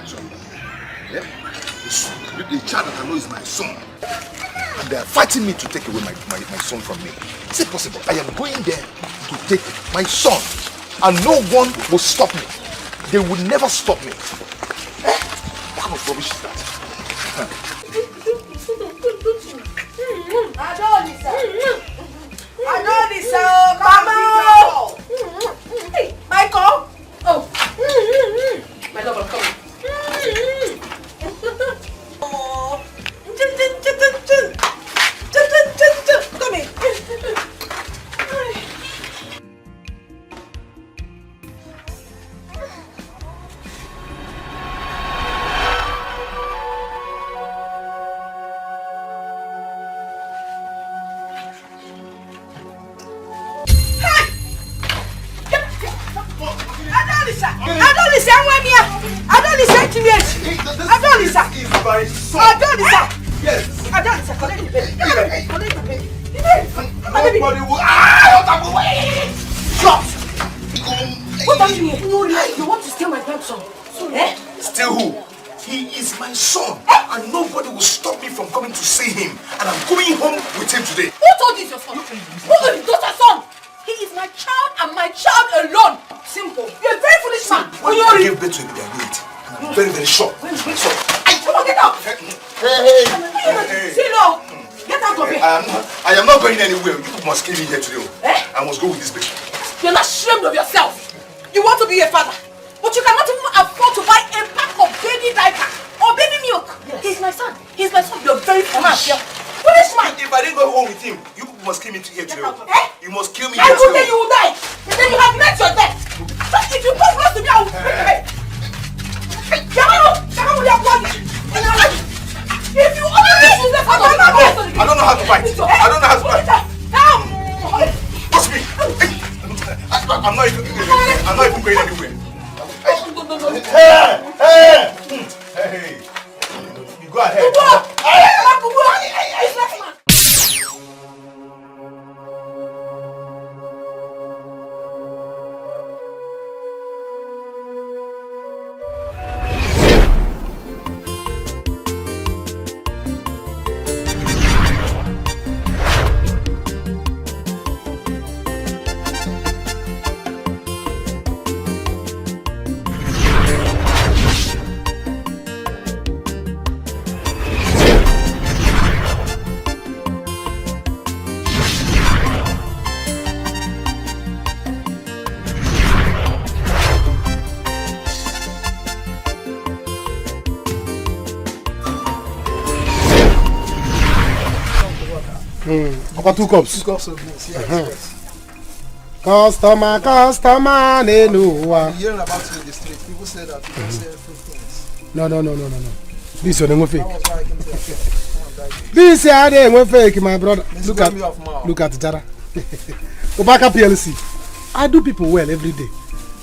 son. Yeah? The child that I know is my son. And they are fighting me to take away my son from me. Is it possible? I am going there to take my son. And no one will stop me. They will never stop me. What kind of rubbish is that? Adolisa, Mama! Hey, Michael! Oh! My love, I'm coming. Oh! Come in. Still who? He is my son, and nobody will stop me from coming to see him. And I'm going home with him today. Who told you it's your son? Who told you it's your son? He is my child and my child alone. Simple. You're a very foolish man. When you give birth to him, they are late. And I'm very, very sure. Come on, get out. Hey. Say no. Get out of here. I am not going anywhere. You must kill me here today. I must go with this bitch. You're not ashamed of yourself. You want to be a father, but you cannot even afford to buy a pack of baby diaper or baby milk. Yes. He's my son. He's my son. You're very foolish. Foolish man. If I didn't go home with him, you must kill me here today. You must kill me. I will tell you will die. And then you have met your death. But if you come close to me, I will break your head. If you only listen to the father, I don't know how to fight. I don't know how to fight. Watch me. I'm not even going anywhere. Hey. You go ahead. About 2 cups. 2 cups of this, yes. Customer, no. Hearing about it in the street, people say that you can say fruit things. No. This one ain't fake. That was why I came to the This ain't fake, my brother. Look at Jara. Obaka PLC. I do people well every day.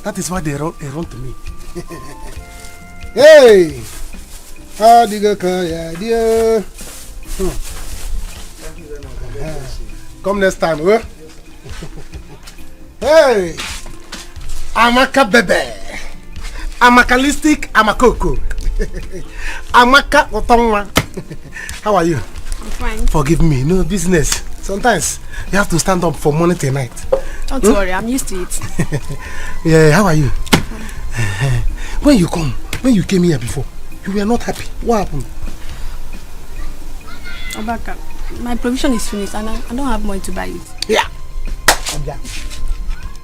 That is why they run to me. Hey! How do you go? Yeah. Come next time, huh? Hey! Amaka bebe. Amakalistic Amakoko. Amaka Otongwa. How are you? I'm fine. Forgive me, no business. Sometimes you have to stand up from morning till night. Don't worry, I'm used to it. Yeah, how are you? When you came here before, you were not happy. What happened? Obaka, my provision is finished and I don't have money to buy it. Yeah.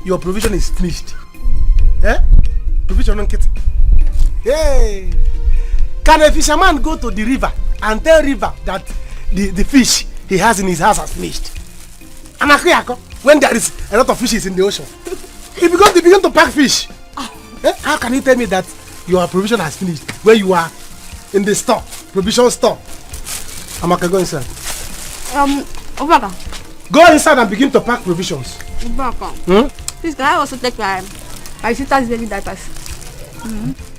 Your provision is finished. Eh? Provision on kit. Hey! Can a fisherman go to the river and tell river that the fish he has in his house has finished? When there is a lot of fishes in the ocean, he begin to pack fish. Eh? How can you tell me that your provision has finished when you are in the store, provision store? Amaka, go inside. Obaka. Go inside and begin to pack provisions. Obaka. Please, can I also take my sister's baby diapers?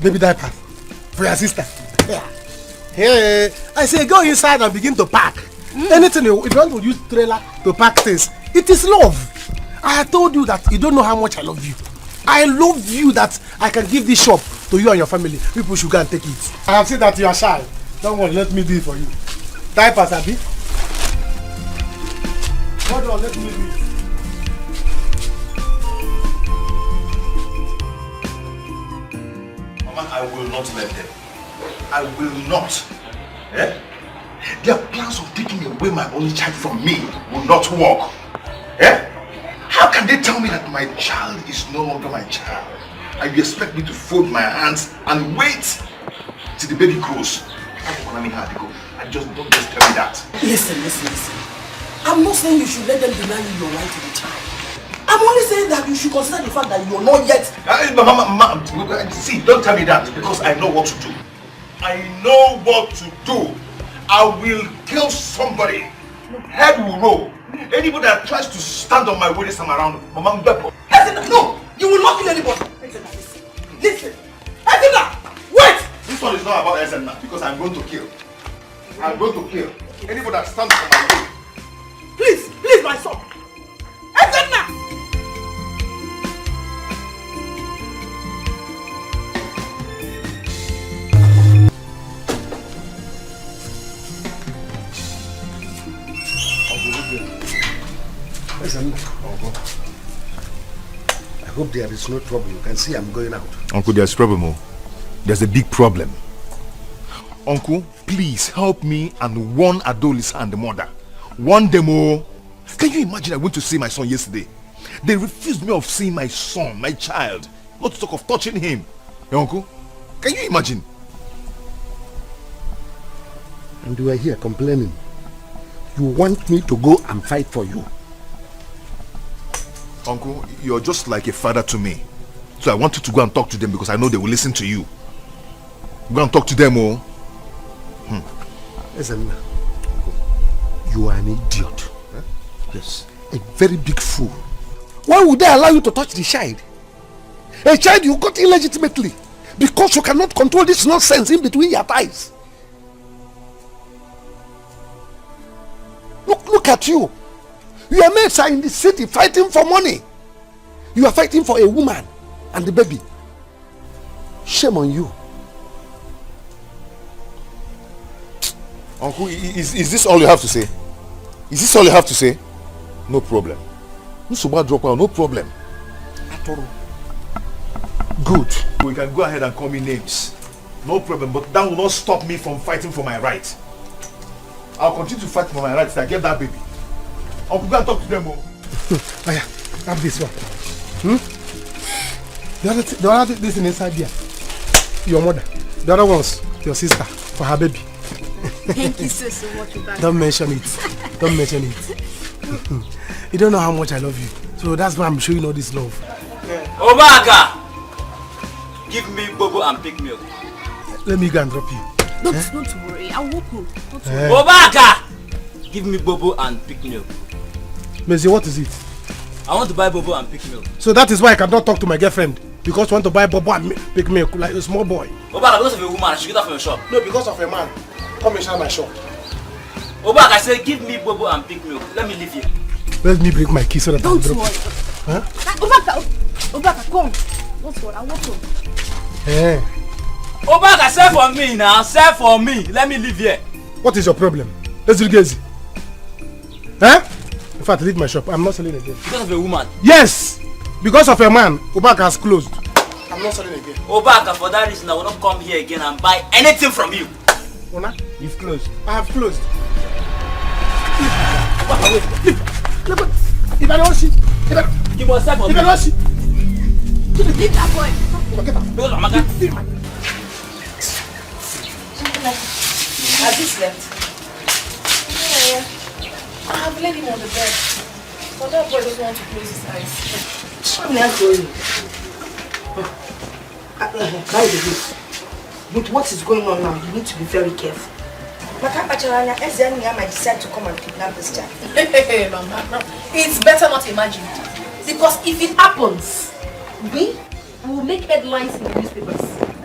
Baby diapers for your sister. Yeah. Hey, I say go inside and begin to pack. Anything if you want to use trailer to pack things, it is love. I told you that you don't know how much I love you. I love you that I can give this shop to you and your family, people should go and take it. I have seen that you are shy. Don't worry, let me do it for you. Diapers, Abi. Hold on, let me do it. Mama, I will not let them. I will not. Eh? Their plans of taking away my only child from me will not work. Eh? How can they tell me that my child is no longer my child? And you expect me to fold my hands and wait till the baby grows? I just don't just tell me that. Listen. I'm not saying you should let them deny you your right to the child. I'm only saying that you should consider the fact that you're not yet. Mama, see, don't tell me that because I know what to do. I know what to do. I will kill somebody. Head will roll. Anybody that tries to stand on my way this time around, Mama, No, you will not kill anybody. Listen. Wait! This one is not about Ezenna because I'm going to kill. I'm going to kill anybody that stands on my way. Please, my son. Ezenna! Listen, Uncle. I hope there is no trouble. You can see I'm going out. Uncle, there's problem. There's a big problem. Uncle, please help me and warn Adolisa and the mother. Warn them all. Can you imagine I went to see my son yesterday? They refused me of seeing my son, my child. Not to talk of touching him. Hey, Uncle, can you imagine? And you are here complaining. You want me to go and fight for you. Uncle, you're just like a father to me. So I want you to go and talk to them because I know they will listen to you. Go and talk to them, oh. Listen, you are an idiot. Huh? Yes. A very big fool. Why would they allow you to touch the child? A child you got illegitimately because you cannot control this nonsense in between your thighs. Look at you. Your mates are in the city fighting for money. You are fighting for a woman and the baby. Shame on you. Uncle, is this all you have to say? Is this all you have to say? No problem. No problem. At all. Good. We can go ahead and call me names. No problem, but that will not stop me from fighting for my right. I'll continue to fight for my rights till I get that baby. Uncle, go and talk to them. Oh yeah, have this one. The other this is inside here. Your mother. The other one's your sister for her baby. Thank you so much. Don't mention it. Don't mention it. You don't know how much I love you. So that's why I'm showing all this love. Obaka! Give me bobo and pick milk. Let me go and drop you. Don't worry, I'll walk home. Obaka! Give me bobo and pick milk. Mezi, what is it? I want to buy bobo and pick milk. So that is why I cannot talk to my girlfriend. Because I want to buy bobo and pick milk like a small boy. Obaka, because of a woman, I should get that from your shop. No, because of a man. Come inside my shop. Obaka, I said give me bobo and pick milk. Let me leave here. Let me break my key so that I Don't drop. worry. Huh? Obaka, come. Don't worry, I'll walk home. Eh. Obaka, sell for me now. Sell for me. Let me leave here. What is your problem? Let's do it easy. Huh? In fact, leave my shop. I'm not selling again. Because of a woman. Yes! Because of a man, Obaka has closed. I'm not selling again. Obaka, for that reason, I will not come here again and buy anything from you. Ona? You've closed. I have closed. If I don't see, You must sell for me. if I don't see, Leave that boy. Because of Amaka. Has he slept? Yeah. I have laid him on the bed. But that boy doesn't want to close his eyes. I'm not going. By the way, with what is going on now, you need to be very careful. Makapacharanya, Ezenna might decide to come and kidnap this child. Hey, Mama, it's better not imagined. Because if it happens, we will make headlines in the newspapers.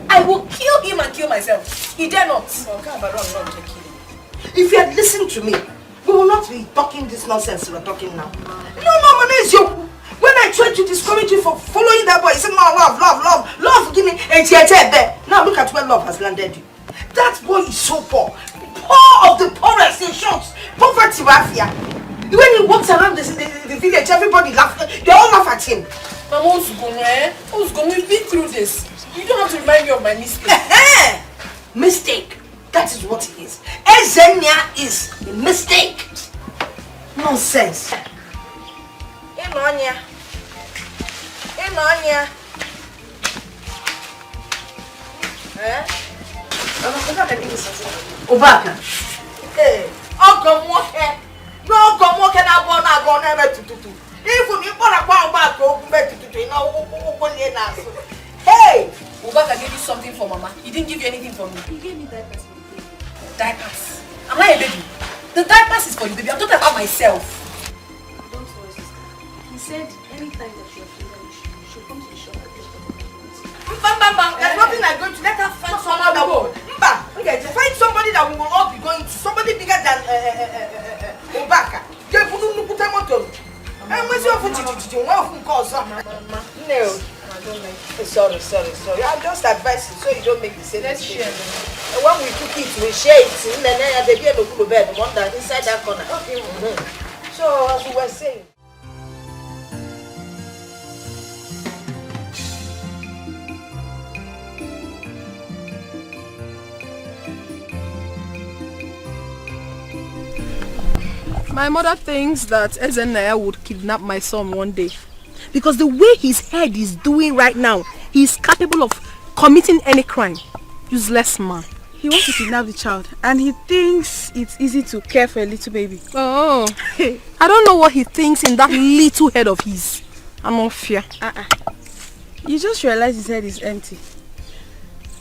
I will kill him and kill myself. He dare not. If you had listened to me, we will not be talking this nonsense we're talking now. No, Mama, when I I tried to discourage you for following that boy, you said, no, love, give me a there. Now look at where love has landed you. That boy is so poor. Poor of the poorest in short. Poverty mafia. When he walks around the village, everybody laugh. They all laugh at him. Mama, who's going? We've been through this. You don't have to remind me of my mistake. Mistake. That is what it is. Ezenia is a mistake. Nonsense. Inonya. Obaka. Hey. No, come walk and I want to go to. Even you want to go back to hey! Obaka gave you something for Mama. He didn't give you anything for me. He gave me diapers. Diapers. Am I a baby? The diapers is for the baby. I'm talking about myself. Don't worry, sister. He said anytime that you're feeling, you should come to the shop at this time. There's nothing I'm going to let her find someone that will. Find somebody that we will all be going to. Somebody bigger than Obaka. No. I don't like it. Sorry. I'm just advising so you don't make the same mistake. When we cook it, we share it. And then they be able to bed one that inside that corner. Okay. So as we were saying. My mother thinks that Ezenaya would kidnap my son one day. Because the way his head is doing right now, he is capable of committing any crime. Useless man. He wants to kidnap the child and he thinks it's easy to care for a little baby. Oh, I don't know what he thinks in that little head of his. I'm not fear. You just realize his head is empty.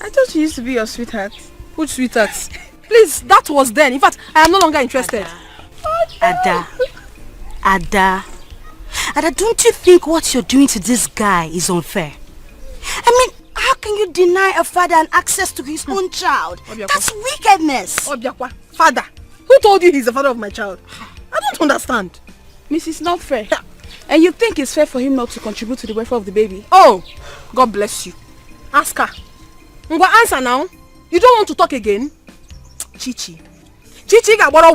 I thought you used to be your sweetheart. Which sweetheart? Please, that was then. In fact, I am no longer interested. Ada, don't you think what you're doing to this guy is unfair? I mean, how can you deny a father an access to his own child? That's wickedness. Father? Who told you he's the father of my child? I don't understand. Mrs. Not fair. And you think it's fair for him not to contribute to the welfare of the baby? Oh, God bless you. Ask her. Answer now. You don't want to talk again? Chichi got what.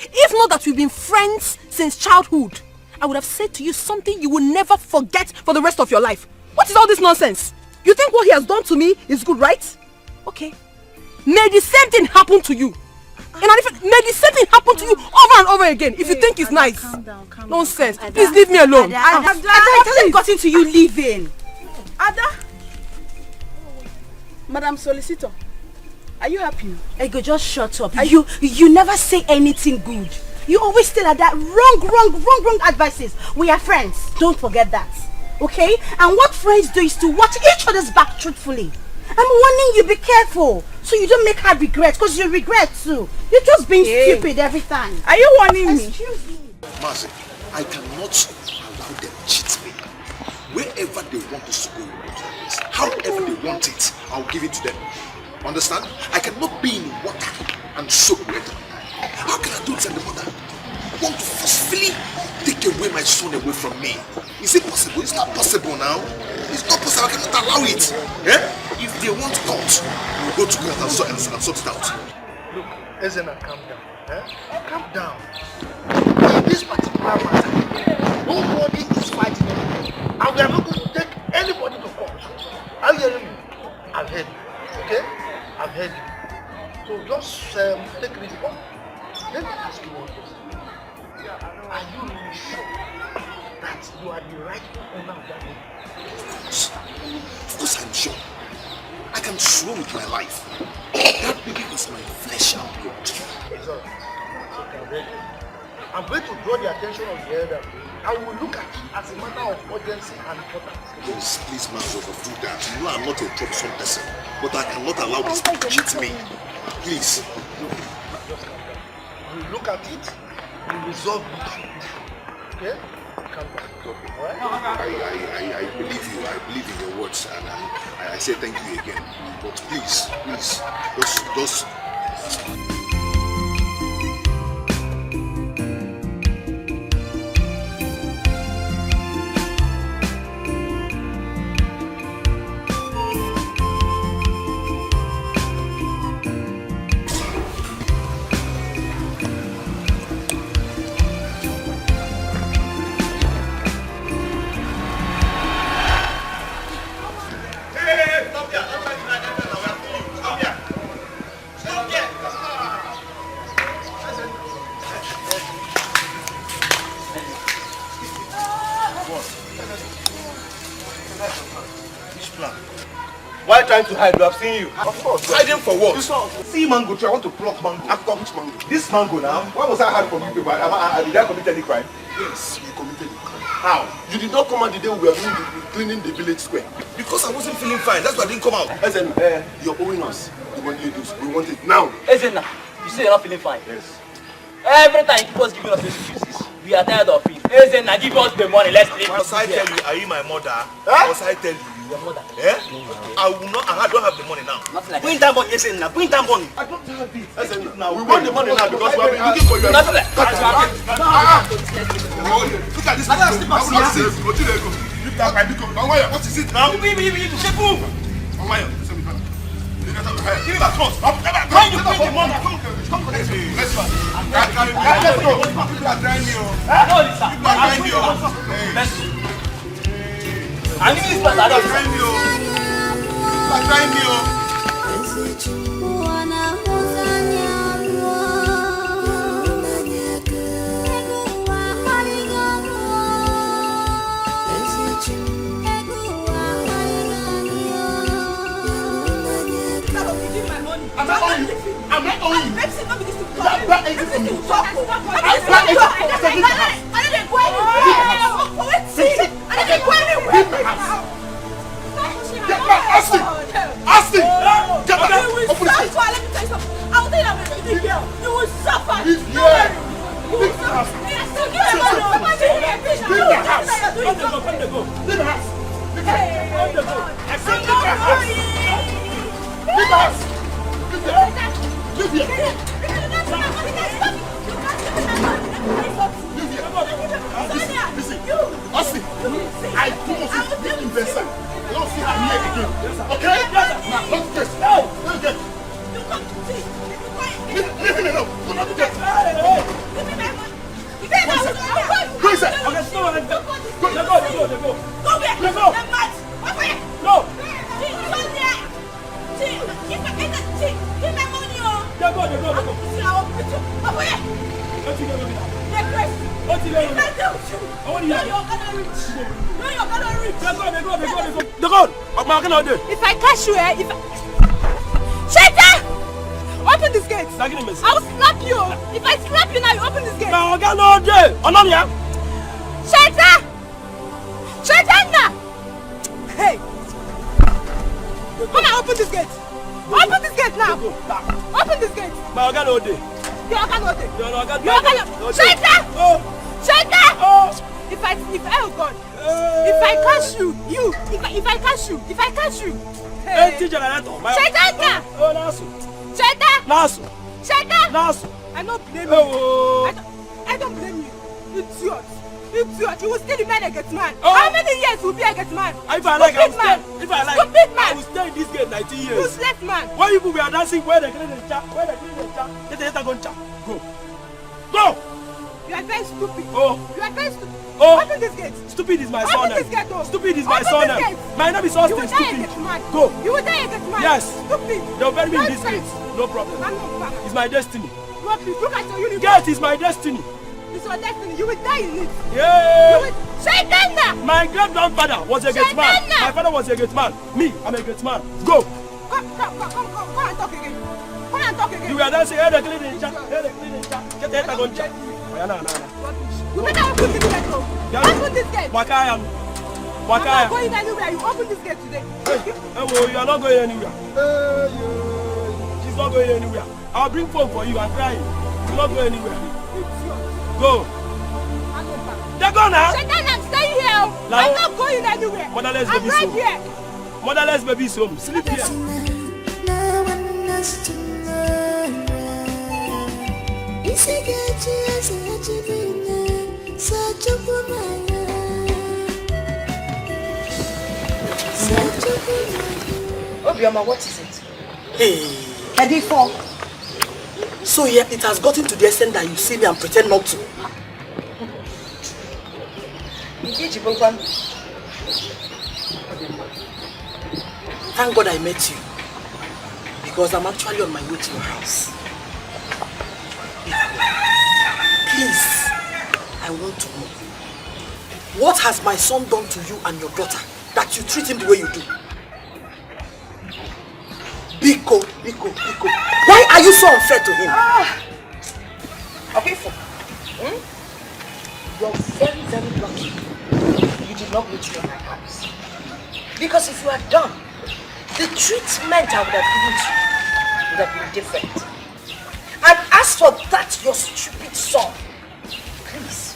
If not that we've been friends since childhood, I would have said to you something you will never forget for the rest of your life. What is all this nonsense? You think what he has done to me is good, right? Okay. May the same thing happen to you. May the same thing happen to you over and over again if you think it's nice. Calm down. Nonsense. Please leave me alone. Ada, it hasn't gotten to you leaving. Ada? Madam Solicitor, are you happy? Ego, just shut up. You never say anything good. You always still at that wrong advices. We are friends. Don't forget that. Okay? And what friends do is to watch each other's back truthfully. I'm warning you, be careful. So you don't make her regret, because you regret too. You're just being stupid every time. Are you warning me? Excuse me. Mercy, I cannot allow them cheat me. Wherever they want us to go, however they want it, I'll give it to them. Understand? I cannot be in water and soak wet. How can I do it, and the mother want to forcefully take away my son away from me? Is it possible? It's not possible now. It's not possible. I cannot allow it. If they want court, we'll go to court and sort it out. Look, Ezena, calm down. Calm down. In this particular matter, nobody is fighting anybody. And we are not going to take anybody to court. Are you hearing me? I've heard you. Okay? I've heard you. So just take it easy. Let me ask you one question. Are you really sure that you are the rightful owner of that baby? Of course I'm sure. I can swear with my life. That baby is my flesh and blood. It's all right. I'm going to draw the attention of the elder. I will look at it as a matter of urgency and importance. Please, man, do that. You know I'm not a troublesome person, but I cannot allow this to cheat me. Please. Just calm down. We'll look at it, we'll resolve the issue. Okay? Calm down. Alright? I believe you. I believe in your words, and I say thank you again. But please, just Which plan? Why trying to hide? We have seen you. Of course. Hiding for what? See mango tree. I want to pluck mango. After which mango? This mango now. Why was I hide from you people? Did I commit any crime? Yes, you committed a crime. How? You did not come out the day we were cleaning the village square. Because I wasn't feeling fine. That's why I didn't come out. Ezen, you're owing us the money you do. We want it now. Ezenna, you say you're not feeling fine. Yes. Every time you keep us giving us excuses, we are tired of it. Ezenna, give us the money. Let's leave. Must I tell you, are you my mother? Must I tell you? Your mother. Eh? I will not. I don't have the money now. Nothing like Bring that money, Ezenna. Bring that money. I don't have it. Ezen, now we want the money now because we have been looking for you. Nothing like Look at this. I will not save you. Leave that by because what is it now? Give me. Shake move. Give me back first. When you bring the money, come connect me. Let's go. Let's go. People are trying me. No, Lisa. Let's go. I need this place. I don't trying me. People are trying me. I'm not owing you. Let's see, not begin to talk. I'm not owing you. Let's see, talk. Austin! Get back! Open the gate! Let me tell you something. I will tell you that when you here, you will suffer. You will suffer. Leave the house! Leave the house! Leave the house! I said leave the house! Leave the house! Leave here! Listen, Austin, I promise you, investor. I don't see her here again. Okay? Now, let's get. Let's get. Leave him alone. Do not get. Who is that? Okay, stop. Let go. Go back. Let go. No. If I catch you, Shaita! Open this gate! I will slap you! If I slap you now, you open this gate! Shaita! Shaita! Hey! Come on, open this gate! Open this gate now! Open this gate! If I catch you, hey. I don't blame you. I don't blame you. Idiot, you will still remain a get man. How many years will be a get man? If I like, I will stay in this gate 19 years. Useless man. Why people were dancing where they clean the chat? Go! You are very stupid. You are very stupid. Open this gate. Stupid is my son. Open this gate. Stupid is my son. My name is Austin. Stupid. Go. You will die against man. Yes. Stupid. They will bury me in this gate. No problem. It's my destiny. Look at your uniform. Gate is my destiny. It's your destiny. You will die in it. Yeah. Shaitan! My great-grandfather was a gate man. My father was a gate man. Me, I'm a gate man. Go. Come and talk again. Come and talk again. You were dancing. Hey, they clean the chat. Get the head on chat. You better open this gate, bro. Open this gate. Wakayam. I'm not going anywhere. You open this gate today. You are not going anywhere. She's not going anywhere. I'll bring phone for you. I'm crying. You're not going anywhere. Go. They're gone now. Shaitan, I'm staying here. I'm not going anywhere. Motherless I'm baby right home. here. Motherless baby's home. Sleep here. Obioma, what is it? Hey. Edifo. So yeah, it has gotten to the extent that you see me and pretend not to. Thank God I met you. Because I'm actually on my way to your house. Please, I want to know. What has my son done to you and your daughter that you treat him the way you do? Biko. Why are you so unfair to him? Okay, you're very, very lucky you did not meet you in my house. Because if you had done, the treatment I would have given to you would have been different. And as for that, your stupid son, please,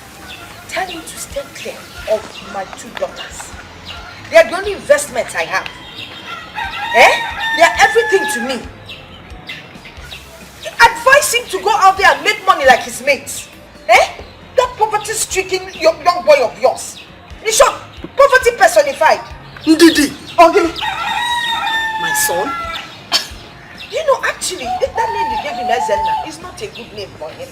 tell him to stay clear of my 2 daughters. They are the only investments I have. They are everything to me. Advise him to go out there and make money like his mates. That poverty-stricken young boy of yours. In short, poverty personified. Ndidi. Okay. My son? You know, actually, that name you gave him, Ezenna, is not a good name for him.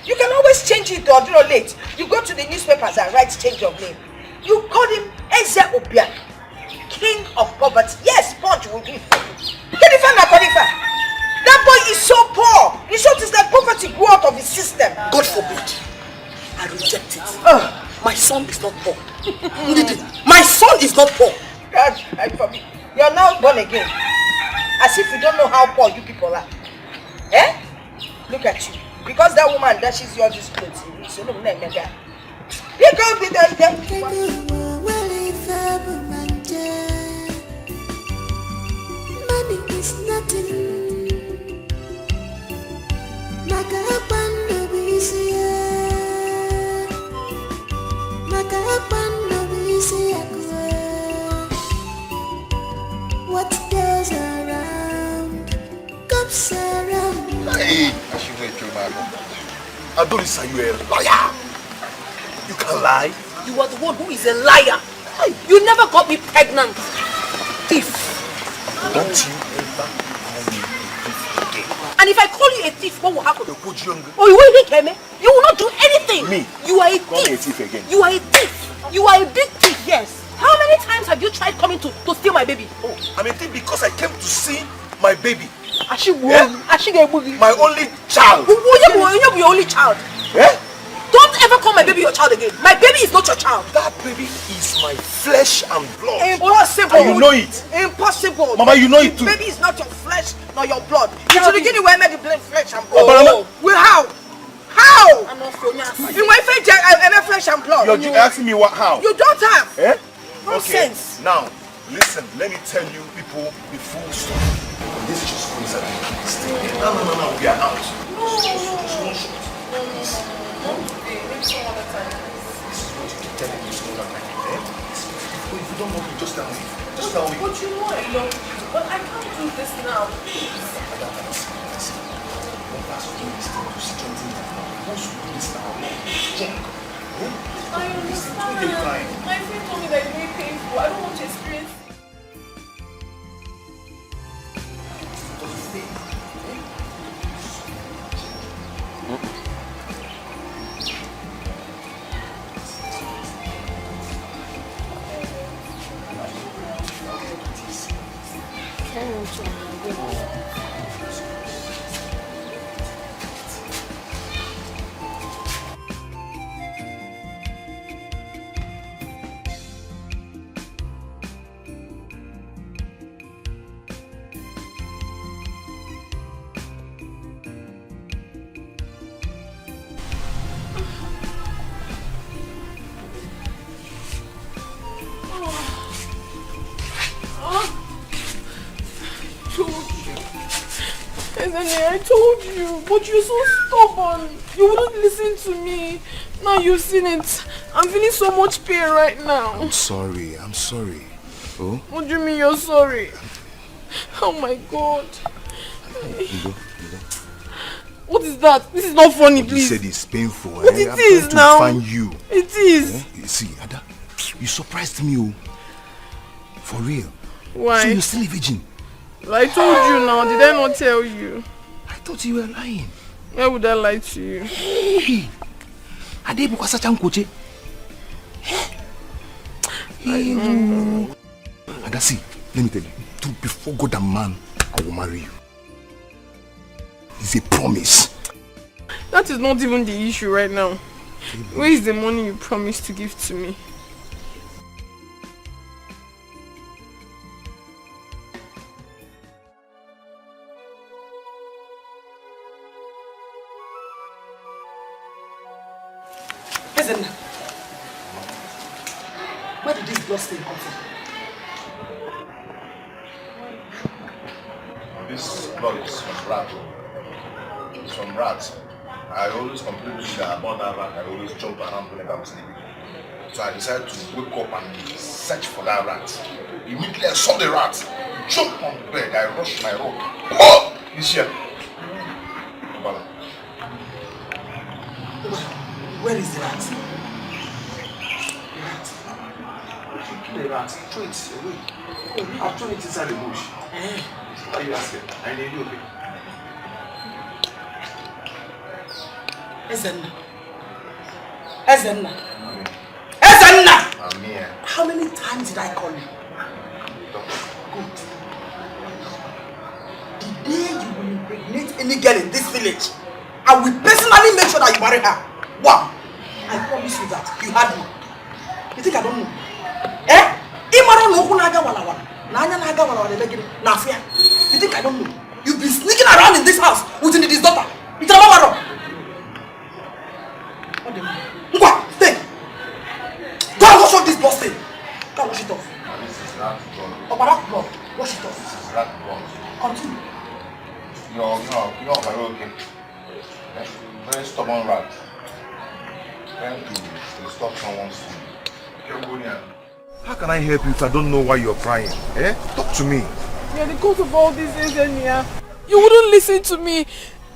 You can always change it or do it late. You go to the newspapers and write change of name. You call him Eze Obiak, king of poverty. Yes, Punch will give you. That boy is so poor. In short, it's like poverty grew out of his system. God forbid. I reject it. My son is not poor. My son is not poor. God, I forbid. You're now born again. As if you don't know how poor you people are. Look at you. Because that woman dashes you all these clothes. So no, you go be there. Money is nothing. What goes around comes around. Hey, Adolisa, you a liar. You can lie. You are the one who is a liar. You never got me pregnant. Thief. Don't you ever call me a thief again. And if I call you a thief, what will happen? Oh, you will hit me. You will not do anything. Me? You are a thief. Call me a thief again. You are a thief. You are a big thief, yes. How many times have you tried coming to steal my baby? Oh, I'm a thief because I came to see my baby. My only child. Your only child. Don't ever call my baby your child again. My baby is not your child. That baby is my flesh and blood. Impossible. And you know it. Impossible. Mama, you know it too. Baby is not your flesh nor your blood. You should begin where made the blame flesh and blood. Well, how? How? I'm not in my face, I'm flesh and blood. You're asking me what? How? You don't have. Nonsense. Okay. Now, listen. Let me tell you people the full story. This is just coincidence. No. We are out. Just one shot. Please. Maybe some other time. This is what you keep telling me so that I can. If you don't want me, just tell me. Just tell me. But you know I love you. But I can't do this now. Please. Listen. One person doing this thing to strengthen that now. Once you do this now, junk. I understand. My friend told me that it's very painful. I don't want to experience it. I told you, but you're so stubborn. You wouldn't listen to me. Now you've seen it. I'm feeling so much pain right now. I'm sorry. Oh? What do you mean you're sorry? Oh my God. What is that? This is not funny, please. You said it's painful. But it is now. I'm trying to find you. It is. You see, Ada, you surprised me. For real. Why? So you're still a virgin. I told you now. Did I not tell you? I thought you were lying. Why would I lie to you? Hey, Ada, because such a coach. Ada, see, let me tell you. Before God and man, I will marry you. It's a promise. That is not even the issue right now. Where is the money you promised to give to me? Where did this blood stain come from? This blood is from rat. It's from rats. I always complain to you about that rat. I always jump around whenever I'm sleeping. So I decided to wake up and search for that rat. Immediately I saw the rat. Jump on the bed. I rushed my rope. Oh! He's here. Where is the rat? The rat. Throw it away. I'll throw it inside the bush. What are you asking? I need you. Ezenna. Ezenna. Ezenna! I'm here. How many times did I call you? Good. The day you will impregnate any girl in this village, I will personally make sure that you marry her. Wow! I promise you that. You had me. You think I don't know? Eh? You think I don't know? You've been sneaking around in this house with his daughter. It's a mama. Stay. Go and wash off this blood stain. Go and wash it off. This is rat blood. Blood. Wash it off. This is rat blood. Continue. You're very okay. Very stubborn rat. Trying to stop someone's food. How can I help you if I don't know why you're crying? Eh? Talk to me. Yeah, the cause of all this is you wouldn't listen to me.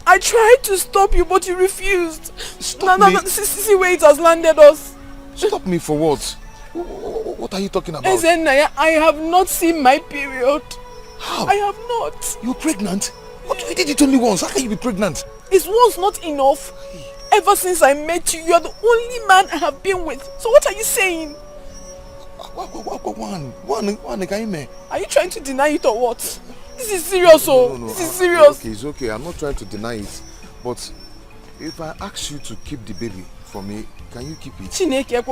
I tried to stop you, but you refused. Stop me? See where it has landed us. Stop me for what? What are you talking about? Ezenaya, I have not seen my period. How? I have not. You're pregnant? What? You did it only once. How can you be pregnant? Is once not enough? Ever since I met you, you are the only man I have been with. So what are you saying? One again. Are you trying to deny it or what? This is serious, No. This is serious. Okay, it's okay. I'm not trying to deny it. But if I ask you to keep the baby for me, can you keep it? Chineke,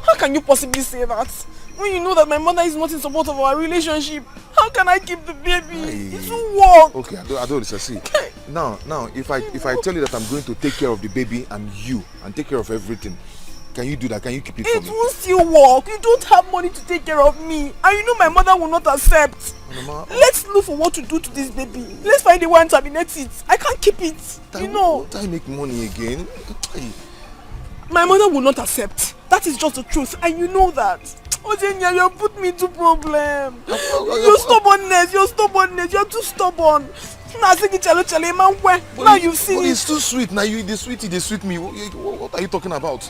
how can you possibly say that? When you know that my mother is not in support of our relationship, how can I keep the baby? It won't work. Okay, I don't see. Now, if I tell you that I'm going to take care of the baby and take care of everything, can you do that? Can you keep it for me? It won't still work. You don't have money to take care of me. And you know my mother will not accept. Mama, let's look for what to do to this baby. Let's find a way and terminate it. I can't keep it. You know. Won't I make money again? My mother will not accept. That is just the truth. And you know that. Ojenya, you put me into problem. Your stubbornness. You're too stubborn. Now you've seen it. It's too sweet. Now you the sweet me. What are you talking about?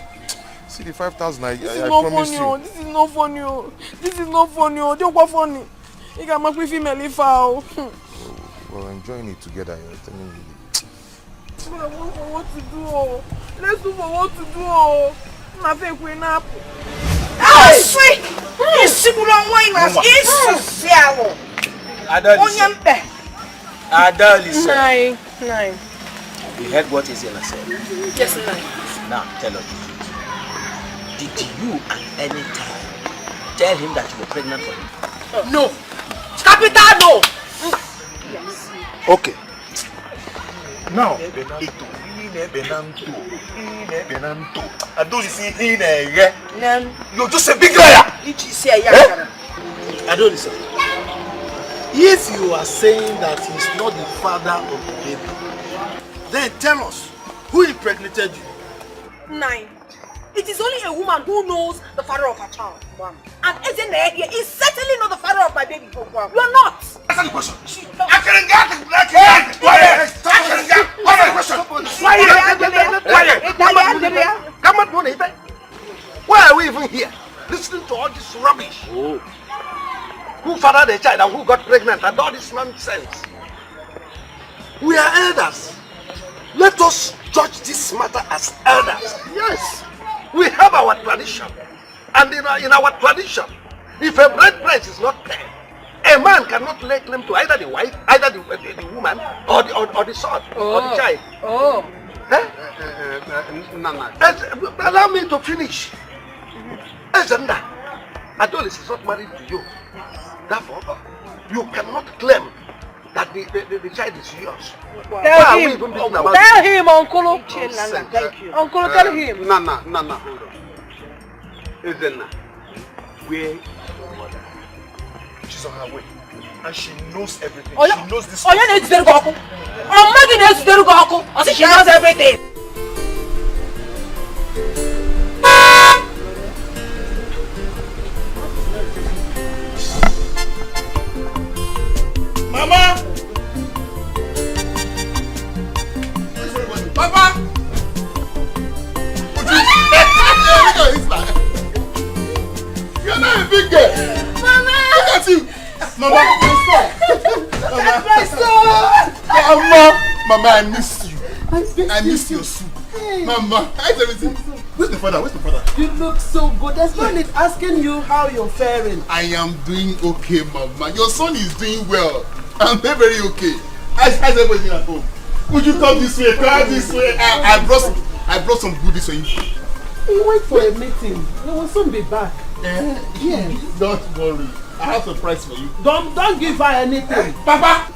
See the 5,000 I promise you. This is not funny. Don't go funny. You can make me feel melifao. We're enjoying it together. You're telling me. I want for what to do. Let's look for what to do. Nothing queen up. Oh, sweet! It's Nine. You heard what Izena said? Yes, 9. Now, tell us. Did you at any time tell him that you were pregnant for him? No. Capital no. Yes. Okay. Now, you're just a big liar. Adolisa, if you are saying that he's not the father of the baby, then tell us who impregnated you. 9. It is only a woman who knows the father of her child. And Ezenaya here is certainly not the father of my baby. You are not. Answer the question. Why are we even here? Listening to all this rubbish. Oh. Who fathered the child and who got pregnant and all this nonsense? We are elders. Let us judge this matter as elders. Yes. We have our tradition. And in our tradition, if a bride price is not paid, a man cannot lay claim to either the wife, either the woman, or the son, or the child. Oh. Eh? Allow me to finish. Ezenda, Adolis is not married to you. Therefore, you cannot claim that the child is yours. Tell him, Uncle. Thank you. Uncle, tell him. Hold on. Ezenda, where your mother. She's on her way. And she knows everything. Oh, she knows this. Oh, yeah, she knows everything. Mama! Papa! You're not a big girl. Mama! Look at you. Mama, my son. Mama, I miss you. I miss your soup. Mama, how's everything? Where's the father? You look so good. There's no need asking you how you're faring. I am doing okay, Mama. Your son is doing well. I'm very, very okay. How's everything at home? Would you come this way? Come this way. I brought some goodies for you. You wait for a meeting. You will soon be back. Yes. Don't worry. I have a surprise for you. Don't give her anything. Papa!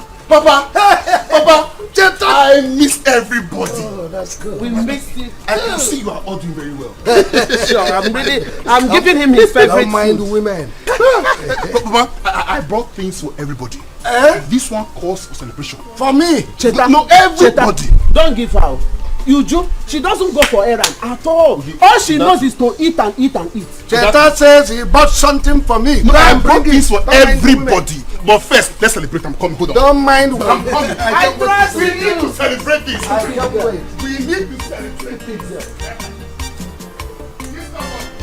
I miss everybody. Oh, that's good. We missed it. I can see you are all doing very well. Sure, I'm giving him his favorite. Don't mind the women. Papa, I brought things for everybody. This one calls for celebration. For me? Cheta, no, everybody. Cheta, don't give her. Uju, she doesn't go for errand at all. All she knows is to eat and eat and eat. Cheta says he bought something for me. No, I brought things for everybody. But first, let's celebrate. I'm coming. Hold on. Don't mind. I'm coming. I trust we need to celebrate this. I can't wait. We need to celebrate this.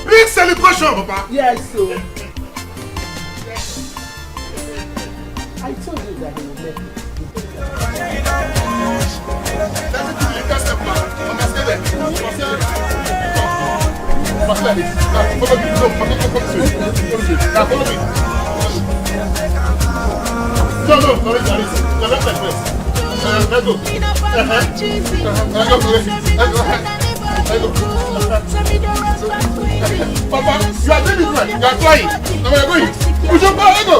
Big celebration, Papa. Yes, so. I told you that he would make it. Papa, you are doing it right. You are trying. Now we are going. Push up, let go.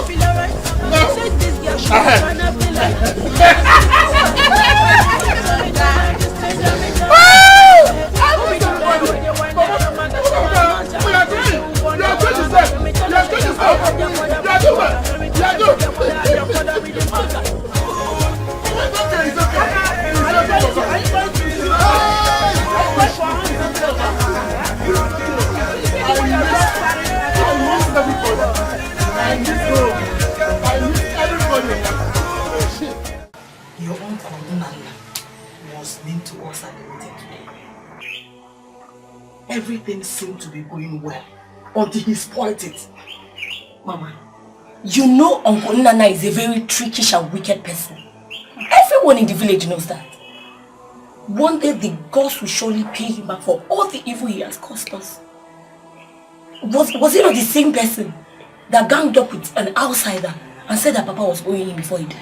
Your uncle Nana was named to us at the meeting today. Everything seemed to be going well until he spoiled it. Mama, you know Uncle Nana is a very trickish and wicked person. Everyone in the village knows that. One day the gods will surely pay him back for all the evil he has caused us. Was he not the same person that ganged up with an outsider and said that Papa was owing him before he died?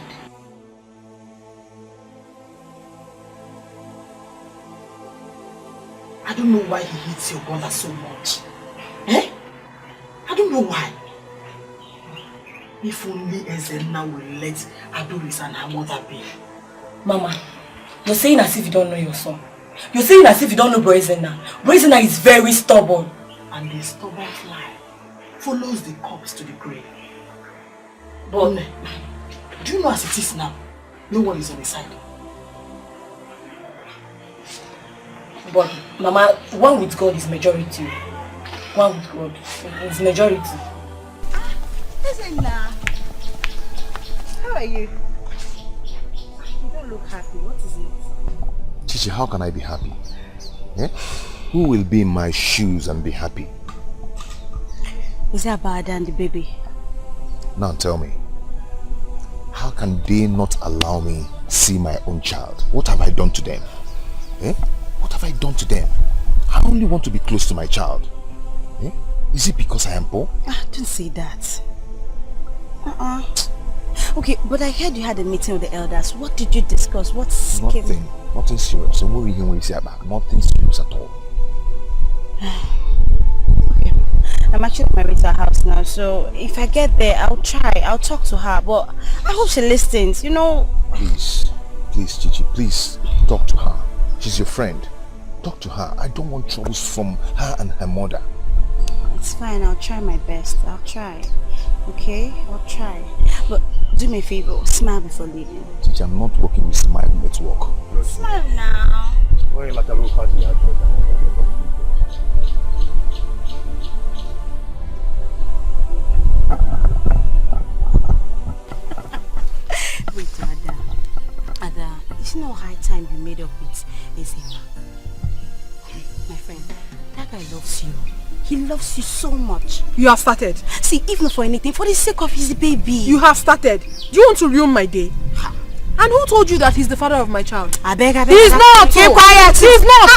I don't know why he hates your brother so much. Eh? I don't know why. If only Ezenna will let Adoris and her mother be. Mama, you're saying as if you don't know your son. You're saying as if you don't know Ezenna. Ezenna is very stubborn. And the stubborn fly follows the corpse to the grave. But do you know as it is now? No one is on his side. But Mama, one with God is majority. One with God is majority. Ezenna, how are you? You don't look happy. What is it? Chichi, how can I be happy? Eh? Who will be in my shoes and be happy? Is that bad and the baby? Now tell me, how can they not allow me see my own child? What have I done to them? Eh? What have I done to them? I only want to be close to my child. Eh? Is it because I am poor? Don't say that. Okay, but I heard you had a meeting with the elders. What did you discuss? What's Nothing. Nothing serious. So what are you going to say about? Nothing serious at all. Okay. I'm actually on my way to her house now, so if I get there, I'll talk to her, but I hope she listens, you know. Please, Chichi, please talk to her. She's your friend. Talk to her. I don't want troubles from her and her mother. It's fine, I'll try my best. I'll try. Okay? I'll try. But do me a favor, smile before leaving. Teacher, I'm not working with Smile Network. Smile now. Wait, like a little party. Wait, Ada, it's not high time you made up with Ezema. My friend, that guy loves you. He loves you so much. You have started. See, if not for anything, for the sake of his baby. You have started. Do you want to ruin my day? And who told you that he's the father of my child? I beg. He's not! Keep quiet! He's not!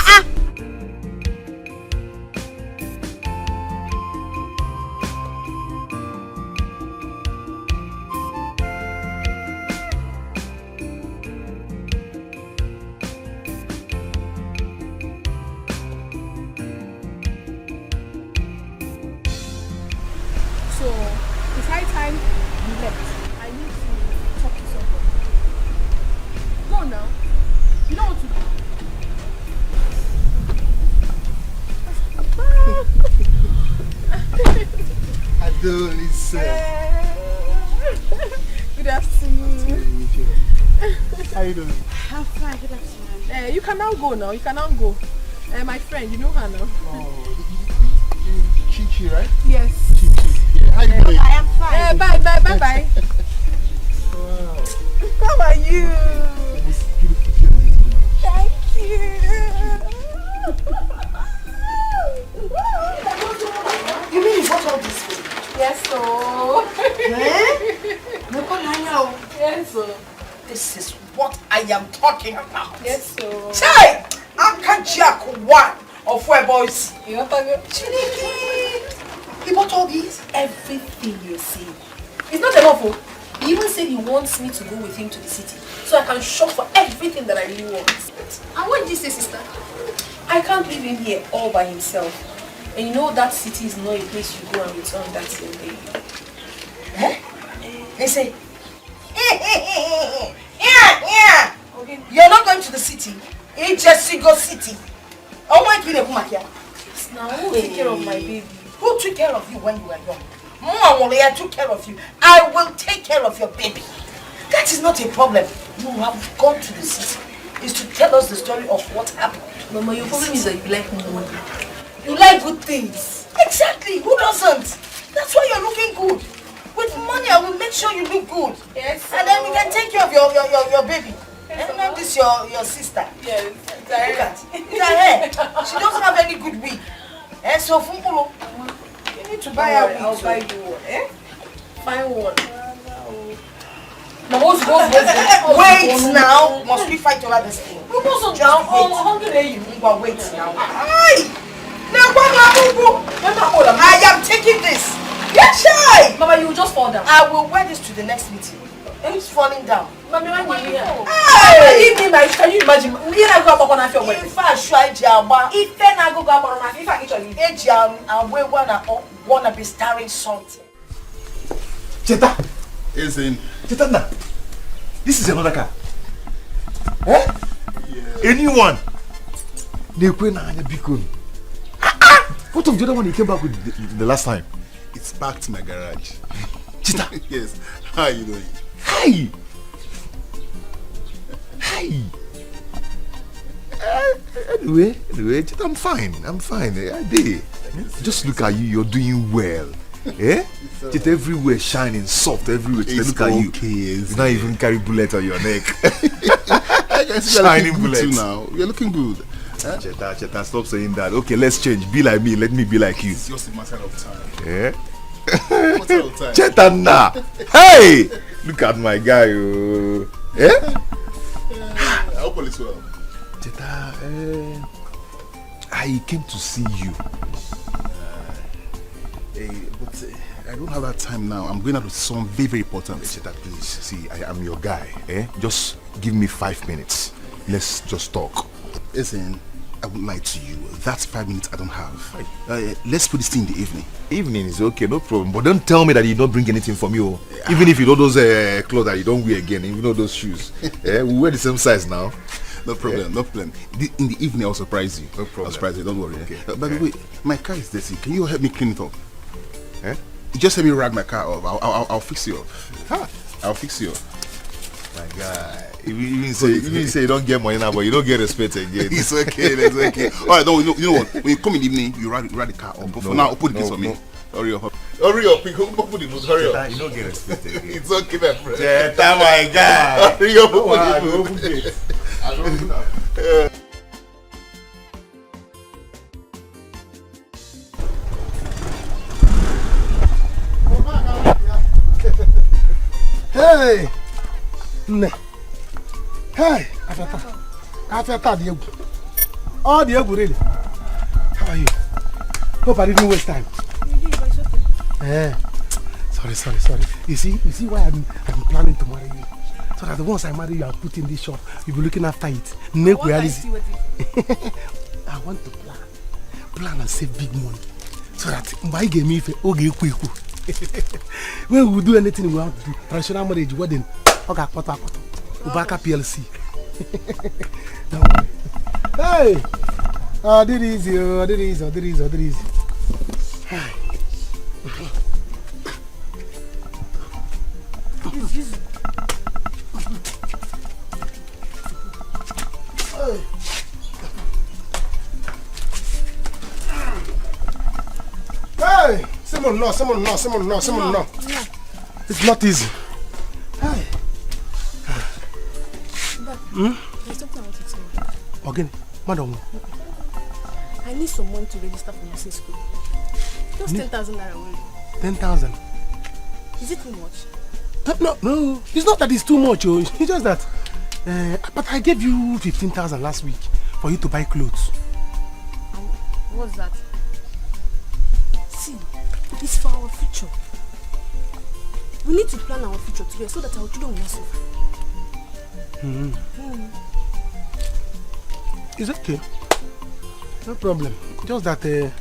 So, it's high time you left. I need to talk to someone. Go now. You don't want to go. I don't listen. Good afternoon. How you doing? I'm fine, good afternoon. You can now go now. You can now go. My friend, you know her now. Oh, Chichi, right? Yes. How you doing? I am fine. Bye. Wow. How are you? Thank you. You mean you bought all this food? Yes, so. Yes, so. This is what I am talking about. Yes, so. Chai! Jack one of where boys. You want to go? He bought all these? Everything you see. It's not enough. Oh. He even said he wants me to go with him to the city so I can shop for everything that I really want. And what did you say, sister? I can't leave him here all by himself. And you know that city is not a place you go and return that same day. They say, yeah. Okay. You're not going to the city. It's just Sigo City. Oh my God, now who will take care of my baby? Who took care of you when you were young? Mama took care of you. I will take care of your baby. That is not a problem. You have gone to the city. Is to tell us the story of what happened. Mama, your problem is that you like money. You like good things. Exactly. Who doesn't? That's why you're looking good. With money, I will make sure you look good. Yes. And then we can take care of your baby. Yes, and then this your sister. Yes. Look at her. She doesn't have any good wig. So Funkulo, you need to buy her wig. I'll buy you one. Find one. Now, wait now. Must we fight over this thing? Wait now. I am taking this. Get shy. Mama, you will just fall down. I will wear this to the next meeting. Who's falling down? Mama, when you here? Hey! Can you imagine? We are going to go on your wedding. If I try Jamba, if then I go on my if I get you. I will wanna be starring something. Cheta! Is in. Cheta, now. This is another car. Eh? Yeah. Anyone? What of the other one you came back with the last time? It's back to my garage. Cheta! Yes. How are you doing? Hi! Anyway, Cheta, I'm fine. I did. Just look at you, you're doing well. Eh? Cheta, everywhere shining, soft everywhere. Cheta, look at you. You don't even carry bullet on your neck. I guess shining bullets now. You're looking good. Cheta, stop saying that. Okay, let's change. Be like me, let me be like you. It's just a matter of time. Yeah? Matter of time. Cheta, nah. Hey! Look at my guy. Eh? I hope all is well. Cheta, I came to see you. But I don't have that time now. I'm going out with someone very, very important. Cheta, please. See, I am your guy. Just give me 5 minutes. Let's just talk. Listen, I won't lie to you. That's 5 minutes I don't have. Let's put this thing in the evening. Evening is okay, no problem. But don't tell me that you don't bring anything from you. Even if you know those clothes that you don't wear again, even know those shoes. We wear the same size now. No problem, no problem. In the evening, I'll surprise you. No problem. I'll surprise you, don't worry. Okay. By the way, my car is dirty. Can you help me clean it up? Eh? You just help me rag my car up. I'll fix you up. Huh? I'll fix you up. My guy. You say you don't get money now, but you don't get respect again. It's okay, that's okay. Alright, no, you know what? When you come in the evening, you rag the car up. But for now, open this for me. Hurry up. Hurry up, you open the boot. Hurry up. You don't get respect again. It's okay, my friend. Jetta, my guy. Hurry up, open the boot. I don't know. Hey! Ne. Hey! After the egg. Oh, the egg, really? How are you? Hope I didn't waste time. Sorry. You see why I'm planning to marry you. So that once I marry you, I'll put in this shop. You'll be looking after it. I want to plan and save big money. So that my game if okay quick. When we do anything we want to do, traditional marriage, wedding, okay, Ubaka PLC. Don't worry. Hey! Did easy. Hey! Someone no. It's not easy. Hey. But there's something I want to tell you. Again, madam. I need some money to register for nursing school. Just 10,000 naira only. 10,000. Is it too much? No. It's not that it's too much. It's just that. But I gave you 15,000 last week for you to buy clothes. What's that? See, it's for our future. We need to plan our future together so that our children will not suffer. It's okay. No problem. Just that, it's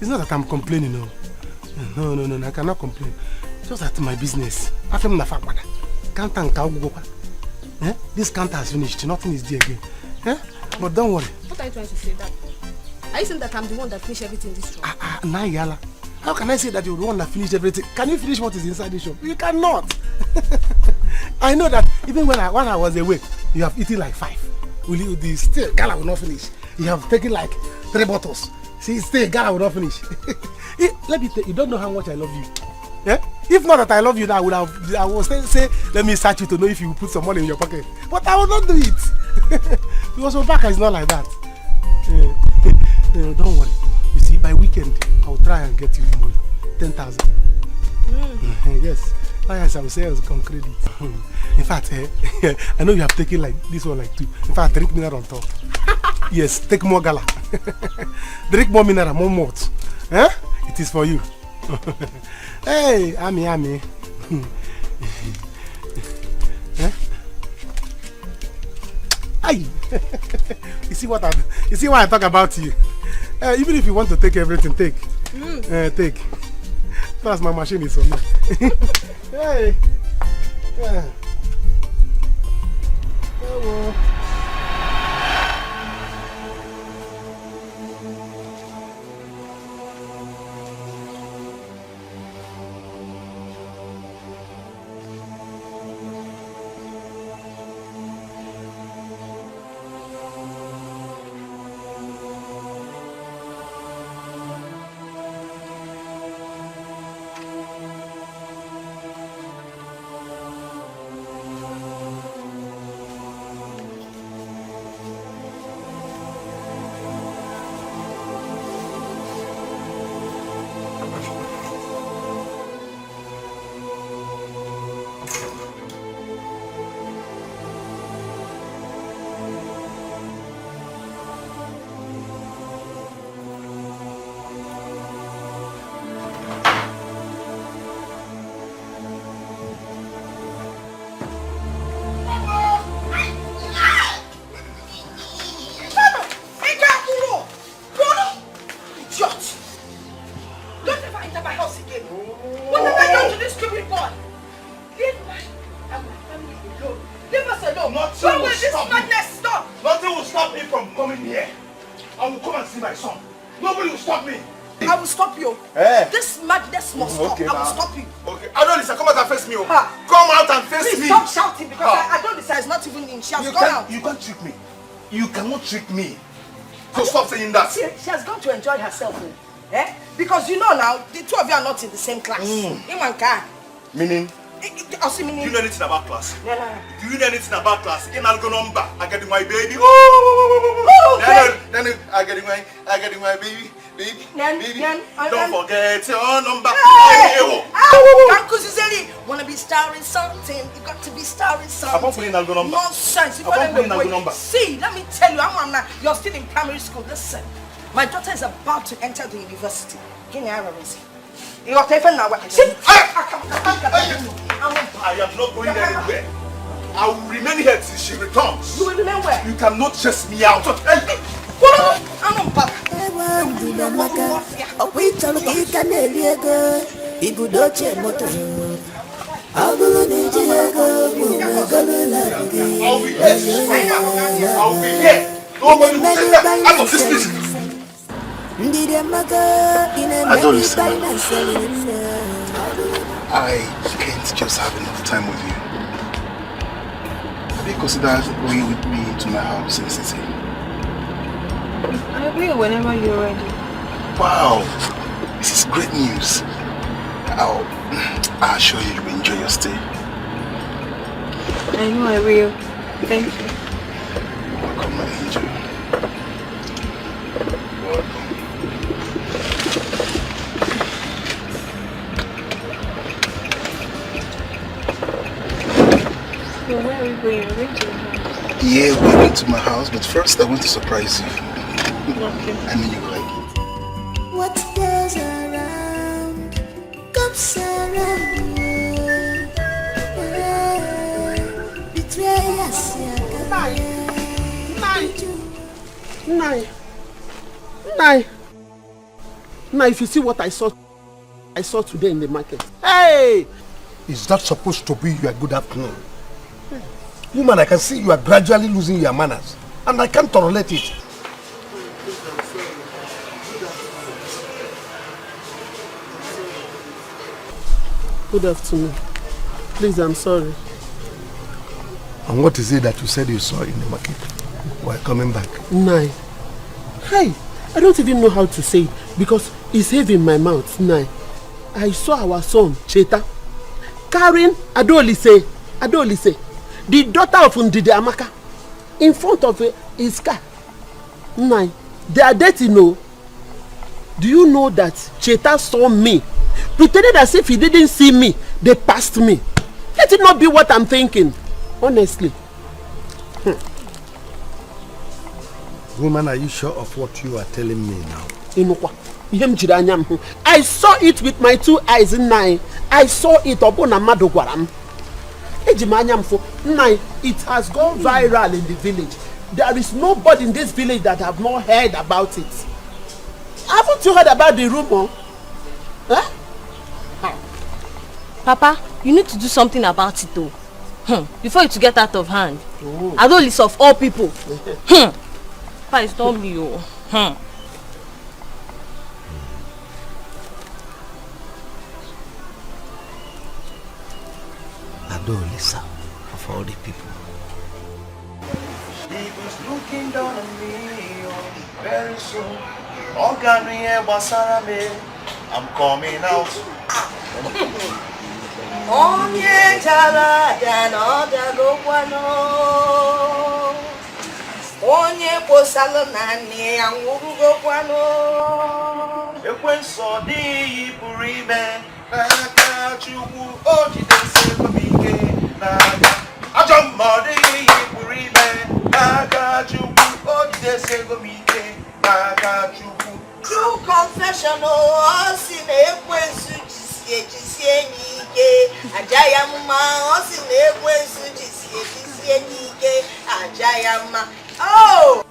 not that I'm complaining, no. No, I cannot complain. Just that my business. This counter has finished. Nothing is there again. But don't worry. What are you trying to say, Dad? Are you saying that I'm the one that finished everything in this shop? Naija, how can I say that you're the one that finished everything? Can you finish what is inside the shop? You cannot. I know that even when I was away, you have eaten like 5. Will you? The still gala will not finish. You have taken like 3 bottles. See, still gala will not finish. Let me tell you, don't know how much I love you. Yeah? If not that I love you, now I would say let me search you to know if you put some money in your pocket. But I will not do it. Because Obaka is not like that. Don't worry. You see, by weekend, I'll try and get you the money. 10,000. Yes. Yes, I will say on credit. In fact, I know you have taken like this one like 2. In fact, drink mineral on top. Yes, take more gala. Drink more mineral, more malt. It is for you. Hey, Ami. Aye. You see why I talk about you? Even if you want to take everything, take. Take. Plus my machine is on me. Hey. Hello. Leave us alone. Nothing will this stop madness stop. Nothing will stop me from coming here. I will come and see my son. Nobody will stop me. I will stop you. Eh? This madness must stop. I will stop you. Okay. Adolisa, come out and face me. Come out and face Please me. stop shouting because Adolisa is not even in. She has gone out. You can't trick me. You cannot trick me. So stop saying that. See, she has gone to enjoy herself. Eh? Because you know now, the two of you are not in the same class. In one car. Meaning? Do you know anything about class? No. Do you know anything about class? In Algo number, I get my baby. Then I get my baby. Baby. Don't forget your number. Wanna be starring something? You got to be starring something. I'm putting Algo number. Nonsense. See, let me tell you, you're still in primary school. Listen, my daughter is about to enter the university. Give me a you are taking now. See, I am not going anywhere. I will remain here till she returns. You will remain where? You cannot chase me out. I'll be here. Nobody will take that out of this place. Adolisa, I can't just have enough time with you. Have you considered going with me to my house in the city? I will whenever you're ready. Wow, this is great news. I assure you will enjoy your stay. I know I will. Thank you. Welcome, my angel. Welcome. So where are we going? We're going to the house. Yeah, we're going to my house, but first I want to surprise you. Okay. I know you like it. What goes around comes around. Betray us, Now, if you see what I saw today in the market. Hey! Is that supposed to be your good afternoon? Woman, I can see you are gradually losing your manners, and I can't tolerate it. Good afternoon. Please, I'm sorry. And what is it that you said you saw in the market while coming back? Nai. Hey, I don't even know how to say it because it's heavy in my mouth. Nai. I saw our son, Cheta, carrying Adolise, the daughter of Ndidi Amaka, in front of his car. Nai, they are dating, no? Do you know that Cheta saw me, pretended as if he didn't see me, they passed me? Let it not be what I'm thinking, honestly. Woman, are you sure of what you are telling me now? I saw it with my two eyes. I saw it upon a madogwaram. It has gone viral in the village. There is nobody in this village that have not heard about it. Haven't you heard about the rumor? Huh? Papa, you need to do something about it though. Before it to get out of hand. I don't list of all people. Papa, it's not me. Adolisa, of all the people. He was looking down on me very soon. I'm coming out. Onye jala dano dago kwano. Onye posalo nani angurugo kwano. Ekwenso di purime naka chukwu ojidese komike naga. Ajamodi purime naka chukwu ojidese komike naga chukwu. True confession o si na ekwensu jisie nike ajayama o si na ekwensu jisie nike ajayama. Oh!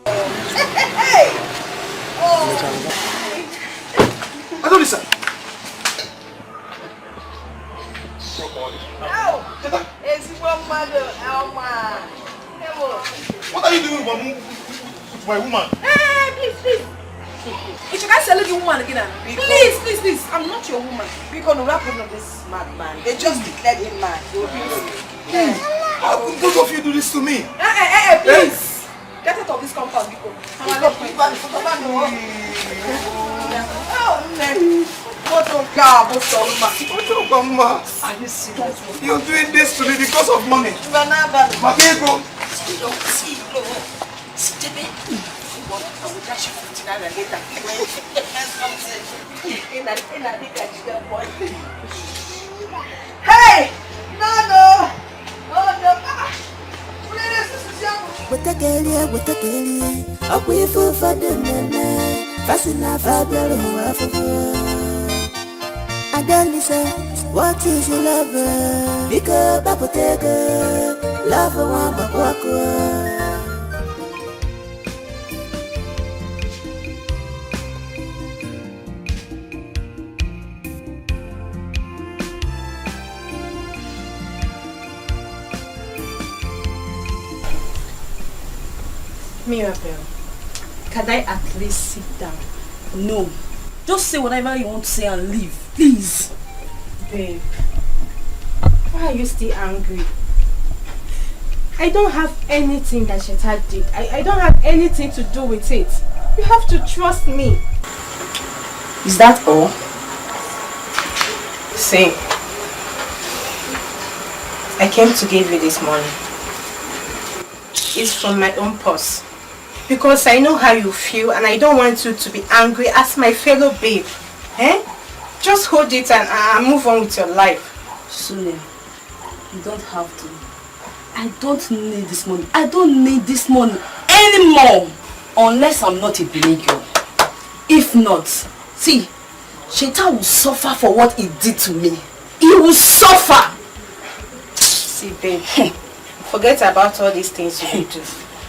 Hey! Oh! Adolisa! with my woman. Hey, please. If you can't sell the woman again, please. I'm not your woman. Because no problem of this madman. They just declared him mad. How could both of you do this to me? Please. Get out of this compound, Biko. Are you serious? You're doing this to me because of money. Makeko. I will dash you 59 later. Hey! No! Oh no! With the girl, up with you for the man. Fast enough, I'll be I don't listen. What is your lover? Because Papa take love for one, but walk. Mirabelle, can I at least sit down? No. Just say whatever you want to say and leave, please. Babe, why are you still angry? I don't have anything that Sheta did. I don't have anything to do with it. You have to trust me. Is that all? See, I came to give you this money. It's from my own purse. Because I know how you feel and I don't want you to be angry as my fellow babe. Just hold it and move on with your life. Sule, you don't have to. I don't need this money. I don't need this money anymore. Unless I'm not a believer. If not, see, Sheta will suffer for what he did to me. He will suffer. See, babe, forget about all these things you do.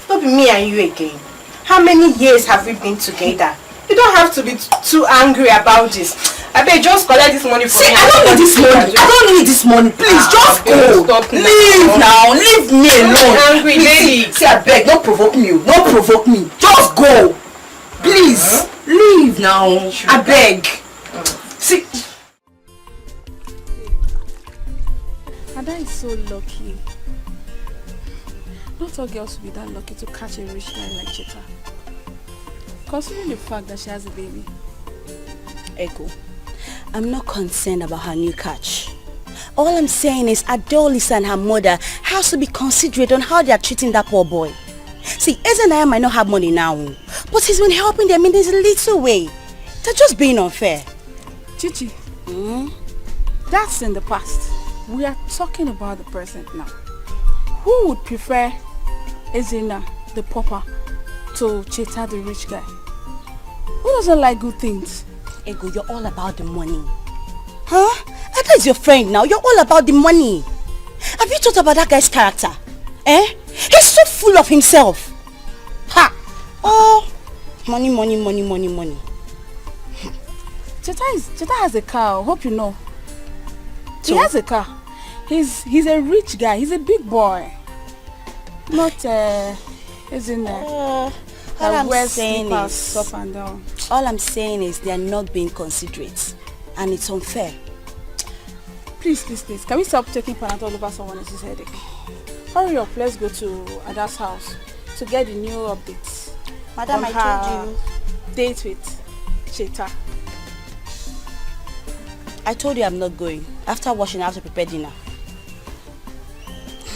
Not be me and you again. How many years have we been together? You don't have to be too angry about this. I bet just collect this money for me. I don't need this money. I don't need this money. Please, just go. Stop leave now. Leave me alone. I'm angry, lady. See, I beg, don't provoke me. Don't provoke me. Just go. Please, leave now. I beg. See. Ada is so lucky. Not all girls will be that lucky to catch a rich guy like Cheta. Considering the fact that she has a baby. Echo, I'm not concerned about her new catch. All I'm saying is Adolisa and her mother has to be considerate on how they are treating that poor boy. See, Ezenaya might not have money now, but he's been helping them in this little way. They're just being unfair. Chichi, that's in the past. We are talking about the present now. Who would prefer Ezena, the pauper, to Cheta, the rich guy? Who doesn't like good things? Ego, you're all about the money. Huh? That is your friend now. You're all about the money. Have you thought about that guy's character? He's so full of himself. Ha! Oh, money. Cheta has a car. Hope you know. So? He has a car. He's a rich guy. He's a big boy. Not isn't all I'm saying is up and down. All I'm saying is they are not being considerate, and it's unfair. Please. Can we stop taking Panadol over someone else's headache? Hurry up. Let's go to Ada's house to get the new updates. Madam, I told you. Date with Cheta. I told you I'm not going. After washing, I have to prepare dinner.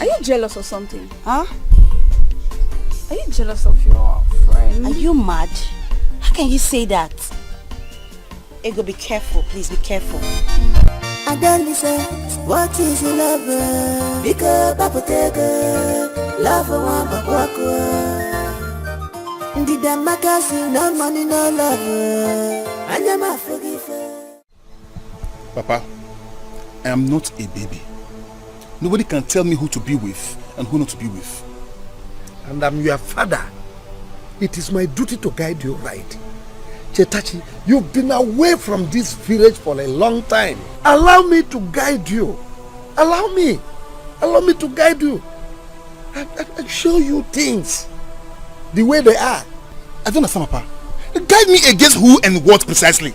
Are you jealous or something? Huh? Are you jealous of your friend? Are you mad? How can you say that? Ego, be careful. Please be careful. I don't listen. What is your lover? Because Papa take love for one, but walk away. Did that make us no money, no love? I never forgive her. Papa, I am not a baby. Nobody can tell me who to be with and who not to be with. And I'm your father. It is my duty to guide you right. Chetachi, you've been away from this village for a long time. Allow me to guide you. Allow me to guide you. And show you things. the way they are. I don't understand, Papa. Guide me against who and what precisely?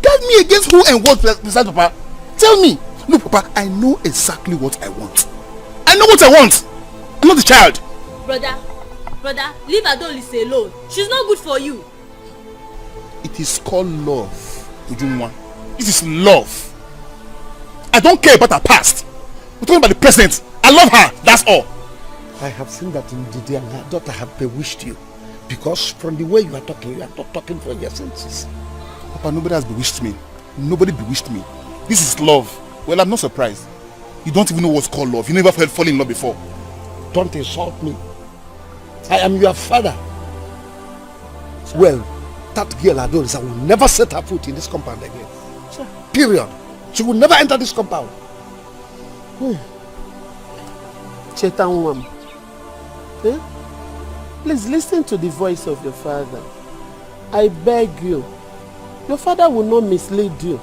Guide me against who and what precisely, Papa? Tell me. Look, Papa, I know exactly what I want. I know what I want. I'm not a child. Brother, leave Adolise alone. She's not good for you. It is called love, Ujunwa. This is love. I don't care about her past. We're talking about the present. I love her. That's all. I have seen that in the day and I thought I have bewitched you. Because from the way you are not talking from your senses. Papa, nobody has bewitched me. Nobody bewitched me. This is love. Well, I'm not surprised. You don't even know what's called love. You never felt falling in love before. Don't insult me. I am your father. Well, that girl Adolisa will never set her foot in this compound again. Sure. Period. She will never enter this compound. Chetanwam. Please listen to the voice of your father. I beg you. Your father will not mislead you.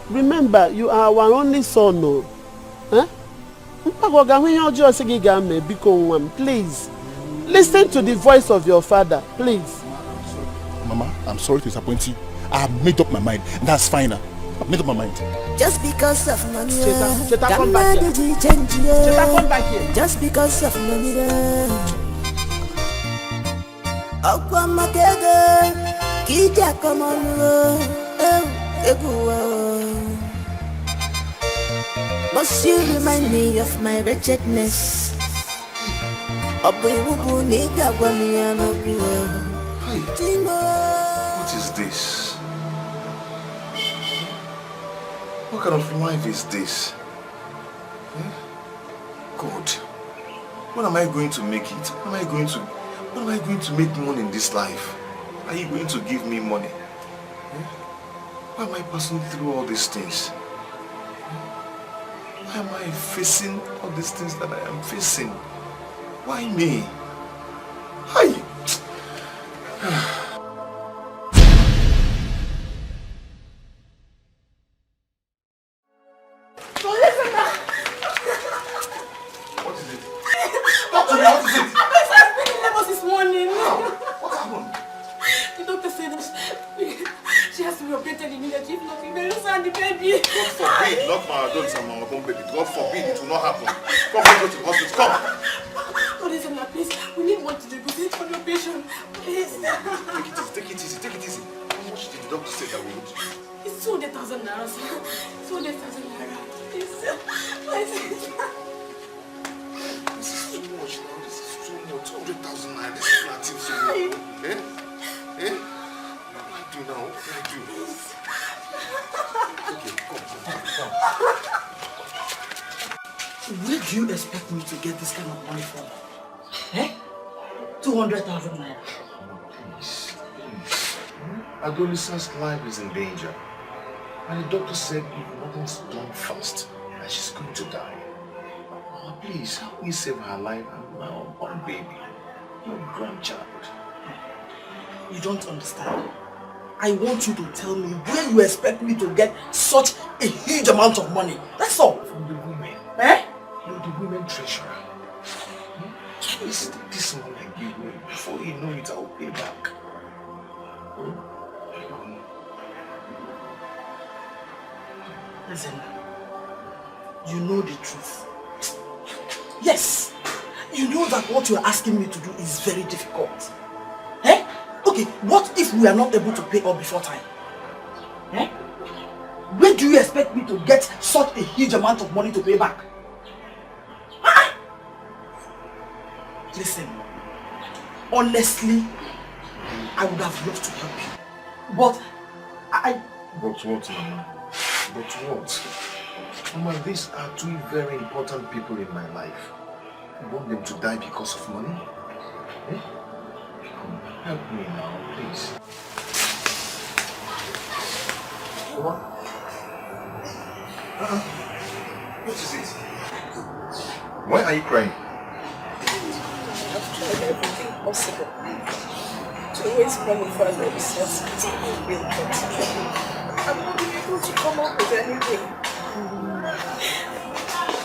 Remember, you are our only son. No? Please. Listen to the voice of your father, please. Mama, I'm sorry to disappoint you. I have made up my mind. That's fine. I've made up my mind. Just because of money. Cheta, come back here. Cheta, come back here. Just because of money. Must you remind me of my wretchedness? What is this? What kind of life is this? God, when am I going to make it? When am I going to make money in this life? Are you going to give me money? Why am I passing through all these things? Why am I facing all these things that I am facing? Why me? Hi. What is it? Talk to me, what is it? My son's been in labor this morning. How? What happened? The doctor said that she has to be operated immediately. If not, they will lose her and the baby. God forbid, not my adults and my own baby. God forbid, it will not happen. Come, let's go to the hospital. Come. Please, we need one to negotiate for your patient. Please. Take it easy. How much did the doctor say that we would? It's 200,000 naira. 200,000 naira. Please. This is too much now. This is too much. 200,000 naira. This is nothing so much. What do I do now? What can I do? Okay, come. Where do you expect me to get this kind of money from? 200,000 naira. Please. Adolisa's life is in danger. And the doctor said if nothing's done fast, that she's going to die. Oh, please, help me save her life and my unborn baby, your grandchild. You don't understand. I want you to tell me where you expect me to get such a huge amount of money. That's all. From the women. You're the women treasurer. This money I give me, before you know it, I'll pay back. Listen, you know the truth. Yes, you know that what you're asking me to do is very difficult. Okay, what if we are not able to pay up before time? Where do you expect me to get such a huge amount of money to pay back? Listen, honestly, I would have loved to help you. But But what, Mama? But what? Mama, these are two very important people in my life. I want them to die because of money? Come, help me now, please. Come on. What is it? Why are you crying? I've tried everything possible to raise money for an necessity bill, but I'm not able to come up with anything.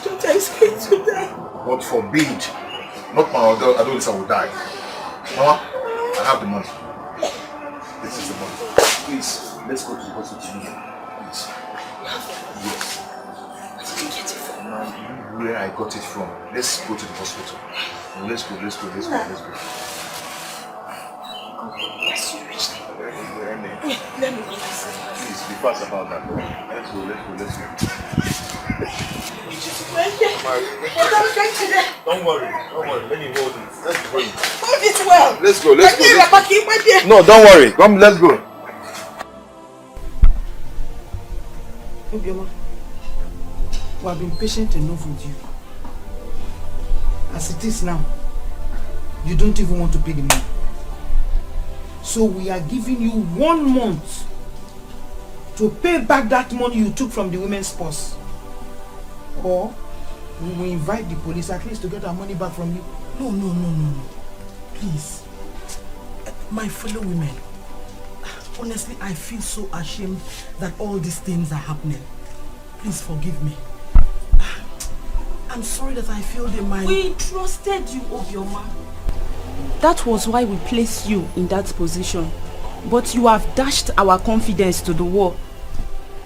Don't I is going to die? God forbid. Not my Adolisa will die. Mama, I have the money. This is the money. Please, let's go to the hospital. Please. Yes. Where did you get it from? Where I got it from. Let's go to the hospital. Let's go. Yes, you reached it. Let me go. Please, be fast about that. Let's go. Don't worry. Let me hold it. Let's go. Hold it well. Let's go. No, don't worry. Come, let's go. Obioma, we have been patient enough with you. As it is now, you don't even want to pay the money. So we are giving you 1 month to pay back that money you took from the women's purse. Or we will invite the police at least to get our money back from you. No. Please. My fellow women, honestly, I feel so ashamed that all these things are happening. Please forgive me. I'm sorry that I feel they might... We trusted you, Obioma. That was why we placed you in that position. But you have dashed our confidence to the wall.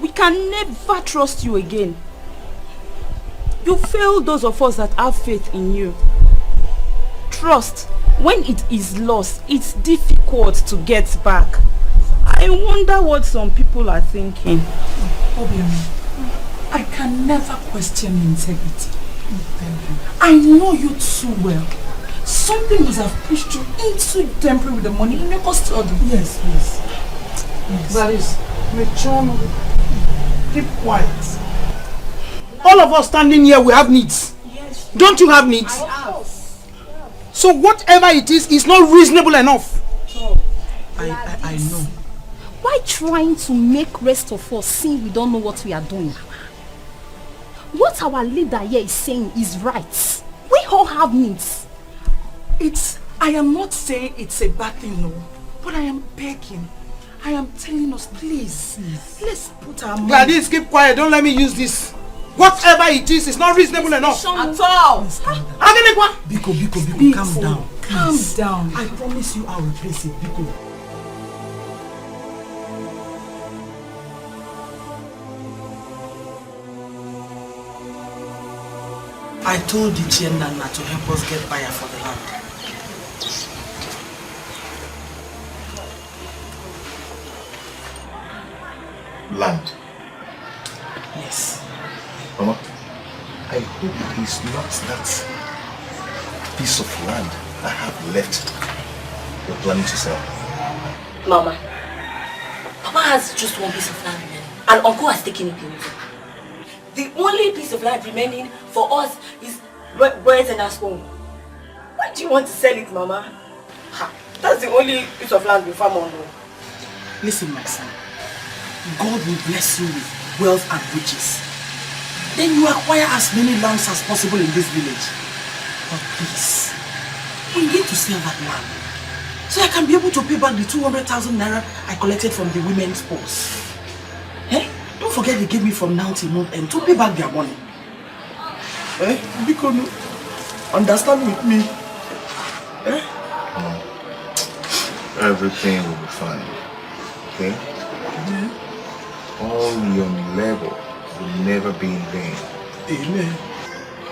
We can never trust you again. You failed those of us that have faith in you. Trust, when it is lost, it's difficult to get back. I wonder what some people are thinking. Obioma, I can never question your integrity. I know you too well. Something must have pushed you into temporary with the money in your custody. Yes. That is, Mechon, keep quiet. All of us standing here, we have needs. Yes. Don't you have needs? So whatever it is not reasonable enough. I know. Why trying to make rest of us seem we don't know what we are doing? What our leader here is saying is right. We all have needs. I am not saying it's a bad thing, no. But I am begging. I am telling us, please. Let's put our money... Gladys, keep quiet. Don't let me use this. Whatever it is not reasonable enough. At all. Biko, calm down. Calm down. I promise you I'll replace it, Biko. I told the Chien Nana to help us get buyer for the land. Land? Yes. Mama, I hope it is not that piece of land I have left you're planning to sell. Mama has just 1 piece of land and Uncle has taken it away. The only piece of land remaining for us is Boys and us home. Why do you want to sell it, Mama? That's the only piece of land we farm on. Listen, my son. God will bless you with wealth and riches. Then you acquire as many lands as possible in this village. But please, we need to sell that land so I can be able to pay back the 200,000 naira I collected from the women's purse. Eh? Don't forget they gave me from now till month end to pay back their money. Eh? Because understand with me. Eh? Everything will be fine. Okay? All your labor will never be in vain. Amen.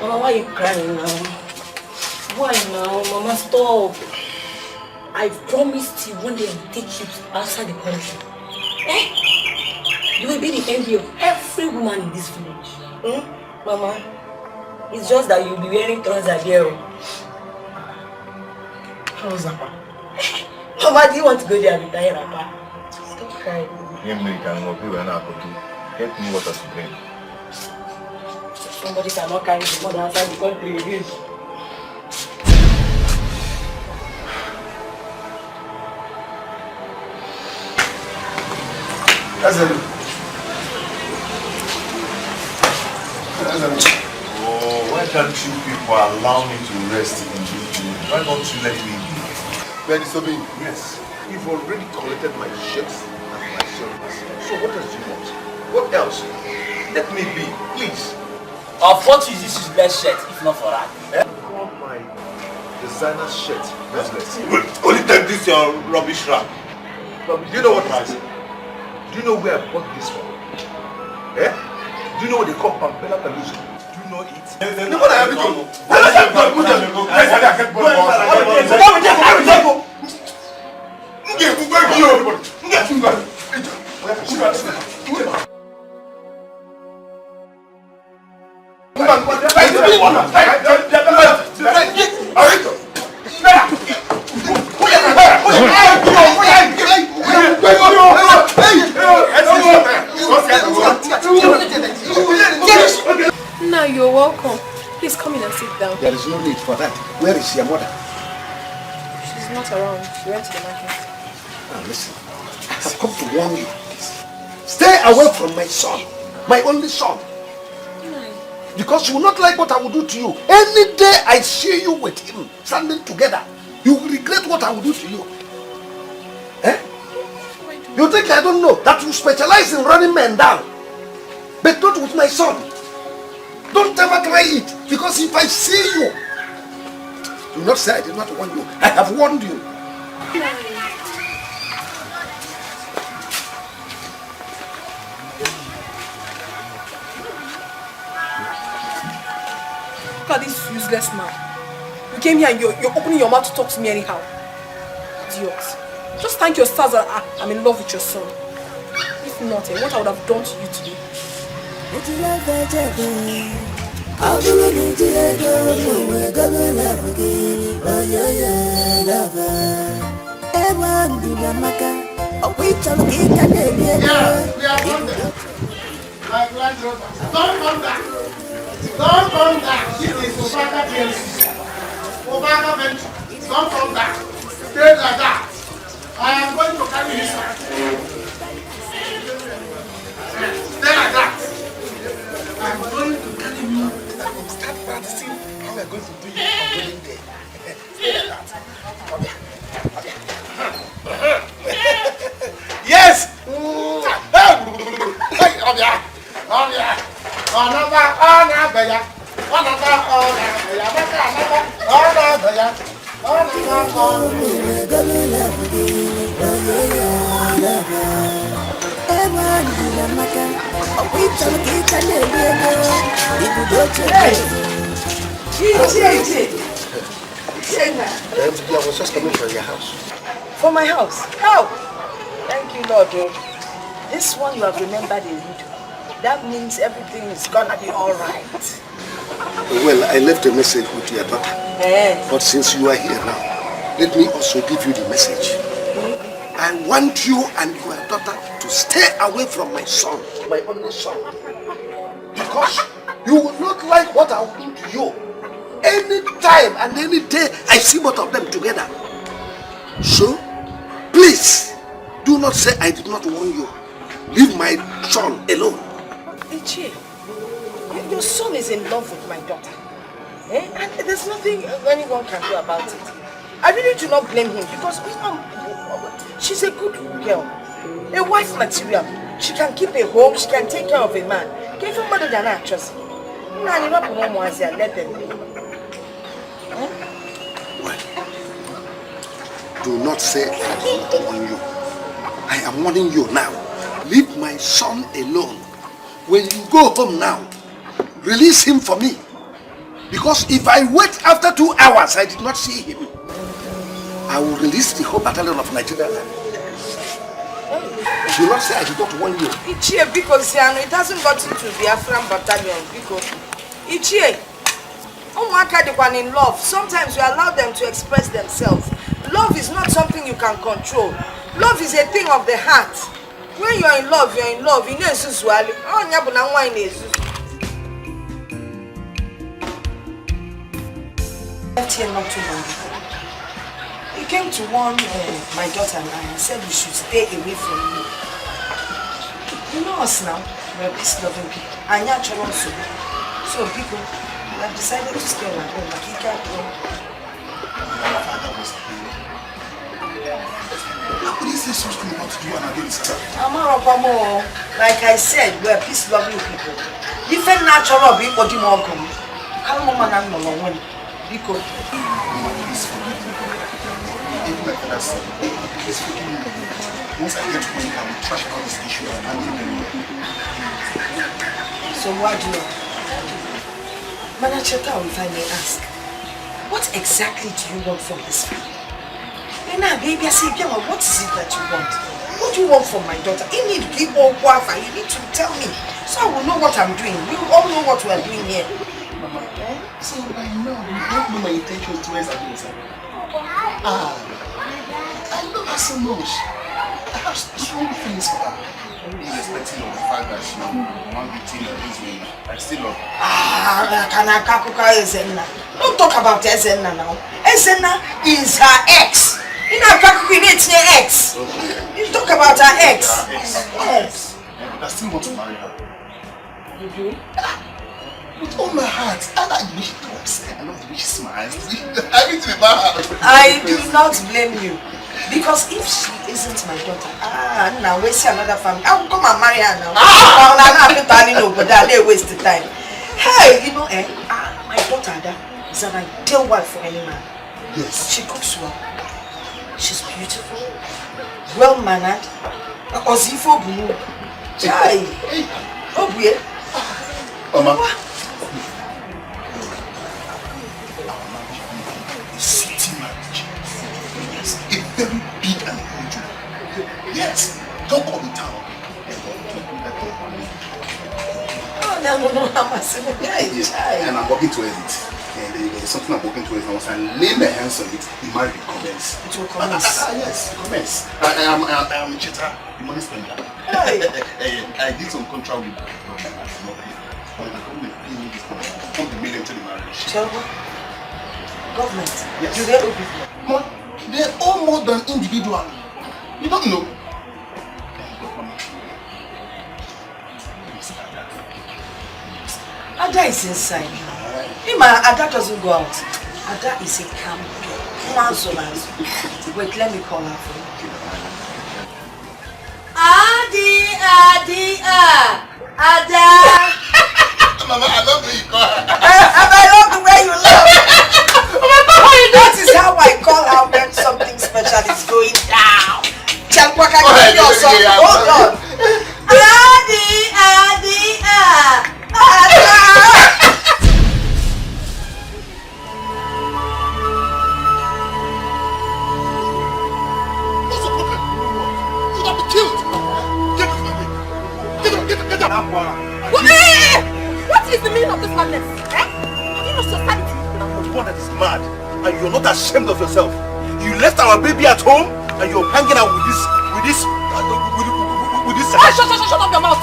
Mama, why are you crying now? Why now? Mama, stop. I promised you one day I will take you outside the country. Eh? You will be the envy of every woman in this village. Mama, it's just that you'll be wearing trousers here. Trousers, Papa? Mama, do you want to go there and retire, Papa? Stop crying. Get me water to drink. Somebody cannot carry the mother outside the country again. Oh, why can't you people allow me to rest in this room? Why don't you let me be? Benny Sobi, yes. You've already collected my shirts and my shoulders. So what else do you want? What else? Let me be, please. Of what is this useless shirt if not for that? I want my designer shirt. Only take this your rubbish rack. Do you know what it is? Do you know where I bought this from? Eh? Do you know what they call Pampela Peluso? Do you know it? No, what I have to do? Now you're welcome. Please come in and sit down. There is no need for that. Where is your mother? She's not around. She went to the market. Now listen, I have come to warn you. Stay away from my son, my only son. Because you will not like what I will do to you. Any day I see you with him standing together, you will regret what I will do to you. Eh? You think I don't know that you specialize in running men down, but not with my son. Don't ever try it, because if I see you, do not say I did not warn you. I have warned you. Look at this useless man. You came here and you're opening your mouth to talk to me anyhow. Idiot. Just thank your stars that I'm in love with your son. If not, what I would have done to you today. I'll do it to we're gonna love again. Oh yeah, lover. Everyone do the maka. Oh, we shall get a day. We are on there. Like Land Rover. Don't come back. Don't come back. This is Obaka PLC. Obaka Venture. Don't come back. Stay like that. I am going to carry this one. Stay like that. I am going to carry you. I will start practicing how we are going to do it on wedding day. Stay like that. Okay. Yes! I was just coming from your house. For my house? How? Thank you, Lord. This one you have remembered in Ido. That means everything is gonna be alright. Well, I left a message with your daughter. But since you are here now, let me also give you the message. I want you and your daughter to stay away from my son, my only son. Because you will not like what I will do to you. Any time and any day I see both of them together. So, please, do not say I did not warn you. Leave my son alone. Ichie, your son is in love with my daughter. And there's nothing anyone can do about it. I really do not blame him because she's a good girl. A wife material. She can keep a home, she can take care of a man. Give him mother than actress. Let them be. Do not say I did not warn you. I am warning you now. Leave my son alone. When you go home now, release him for me. Because if I wait after 2 hours, I did not see him, I will release the whole battalion of Nigeria. Do not say I did not warn you. Ichie, because it hasn't got into the Afghan battalion. Because Ichie, in love, sometimes you allow them to express themselves. Love is not something you can control. Love is a thing of the heart. When you're in love, you're in love. Not too long ago. He came to warn my daughter and I said we should stay away from you. You know us now, we're peace-loving people. And you're also. So people, we have decided to stay on our own. Like he can't go. What is this supposed to do and against her? Like I said, we're peace-loving people. Different natural people do more come. Come on, man, I'm not one. Because That's it. Please forgive me. Once I get home, I will trash out this issue and handle it. So what do you Manager, if I may ask, what exactly do you want from this family? Now, baby, I say, what is it that you want? What do you want from my daughter? You need to give all water. You need to tell me, so I will know what I'm doing. We all know what we are doing here. Mama, so by now, you don't know my intentions towards Agusa. I love her so much. I have strong feelings for her. Irrespective of the fact that she won't be teen or this way, I still love her. Don't talk about Ezenna now. Ezenna is her ex. In her it's her ex. Okay. You talk about her ex. Yes. But I still want to marry her. You do? With all my heart. I like the way she talks. I love the way she smiles. Everything about her. I do not blame you. Because if she isn't my daughter, now we see another family. I will come and marry her now. I'm not telling you, but they waste the time. Hey, you know, my daughter is an ideal wife for any man. Yes. She cooks well. She's beautiful, well-mannered. Ozifo Bunu. Chai. Obuye. Mama. City marriage. Yes, a very big and huge one. Yes, talk of the town. Oh, no, I'm saying, yes. And I'm working towards it. And there's something I'm working towards. Once I lay my hands on it, the marriage will commence. It will commence. Yes, commence. I am a cheater, the money spender. I did some contract with the million to the marriage. Government? Yes. Do they owe people? They owe more than individual. You don't know. Ada is inside. Ada doesn't go out. Ada is a camp girl. Wait, let me call her for you. Ada. Mama, I love the way you call her. I love the way you laugh. That is how I call her when something special is going down. Hold on. What is the meaning of this madness? Have you lost your sanity? I'm one that is mad, and you're not ashamed of yourself. You left our baby at home, and you're hanging out with this. Shut up your mouth!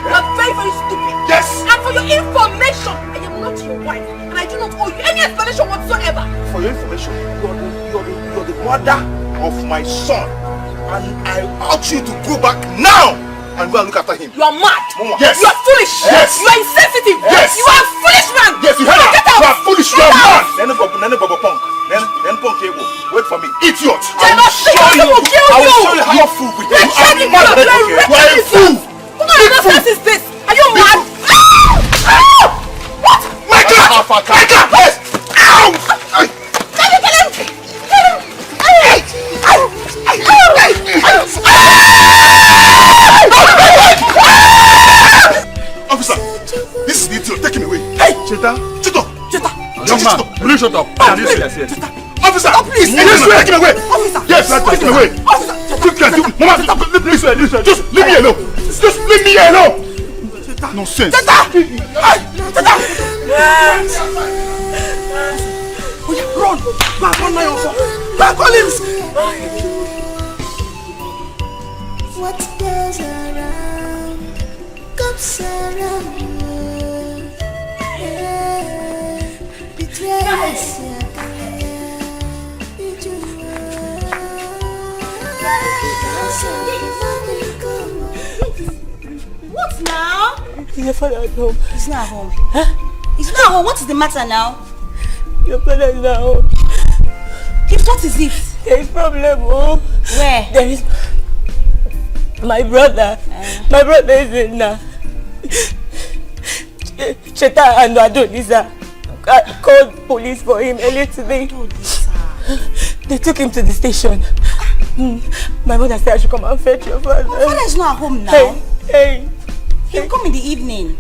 You are very, very stupid. Yes. And for your information, I am not your wife, and I do not owe you any explanation whatsoever. For your information, you're the mother of my son, and I urge you to go back now and go and look after him. You are mad. Mama. Yes. You are foolish. Yes. You are insensitive. Yes. You are a foolish man. Yes, you heard Get her. out. You are foolish. You Get are out. mad. Then punk. Then punk ego. Wait for me. Idiot. I will show you. I will show you how you fool with you. You are a fool. What kind of nonsense is this? Are you mad? What? Michael! Yes! Ow! Can you kill him? Officer, this is the idiot. Take him away. Hey! Cheta! Young man, will you shut up? Officer! Please! Take him away! Officer! Yes, take him away. Officer! Mama, please, just leave me alone. Just leave me alone. Nonsense. Run! Back on my own! Back on him! What goes around comes around. Betrayals. What now? Your father is home. He's not home. Huh? He's not home. What is the matter now? Your father is not home. Gift, what is it? There is problem home. Where? There is my brother. My brother is in Cheta and Adonisa called police for him earlier today. They took him to the station. My mother said I should come and fetch your father. My father is not at home now. Hey. He'll come in the evening.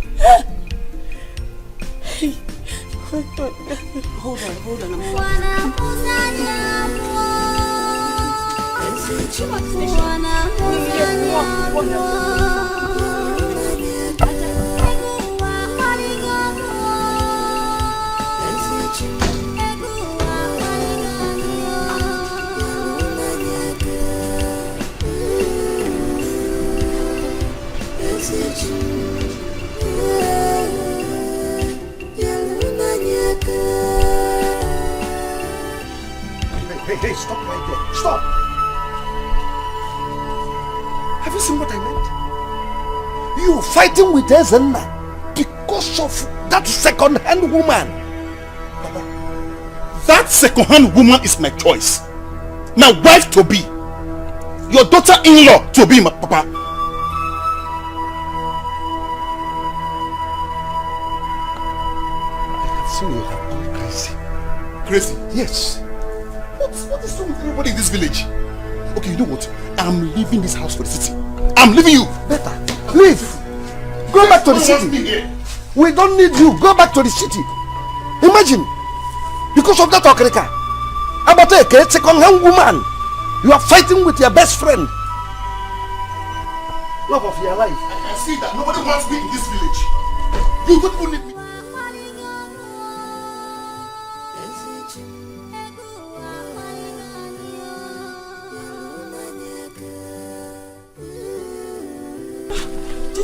Hold on. Hey, stop right there. Stop! Have you seen what I meant? You fighting with Ezenna because of that second-hand woman. Papa, that second-hand woman is my choice. My wife to be. Your daughter-in-law to be, my papa. So you have gone crazy. Crazy? Yes. What is wrong with everybody in this village? Okay, you know what? I'm leaving this house for the city. I'm leaving you. Better. Leave. Go back to the city. We don't need you. Go back to the city. Imagine. Because of that okrika. About a second-hand woman. You are fighting with your best friend. Love of your life. I can see that nobody wants me in this village. You don't even need me.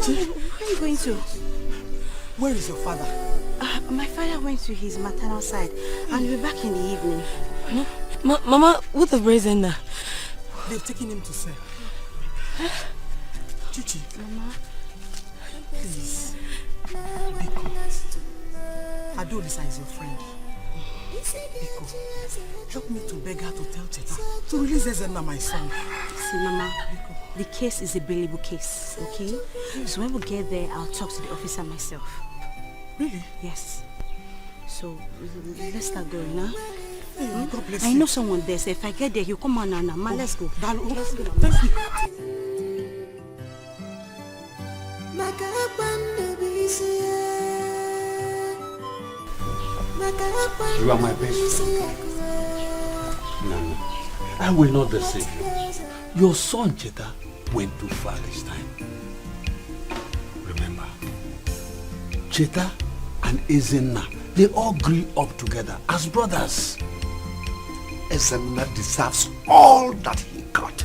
Where are you going to? Where is your father? My father went to his maternal side and will be back in the evening. Mama, what the brazen now? They've taken him to cell. Chichi. Mama. Please. Biko. Adolisa is your friend. Biko. Help me to beg her to tell Cheta to release Ezenna, my son. See, Mama. Biko. The case is a bailable case, okay? So when we get there, I'll talk to the officer myself. Really? Yes. So let's start going now. Hey, God bless I you. know someone there, so if I get there, he'll come on now. Ma, let's go. Let's go. Thank you. You are my best friend. Nana, I will not deceive you. Your son Cheta went too far this time. Remember, Cheta and Ezenna, they all grew up together as brothers. Ezenna deserves all that he got.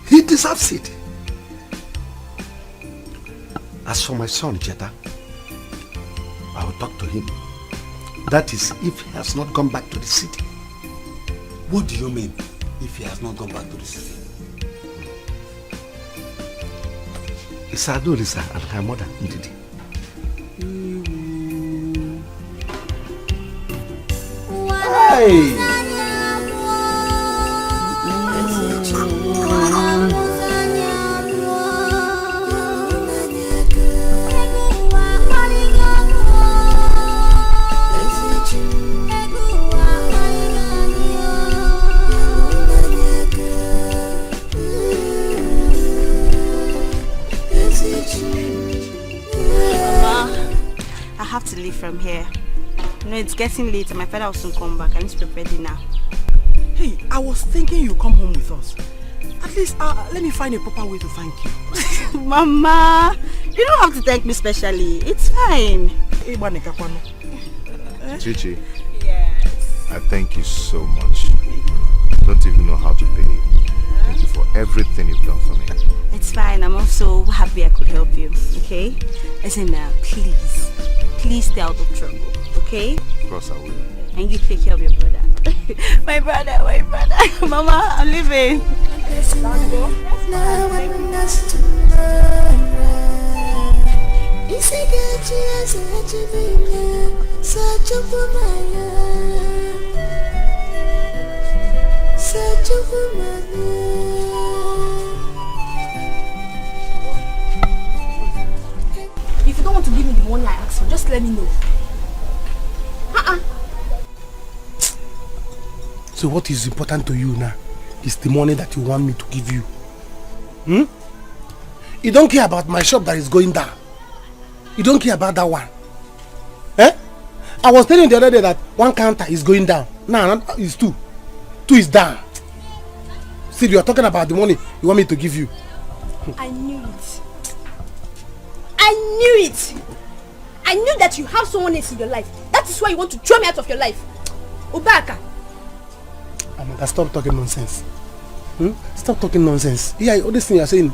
He deserves it. As for my son, Cheta, I will talk to him. That is, if he has not gone back to the city. What do you mean, if he has not gone back to the city? It's Adolisa and her mother, Ndidi. Hey! I have to leave from here. You know, it's getting late and my father will soon come back. I need to prepare dinner. Hey, I was thinking you come home with us. At least, let me find a proper way to thank you. Mama, you don't have to thank me specially. It's fine. Chichi. Yes. I thank you so much. I don't even know how to pay you. Thank you for everything you've done for me. It's fine. I'm also happy I could help you. Okay? Listen now, please stay out of trouble. Okay? Of course I will. And you take care of your brother. my brother. Mama, I'm leaving. If you don't want to give me the money I asked for, just let me know. So what is important to you now is the money that you want me to give you. You don't care about my shop that is going down. You don't care about that one. I was telling you the other day that one counter is going down. Now it's 2. 2 is down. See, you are talking about the money you want me to give you. I knew it. I knew it. I knew that you have someone else in your life. That is why you want to throw me out of your life. Obaka. Amanda, stop talking nonsense. Stop talking nonsense. Yeah, all this thing you are saying,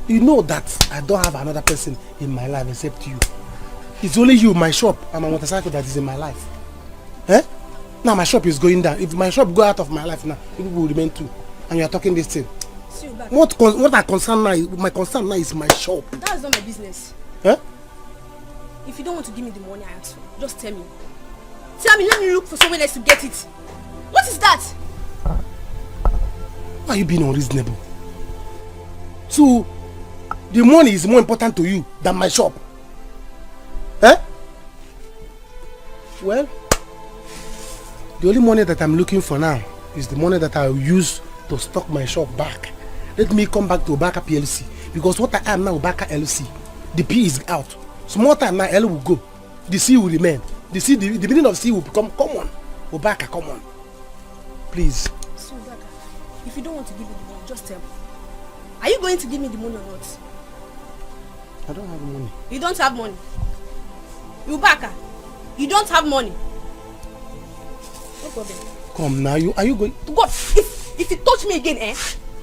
you know that I don't have another person in my life except you. It's only you, my shop, and my motorcycle that is in my life. Now my shop is going down. If my shop go out of my life now, it will remain too. And you are talking this thing. What I concern now, my concern now is my shop. That's not my business. If you don't want to give me the money I asked for, just tell me. Tell me, let me look for someone else to get it. What is that? Why are you being unreasonable? So, the money is more important to you than my shop. Well, the only money that I'm looking for now is the money that I will use to stock my shop back. Let me come back to Obaka PLC. Because what I am now, Obaka LC, the P is out. Small time now, L will go. The C will remain. The meaning of C will become common. Obaka, come on. Please. So, Obaka, if you don't want to give me the money, just tell me. Are you going to give me the money or not? I don't have money. You don't have money. Obaka, you don't have money. No problem. Come now, are you going? To God, if you touch me again,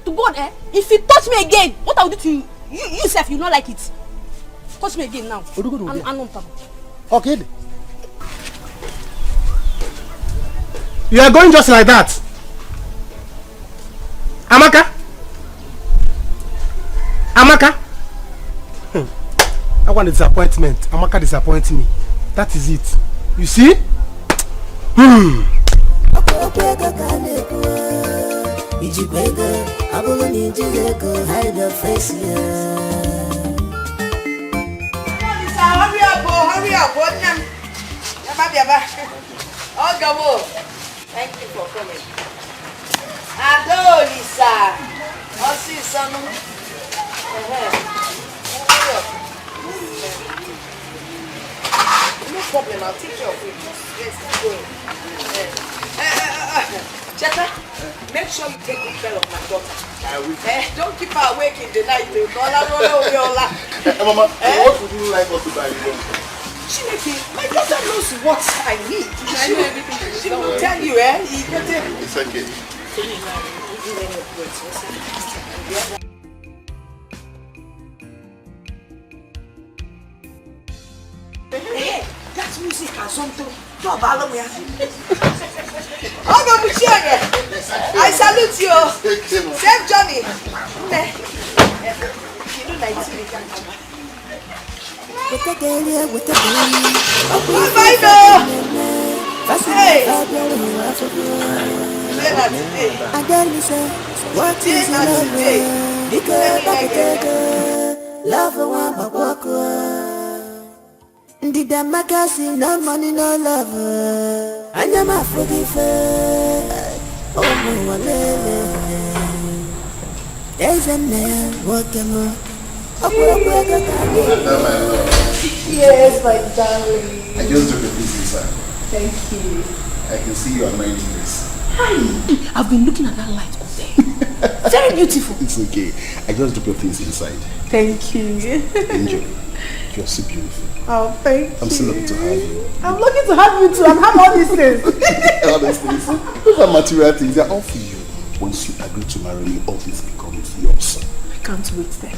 to God, if you touch me again, what I will do to you? You yourself, you not like it. Touch me again now. Okay. You are going just like that. Amaka? I want a disappointment. Amaka disappoints me. That is it. You see? Hurry up, oh, go. Thank you for coming. Adolisa. I'll see you, son. No problem, I'll take care of it. Yes, go. Cheta, make sure you take good care of my daughter. Don't keep her awake in the night. Mama, what would you like us to buy you? Chineke, my daughter knows what I need. I know everything. She will tell you, It's okay. Hey, that music has something. I salute you. Safe journey. You know Nigeria. With the girl, with the girl. Hey. And then we say, what is love? Love one but walk Did the magazine, no money, no love. And I'm a forgive. Oh, no, there's a man walking on. Yes, my darling. I just took a piece inside. Thank you. I can see you admiring this. Hi! I've been looking at that light all day. Very beautiful. It's okay. I just took your things inside. Thank you. Enjoy. You're so beautiful. Oh, thank you. I'm so lucky to have you. I'm lucky to have you too. I'm having all these things. All these things. Those are material things. They're all for you. Once you agree to marry me, all things become yours. I can't wait then.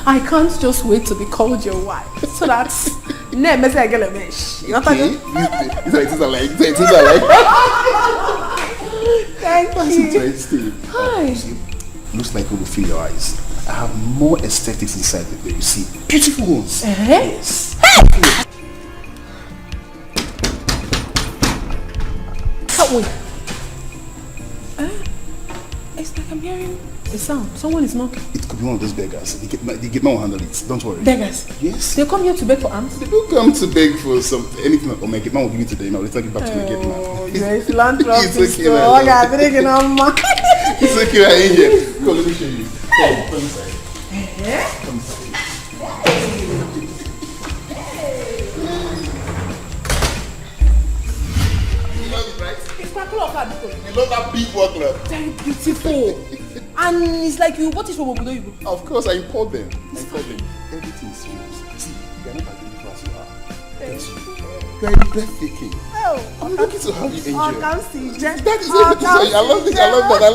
I can't just wait to be called your wife. So that's name is like a mesh. These are like. Thank That's you. interesting. Hi. Looks like you will fill your eyes. I have more aesthetics inside than you see. Beautiful ones. Yes. Can't wait. It's like I'm hearing a sound. Someone is knocking. It could be one of those beggars. The gate man will handle it. Don't worry. Beggars? Yes. They come here to beg for alms? They don't come to beg for anything. Or my gate man will give it to them. I'll return it back to my gate man. You're a philanthropist. It's okay, so I got drinking on my. It's okay, I'm in here. Come, let me show you. Come inside. Come inside. You love it, right? It's quite cool of her. You love that big work club. Very beautiful. And it's like you, what is from Obodo Igbo? Of course, I import them. Everything is yours. See, you are not as beautiful as you are. Thank you. You are breathtaking. Oh, I'm lucky to have you, Angel. I can see that. That is everything. I love this. I love that.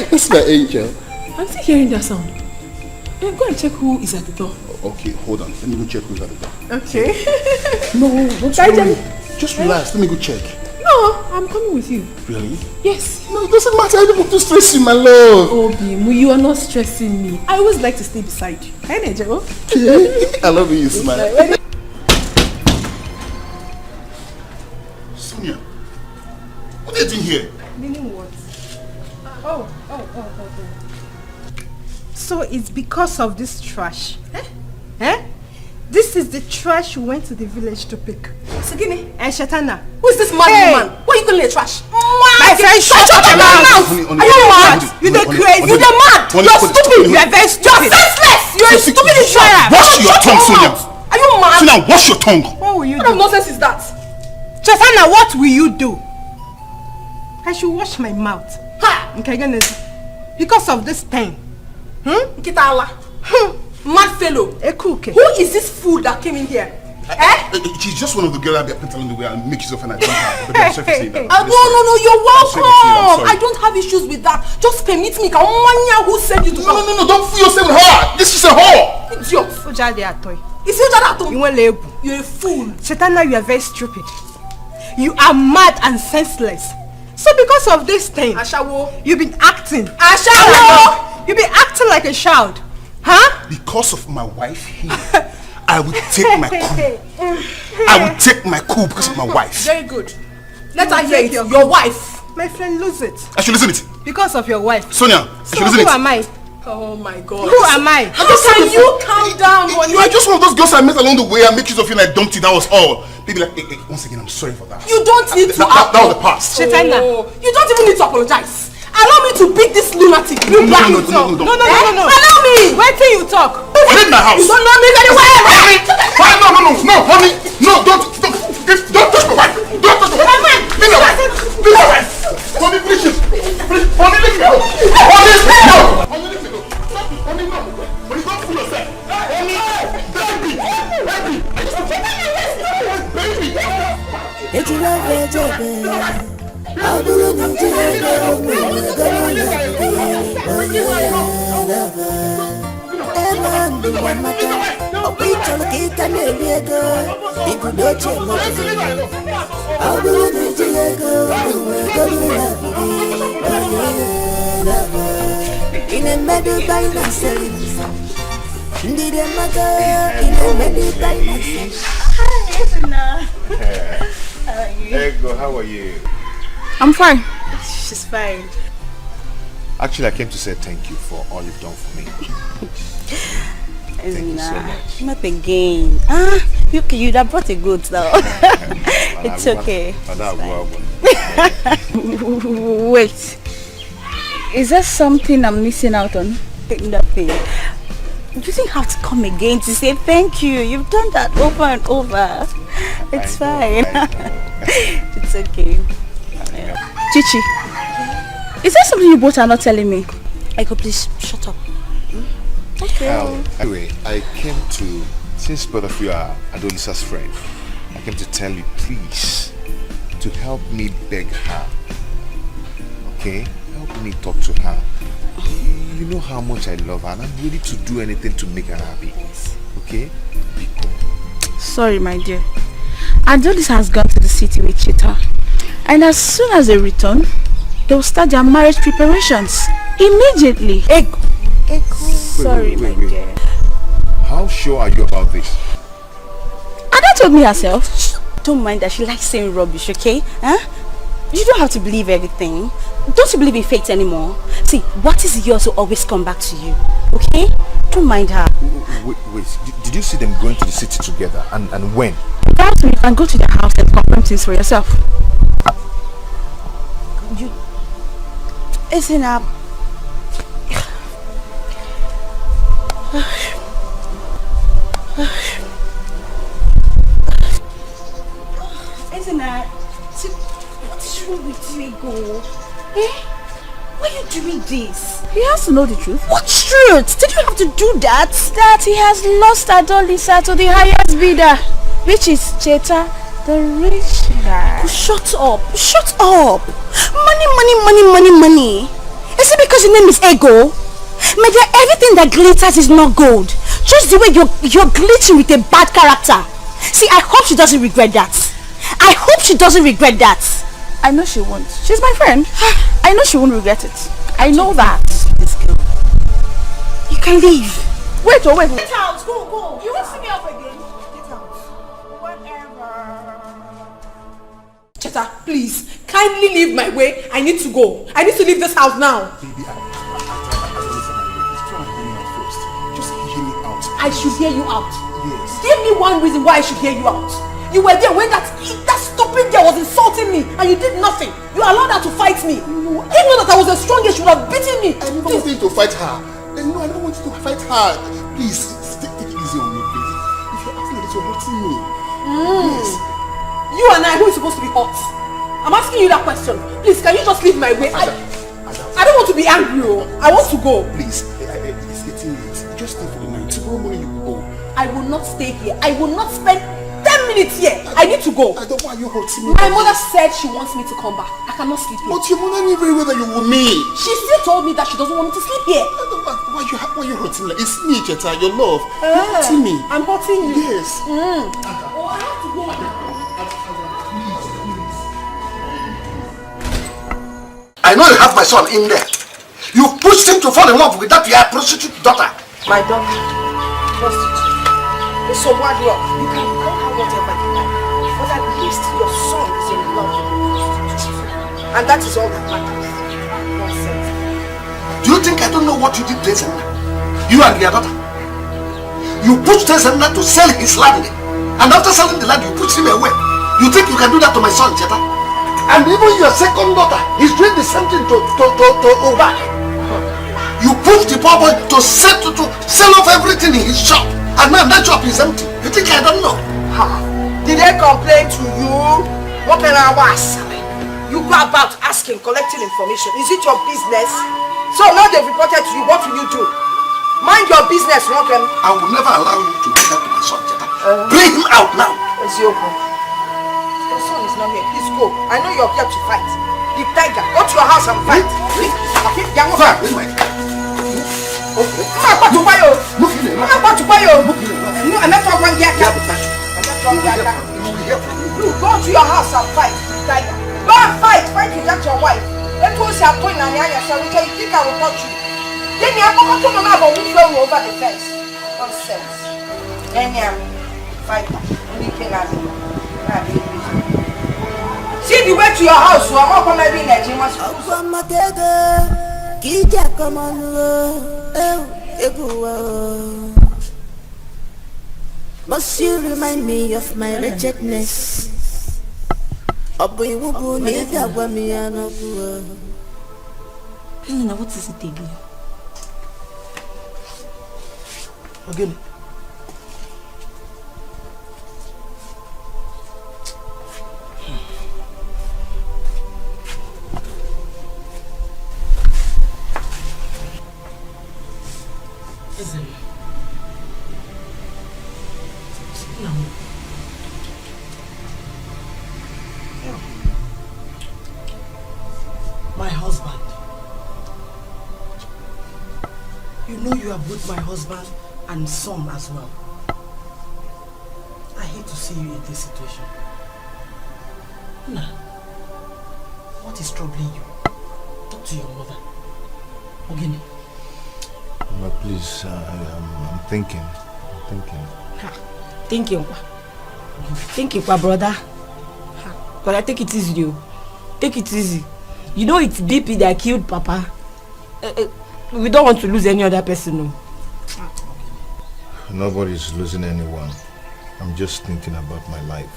That's my angel. I'm still hearing that sound. Go and check who is at the door. Okay, hold on. Let me go check who's at the door. Okay. No, don't worry. Just relax. Let me go check. No, I'm coming with you. Really? Yes. No, it doesn't matter. I don't want to stress you, my love. Oh, Bimu, you are not stressing me. I always like to stay beside you. Hey, Naija. I love you, smile. Sonia, what are you doing here? Meaning what? Oh. So it's because of this trash. Eh? This is the trash you went to the village to pick. Sagini and Shatana. Who is this mad woman? Why are you calling her trash? My friend, shut up your mouth! Are you mad? You the crazy. You the mad. You're stupid. You are very stupid. You're senseless. You're a stupid insurer. Wash your tongue, Sonia. Are you mad? Sonia, wash your tongue. What will you do? What kind of nonsense is that? Shatana, what will you do? I should wash my mouth. Ha! Okay, because of this thing. Kitala. Mad fellow. Who is this fool that came in here? She's just one of the girls that put along the way and make yourself an identity. But I'm sorry for saying that. No, you're welcome. I don't have issues with that. Just permit me. Who sent you to come? No, don't fool yourself with her. This is a whore. Idiot. Is it you're a fool. Shatana, you are very stupid. You are mad and senseless. So because of this thing, Ashawo, you've been acting. Ashawo! You've been acting like a child. Huh? Because of my wife here, I will take my coup. I will take my coup because of my wife. Very good. Let her hear it. Your wife. My friend, lose it. I should listen it. Because of your wife. Sonia, I should listen it. Who am I? Oh my God. Who am I? How can you calm down? You are just one of those girls I met along the way and make use of you and I dumped you. That was all. Baby, like, hey, once again, I'm sorry for that. You don't need to. That was the past. Shetana. You don't even need to apologize. Allow me to beat this lunatic. No. Allow me. Wait till you talk. Leave my house. You don't know me very well. No, honey. No, don't touch my wife. Don't touch my wife. Leave my wife. Honey, please. Honey, leave me alone. Honey, no. Honey, no. But you don't fool yourself. Honey, Ego, how are you? I'm fine. She's fine. Actually, I came to say thank you for all you've done for me. Thank you so much. Not again. You'd have brought a goat now. It's okay. Wait. Is there something I'm missing out on? Nothing. You didn't have to come again to say thank you. You've done that over and over. It's fine. It's okay. Chichi, is there something you both are not telling me? Eiko, please shut up. Okay. Anyway, I came to, since both of you are Adolisa's friend, I came to tell you, please, to help me beg her. Okay? Help me talk to her. You know how much I love her and I'm ready to do anything to make her happy. Okay? Be cool. Sorry, my dear. Adolis has gone to the city with Chita. And as soon as they return, they will start their marriage preparations. Immediately. Eiko. Sorry, my dear. How sure are you about this? Ada told me herself. Don't mind that she likes saying rubbish, okay? Huh? You don't have to believe everything. Don't you believe in fate anymore? See, what is yours will always come back to you. Okay? Don't mind her. Wait. Did you see them going to the city together? And when? That's me and go to their house and confirm things for yourself. You... Isn't up. Isn't that? What is wrong with you, Ego? Eh? Why are you doing this? He has to know the truth. What truth? Did you have to do that? That he has lost Adolisa to the highest bidder, which is Cheta, the rich guy. Oh, shut up. Shut up. Money. Is it because your name is Ego? My dear, everything that glitters is not gold. Just the way you're glitching with a bad character. See, I hope she doesn't regret that. I hope she doesn't regret that. I know she won't. She's my friend. I know she won't regret it. I know that. This girl. You can leave. Wait. Get out. Go. You won't see me up again. Get out. Whatever. Cheta, please, kindly leave my way. I need to go. I need to leave this house now. Baby, just hear me out. I should hear you out. Yes. Give me one reason why I should hear you out. You were there when that stupid girl was insulting me and you did nothing. You allowed her to fight me. Even that I was the strongest, she would have beaten me. I never wanted you to fight her. No, I don't want you to fight her. Please, take it easy on me, please. If you're acting like this, you're hurting me. Yes. You and I, who is supposed to be hot? I'm asking you that question. Please, can you just leave my way? I don't want to be angry. I want to go. Please, it's getting late. Just stay for the night. Tomorrow morning you will go. I will not stay here. I will not spend 10 minutes here. I need to go. I don't want you hurting me. My mother said she wants me to come back. I cannot sleep here. But your mother knew very well that you were me. She still told me that she doesn't want me to sleep here. Why you hurting me? It's me, Cheta, your love. You're hurting me. I'm hurting you. Yes. Oh, I have to go. I know you have my son in there. You pushed him to fall in love with that your prostitute daughter. My daughter, prostitute. It's so bad, you can call her whatever you like. But at least your son is in love with the prostitute. And that is all that matters. Nonsense. Do you think I don't know what you did to Ezenna? You and your daughter. You pushed Ezenna to sell his land. And after selling the land, you pushed him away. You think you can do that to my son, Cheta? And even your second daughter is doing the same thing to Oba. You pushed the poor boy to sell off everything in his shop. And now that shop is empty. You think I don't know? Did they complain to you? What can I was? You go about asking, collecting information. Is it your business? So now they've reported to you. What will you do? Mind your business, Roken. I will never allow you to do that to my son, Cheta. Bring him out now. Eziogo. Your son is not here. Please go. I know you're here to fight. The tiger, go to your house and fight. Okay, young man. Go to your house and fight, tiger. Go and fight with that your wife. Let us have point and so you think I will touch you. Then you have to come about who throw you over the fence. Nonsense. Fight. See the way to your house, so I'm not going to be in Nigeria. Must you remind me of my wretchedness? What is it again? Again. My husband. You know you are both my husband and son as well. I hate to see you in this situation. Nah. What is troubling you? Talk to your mother. Ogini. But please, I'm thinking. Thinking, brother. But I take it easy, you. Take it easy. You know it's DP that killed Papa. We don't want to lose any other person, no. Nobody's losing anyone. I'm just thinking about my life.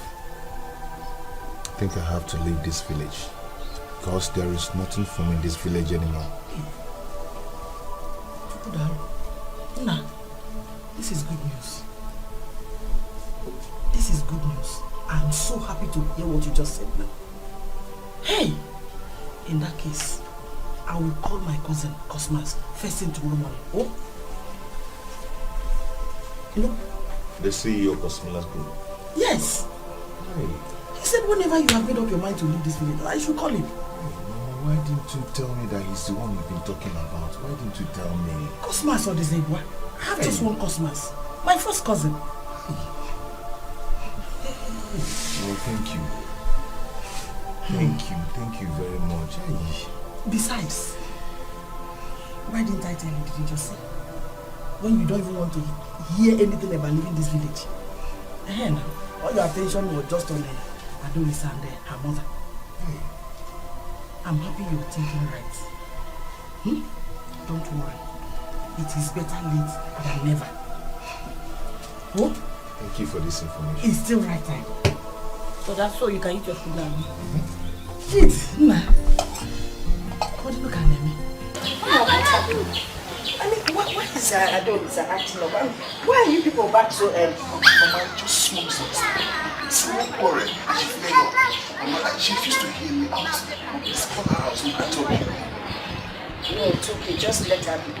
I think I have to leave this village because there is nothing for me in this village anymore. Nah, this is good news. This is good news. I'm so happy to hear what you just said now. Hey! In that case, I will call my cousin Cosmas first thing tomorrow morning. Oh? You know? The CEO of Cosmas Group? Yes! Hey. He said whenever you have made up your mind to leave this village, I should call him. Why didn't you tell me that he's the one you've been talking about? Why didn't you tell me? Cosmas or this neighbor? I have just one Cosmas. My first cousin. Well, thank you. Thank you very much. Besides, why didn't I tell you? Did you just say? When you don't even want to hear anything about leaving this village. All your attention was just on Adonis and her mother. I'm happy you're thinking right. Don't worry. It is better late than never. Oh? Thank you for this information. It's still right time. So that's so you can eat your food now. Eat! Nah. What do you look at me? I mean, what is Adonis acting of? Why are you people back so early? Mama, just smoke something. Small quarrel. She refused to hear me out. It's for her house. No, it's okay. Just let her be.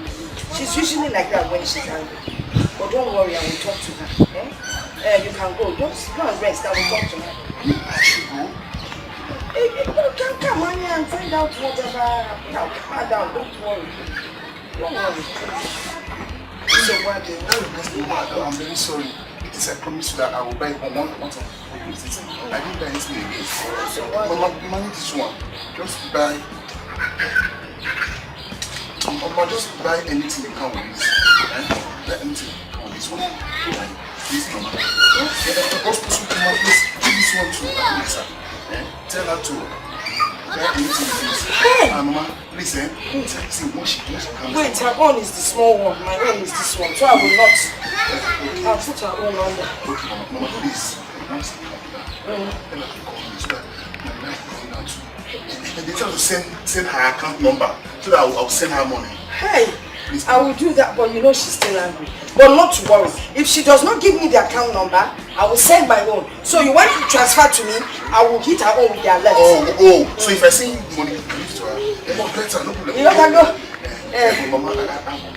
She's usually like that when she's angry. But don't worry, I will talk to her. You can go. Just go and rest. I will talk to her. I should go? Come on here and find out whatever. Now, calm down. Don't worry. Don't worry. I'm very sorry. It is I promise you that I will buy one of the things. I didn't buy anything again. Mama, manage this one. Just buy. Mama, just buy anything you can with this. Buy anything you can with this one. Please, Mama. Just put some Mama, please. Give this one to Alexa. Tell her to buy anything with this. Mama, please, see what she comes. Wait, her own is the small one. My own is this one. So I will not. I'll put her own under. Okay, Mama, please. And they tell her to send her account number so that I'll send her money. Hey, please, I will do that, but you know she's still angry. But not to worry. If she does not give me the account number, I will send my own. So you want to transfer to me, I will hit her own with their left. So if I send money, you give to her. Better, no problem. You know that go? Mama,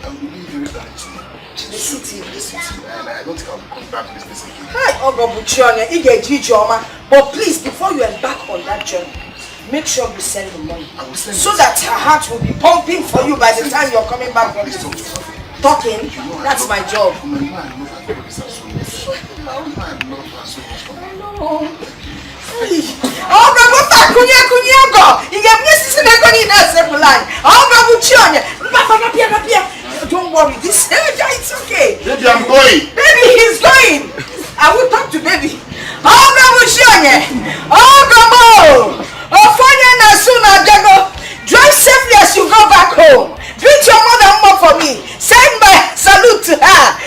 I'm really very glad to you. The city, and I don't think I'll come back to this place again. Hi, but please, before you embark on that journey, make sure you send the money. I will send so that her heart will be pumping for you by the time you're coming back from talking. That's my job. I know. Don't worry, this it's okay. Baby, I'm going. Baby, he's going. I will talk to baby. Drive safely as you go back home. Greet your mother for me. Send my salute to her.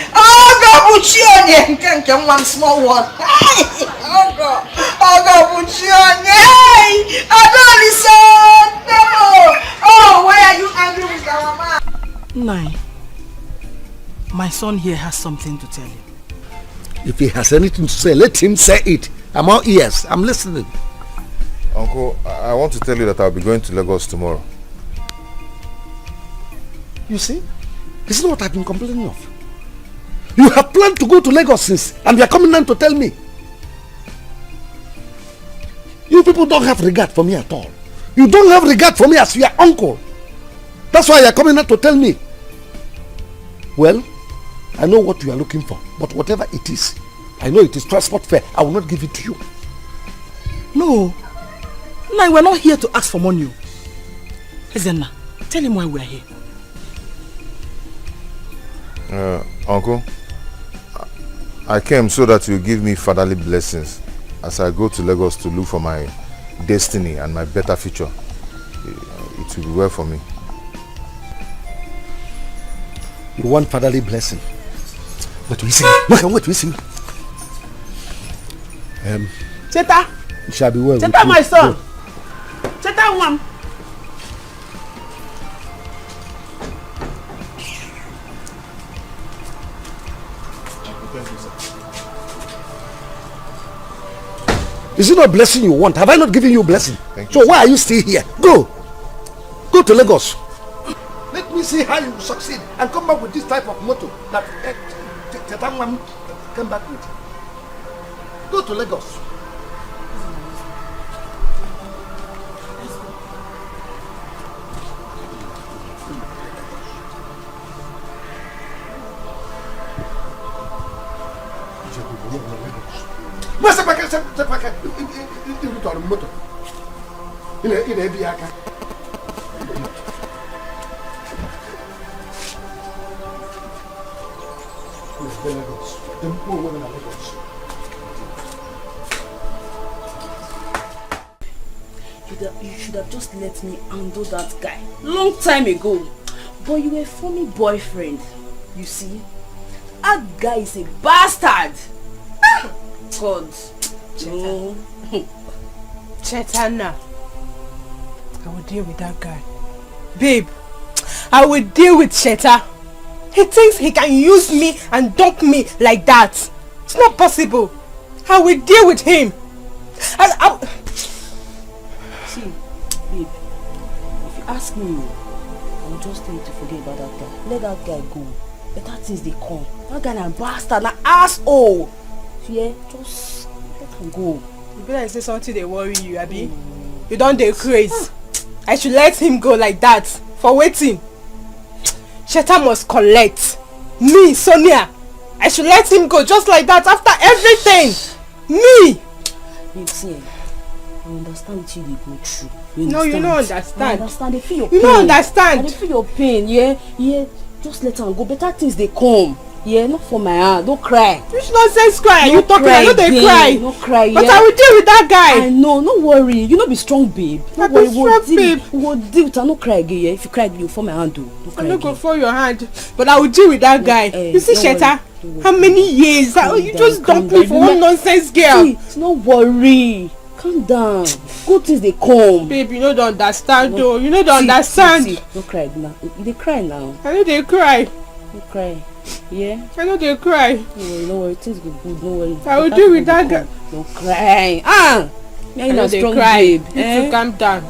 One small one. Why are you angry with our mama? Nai, my son here has something to tell you. If he has anything to say, let him say it. I'm all ears. I'm listening. Uncle, I want to tell you that I'll be going to Lagos tomorrow. You see? This is what I've been complaining of. You have planned to go to Lagos since, and you are coming down to tell me. You people don't have regard for me at all. You don't have regard for me as your uncle. That's why you are coming out to tell me. Well, I know what you are looking for, but whatever it is, I know it is transport fare. I will not give it to you. No. No, we're not here to ask for money. Ezenna, tell him why we are here. Uncle, I came so that you give me fatherly blessings as I go to Lagos to look for my destiny and my better future. it will be well for me. You want fatherly blessing? What do you say? What do you say? Cheta! You shall be well. Cheta, my son! Cheta, one! Is it not blessing you want? Have I not given you a blessing? So why are you still here? Go to Lagos. Let me see how you succeed and come back with this type of motto that Tetamam came back with. Go to Lagos. You should have just let me handle that guy long time ago. But you were a funny boyfriend. You see, that guy is a bastard. God. No. Chetana, I will deal with that guy. Babe, I will deal with Cheta. He thinks he can use me and dump me like that. It's not possible. I will deal with him. See, babe, if you ask me, I will just tell you to forget about that guy. Let that guy go. Better things they come. That guy is a bastard, an asshole. Yeah, just let him go. You better say something they worry you, Abby. You don't dey crazy. I should let him go like that. For waiting. Cheta must collect. Me, Sonia. I should let him go just like that after everything. Me. You see, I understand what you go through. No, you don't understand. I understand. They feel your pain. You don't understand. They feel your pain. Yeah. Just let him go. Better things they come. Yeah, not for my hand. Don't cry. Which nonsense cry? No You talking? I know they cry. No cry. But I will deal with that guy. I know. No worry. You know, be strong, babe. No worry. We'll deal with her. No cry again. Yeah? If you cry, you fall my hand. I'm not gonna fall your hand. But I will deal with that guy. You see, Cheta? How many years? You just dumped me for one nonsense girl. See, no worry. Calm down. Good things they come. Babe, you don't understand though. You don't understand. No cry now. They cry now. I know they cry. No cry. Yeah? I know they cry. No worry, things go good, no worry. I will deal with that guy. No cry. Yeah, you know they cry. You to calm down.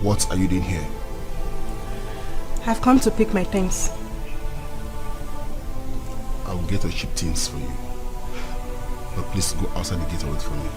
What are you doing here? I've come to pick my things. I will get your cheap things for you. But please go outside the gate and wait for me.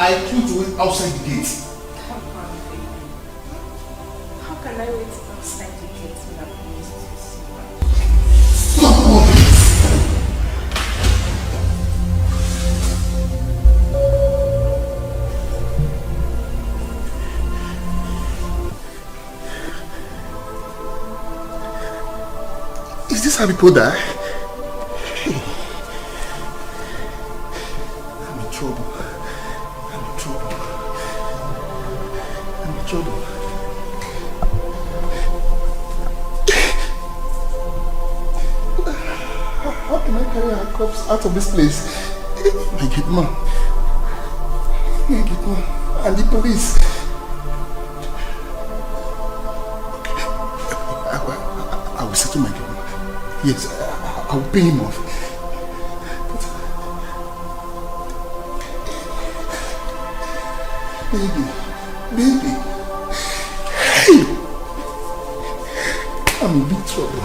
I told you to wait outside the gate. Come on, baby. How can I wait outside the gate when I'm used to Is this how people die? I'm in trouble. How can I carry our corpse out of this place? My gate man. And the police. I will settle my gate man. Yes, I will pay him off. Baby. I'm in big trouble.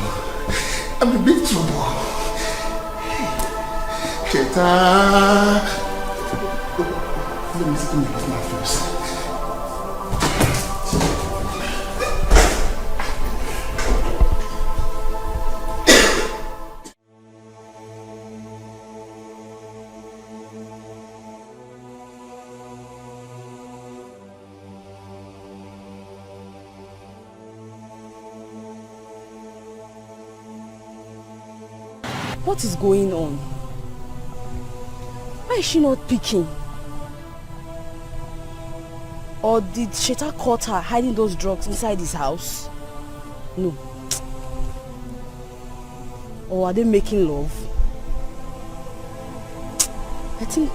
I'm in big trouble. Cheta. Let me see my first. What is going on? Why is she not picking? Or did Sheta caught her hiding those drugs inside his house? No. Or are they making love? I think,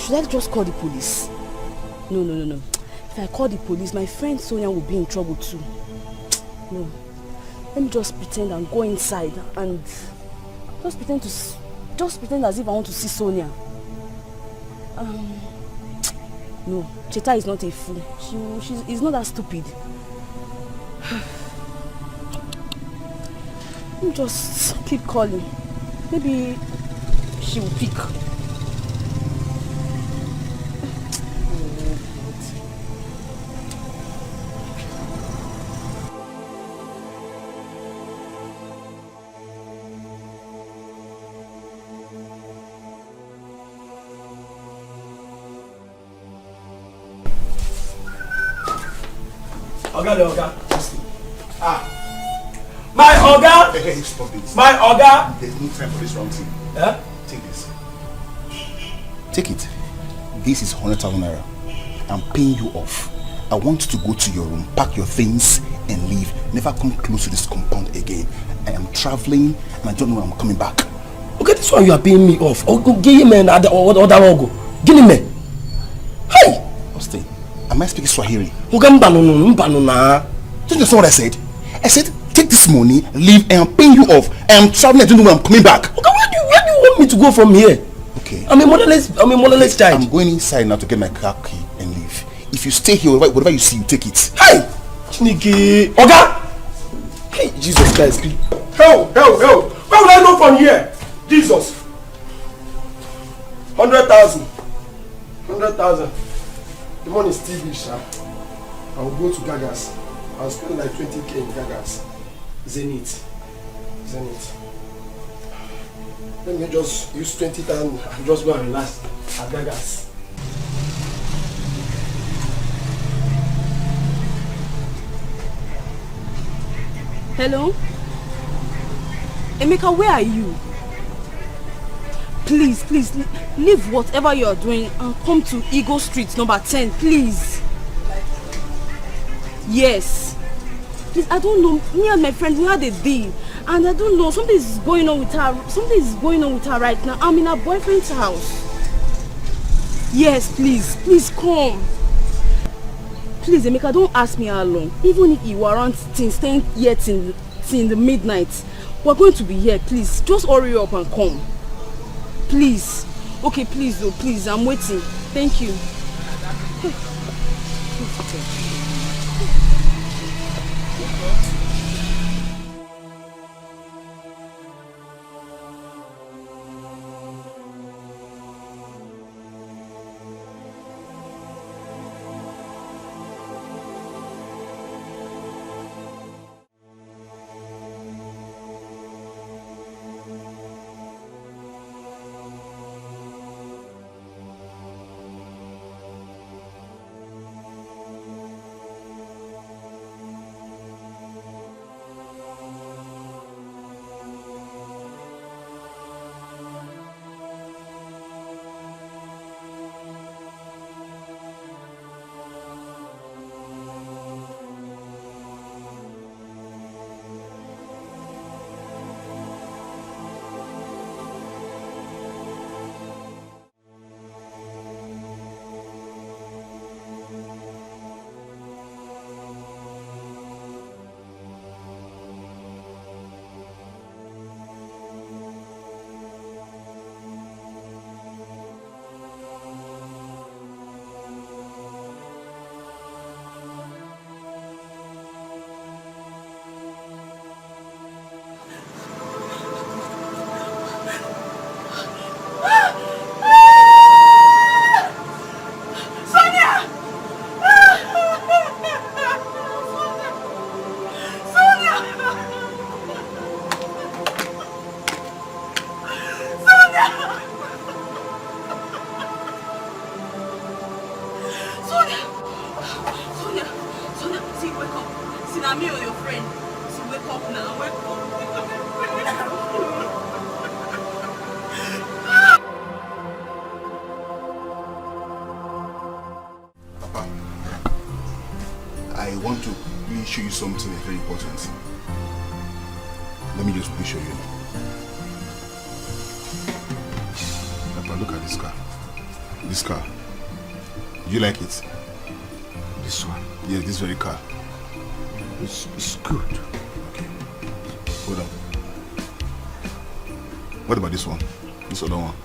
should I just call the police? No. If I call the police, my friend Sonia will be in trouble too. No. Let me just pretend and go inside and just pretend as if I want to see Sonia. No, Cheta is not a fool. She's not that stupid. Let me just keep calling. Maybe she will pick. Oga. My Oga! Hey, stop this. My Oga! There's no time for this wrong thing. Yeah? Take this. Take it. This is 100,000 naira. I'm paying you off. I want you to go to your room, pack your things, and leave. Never come close to this compound again. I am traveling, and I don't know when I'm coming back. Okay, this one you are paying me off. Oh, give him another go. Give him me. Hey! Austin, am I speaking Swahili? Don't you understand what I said? I said, take this money, leave, and I'm paying you off. I am traveling, I don't know when I'm coming back. Okay, where do you want me to go from here? Okay. I'm a motherless child. I'm going inside now to get my car key and leave. If you stay here, whatever you see, you take it. Hey! Chineke! Oga! Hey, Jesus Christ. Hell! Where will I go from here? Jesus! 100,000. 100,000. The money is still big, sir. I will go to Gagas. I'll spend like 20k in Gagas. Zenith. Let me just use 20,000 and just go and relax at Gagas. Hello? Emeka, where are you? Please, leave whatever you are doing and come to Eagle Street number 10, please. Yes. Please, I don't know. Me and my friend, we had a deal. And I don't know, something is going on with her. Something is going on with her right now. I'm in her boyfriend's house. Yes, please come. Please, Emeka, don't ask me how long. Even if you aren't staying here till the midnight, we're going to be here. Please, just hurry up and come. Please. Okay, please, I'm waiting. Thank you. something very important. Let me just show you. Papa, look at this car. This car. Do you like it? This one? Yes, this very car. It's good. Okay. Hold on. What about this one? This other one?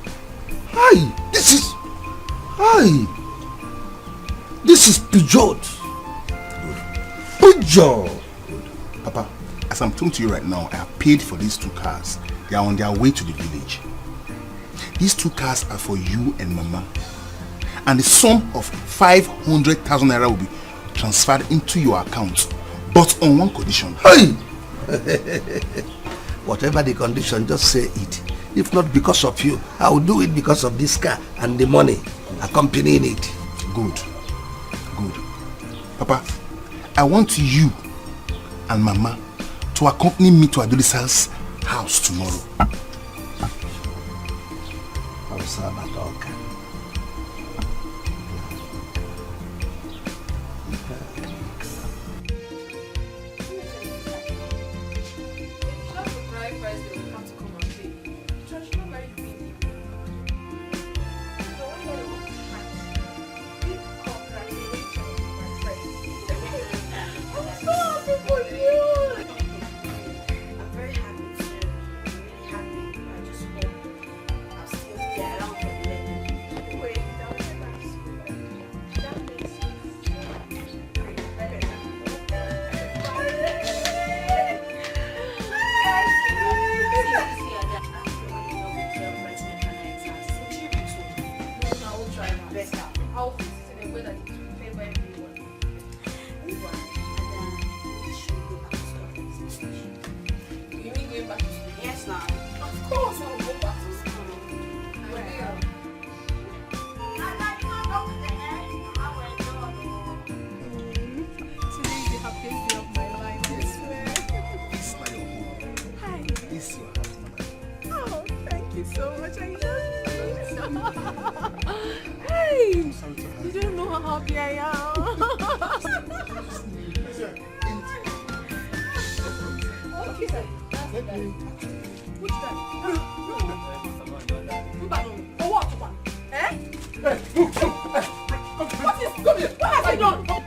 Hi! This is... Hi! This is Peugeot. Good. Peugeot! Good. Papa, as I'm talking to you right now, I have paid for these 2 cars. They are on their way to the village. These 2 cars are for you and Mama. And the sum of 500,000 naira will be transferred into your account. But on one condition. Hey! Whatever the condition, just say it. If not because of you, I will do it because of this car and the money accompanying it. Good. Good. Papa, I want you and Mama to accompany me to Adolisa's house tomorrow.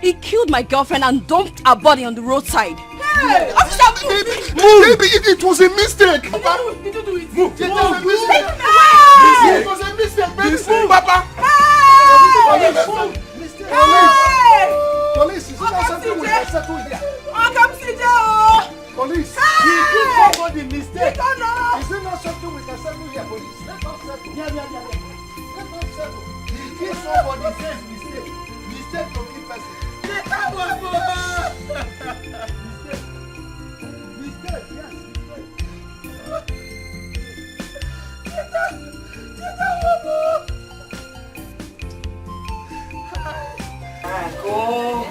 He killed my girlfriend and dumped her body on the roadside. Hey! Maybe it was a mistake. Papa. Did you do it? Move. It was a mistake. It was a mistake, baby. Papa. Police, is not something we can settle here. Police, he did somebody mistake. Is it not something we can settle here, police? Let us settle. Let us settle. He did somebody says mistake. Mistake to keep person. Mistake, yes, Go.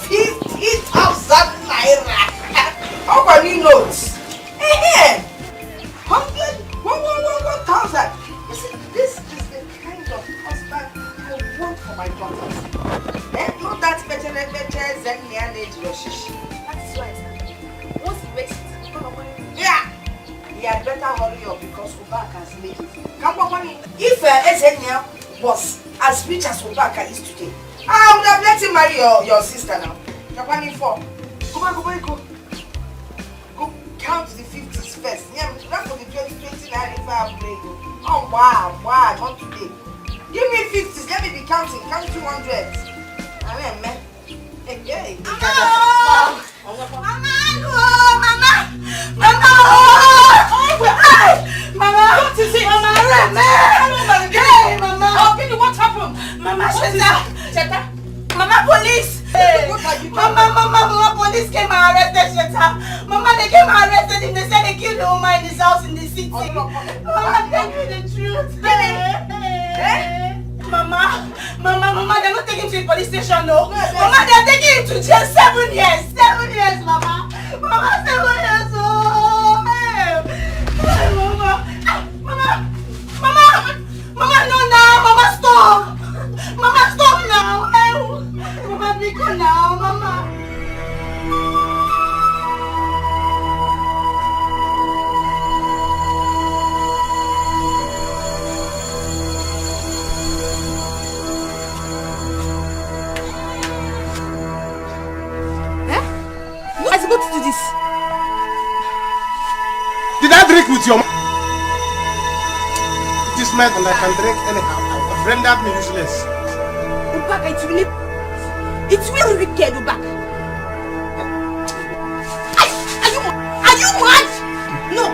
50,000 naira. How many notes? 1,000. You see, this is the kind of husband I want for my daughters. Not that better than Roshish. That's why once he makes it, yeah, he had better hurry up because Ubaka has made it. Come on, if Ezenia was as rich as Ubaka is today, I would have let him marry your sister now. Kapani 4. Go count the 50s first. Yeah, not for the 20 naira break. Oh wow, not today. Give me 50s, let me be counting. Count 200s. Amen, man. Hey. Mama! What is it? Mama! Hey, Mama! Oh, what happened? Mama, Sheta! Mama, police! Hey. Mama, police came and arrested Sheta. Mama, they came and arrested him. They said they killed the woman in his house in the city. Mama, tell me the truth. Hey. Mama, they're not taking him to the police station, no. Mama, they're taking him to jail 7 years. 7 years, Mama. Mama, 7 years. Oh, hey, Mama, no, now. Mama, stop. Mama, stop now. Hey, Mama, be good now, Mama. able to do this? Did I drink with your mouth? It is night and I can drink anyhow. I've rendered me useless. Ubaka, it's really wicked, Ubaka. Are you mad? No.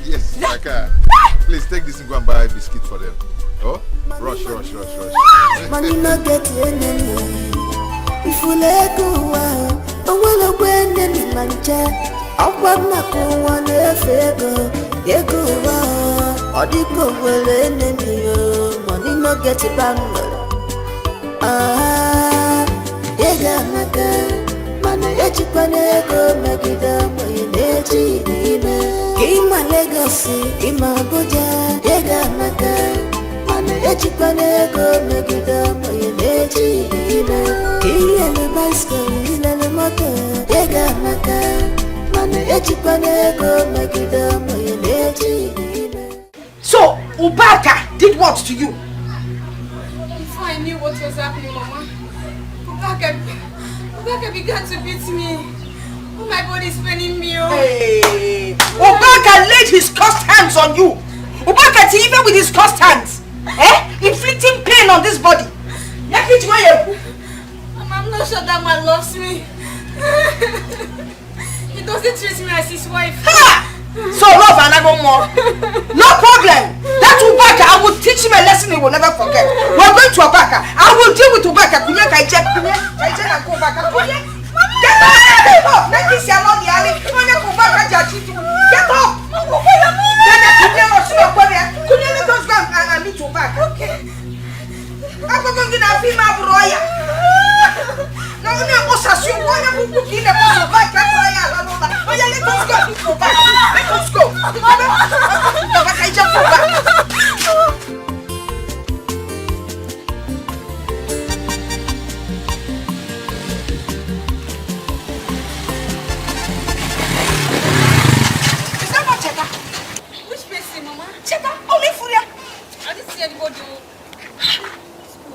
Yes, Aka. Please take this and go and buy a biscuit for them. Oh, rush. Money not get enemy. If you let go, I will win any mancha. I want not go on a favor. They go or the go will enemy. Money not get it back. Ega Maka. Mana echipanego megida moyeneji ime. Ima legacy, ima boja, ega Maka. Mana echipanego megida moyeneji ime. Ile bicycle, ile motor, ega Maka. Mana echipanego megida moyeneji ime. So, Ubaka did what to you? Before I knew what was happening, Mama, Ubaka began to beat me. Oh, my body is paining me. Hey, Ubaka laid his cursed hands on you. Ubaka even with his cursed hands, inflicting pain on this body. Mama, I'm not sure that man loves me. He doesn't treat me as his wife. Ha! So love and I go more. No problem. That Ubaka, I will teach him a lesson he will never forget. We're going to Ubaka. I will deal with Ubaka. Get up. Let me see along the alley. Get up. Let us go and meet Ubaka. Okay. I'm going to be my brother. No, let us go.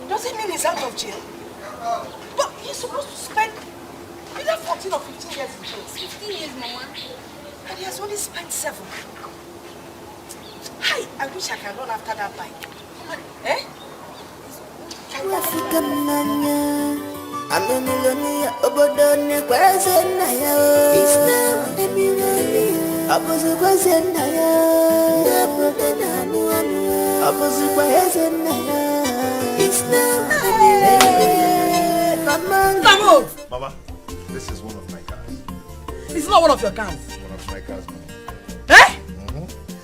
Does it mean he's out of jail? But he's supposed to spend either 14 or 15 years in jail. 15 years, Mama. And he has only spent 7. Hi, I wish I can run after that bike. Eh? Mama, this is one of my cars. It's not one of your cars. One of my cars, Mama. Eh?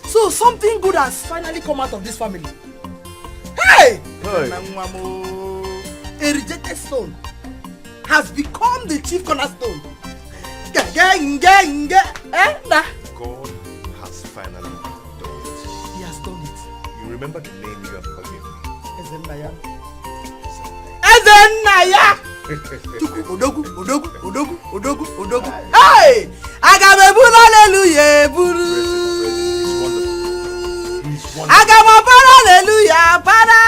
So something good has finally come out of this family. Hey! Hey! A rejected stone has become the chief cornerstone. Eh? Nah. God has finally done it. He has done it. You remember the name you have given me? Ezenaya. Ezenaya! Odogu. Hey! Agamebulu hallelujah, bulu. Agamabara hallelujah, para.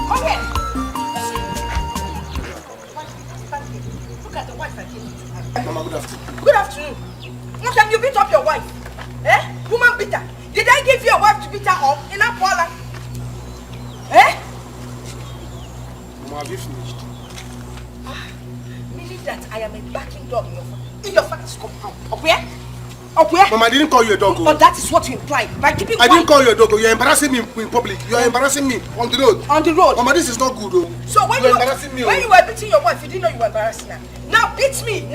Come here. Look at the wife I gave you. Mama, good afternoon. Good afternoon. What time you beat up your wife? Eh? Woman beater. Did I give you a wife to beat her up in a parlor? Eh? Mama, have you finished? Meaning that I am a backing dog in your father's compound. Up where? Up where? Mama, I didn't call you a dog. But that is what you imply by keeping quiet. I didn't call you a dog. You're embarrassing me in public. You're embarrassing me on the road. On the road? Mama, this is not good, though. So when you're embarrassing me. When you were beating your wife, you didn't know you were embarrassing her. Now beat me.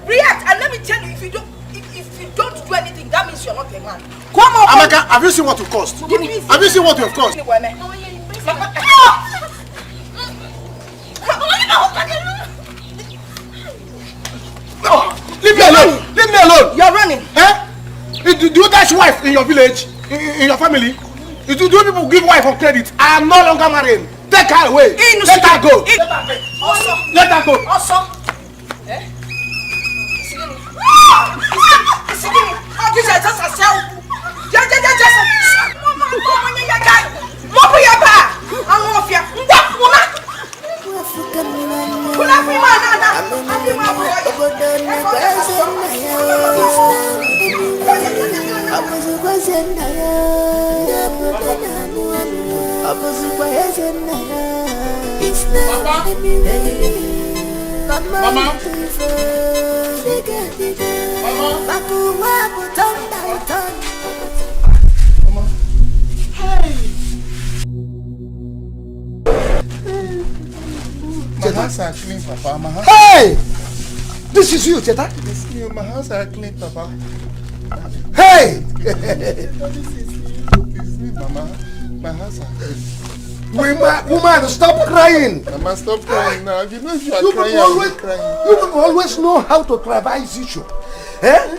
React, and let me tell you, if you don't do anything, that means you're not a man. Come on. Amaka, have you seen what you cost? Have you seen what you have cost? Leave me alone! Leave me alone! You're running. Eh? Do you dash wife in your village? In your family? Do people give wife on credit? I am no longer married. Take her away. Let her go. Let her go. Also. Eh? This is just a cell. Mama. My hands are clean, Papa. My hands. Hey! This is you, Cheta. It's you. My hands are clean, Papa. Hey! It's me, Mama. My hands are clean. Woman, stop crying. Mama, stop crying now. You know if you are crying, always, crying. You people always know how to trivialize issue. Eh?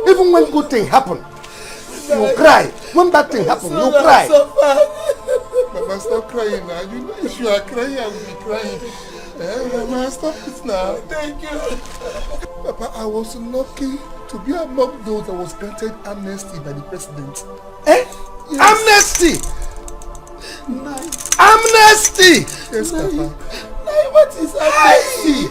Even when good thing happen, you cry. When bad thing happen, you cry. Mama, stop crying now. You know if you are crying, I will be crying. Mama, stop it now. Thank you. Papa, I was lucky to be among those that was granted amnesty by the president. Eh? Yes. Amnesty! Nice. Amnesty! Yes, Papa. What is amnesty?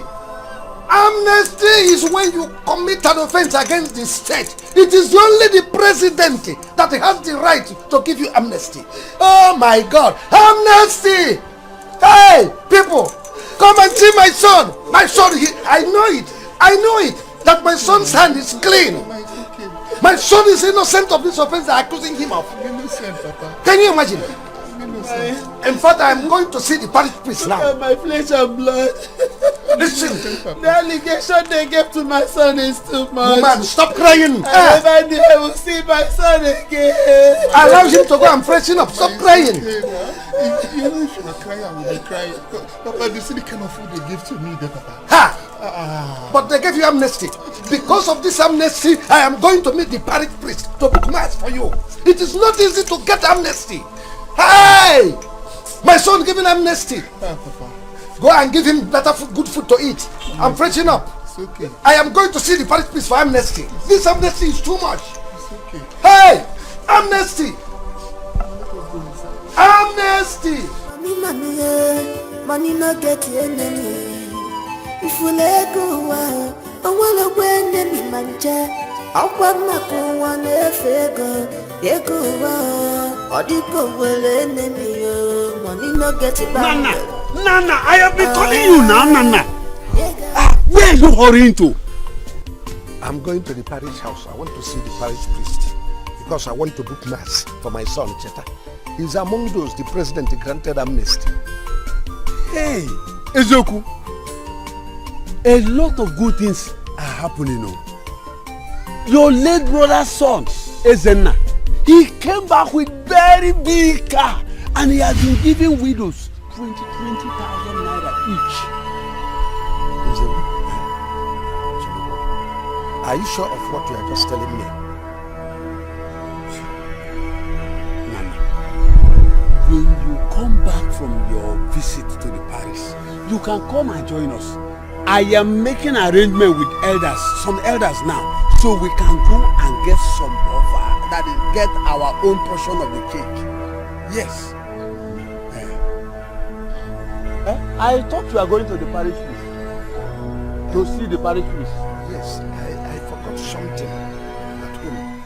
Amnesty is when you commit an offense against the state. It is only the president that has the right to give you amnesty. Oh my God! Amnesty! Hey, people, come and see my son. My son, I know it. I know it. That my son's hand is clean. My son is innocent of this offense they are accusing him of. Innocent, Papa. Can you imagine? In fact, I am going to see the parish priest now. My flesh and blood. Listen. The allegation they gave to my son is too much. Woman, stop crying. I never knew I will see my son again. Allow him to go and freshen up. Stop crying. You know if you are crying, I will be crying. Papa, you see the kind of food they give to me there, Papa. Ha! But they gave you amnesty. Because of this amnesty, I am going to meet the parish priest to book mass for you. It is not easy to get amnesty. Hey! My son giving amnesty. Go and give him better food, good food to eat. I'm freshening up. It's okay. I am going to see the parish priest for amnesty. This amnesty is too much. It's okay. Hey! Amnesty! Amnesty! Money no get enemy. If you let go, I wanna win enemy manja. I wanna go one go. Etiko will enemy. Money no get it back. Nana, I have been calling you now, Nana. Where are you hurrying to? I'm going to the parish house. I want to see the parish priest because I want to book mass for my son, Cheta. He's among those the president granted amnesty. Hey, Ezoku, a lot of good things are happening. Your late brother's son, Ezenna, he came back with very big car and he has been giving widows 20,000 naira each. Are you sure of what you are just telling me? Nana, when you come back from your visit to the parish, you can come and join us. I am making arrangement with elders, some elders now, so we can go and get some offer, that is, get our own portion of the cake. Yes. I thought you were going to the parish priest. To see the parish priest. Yes, I forgot something at home.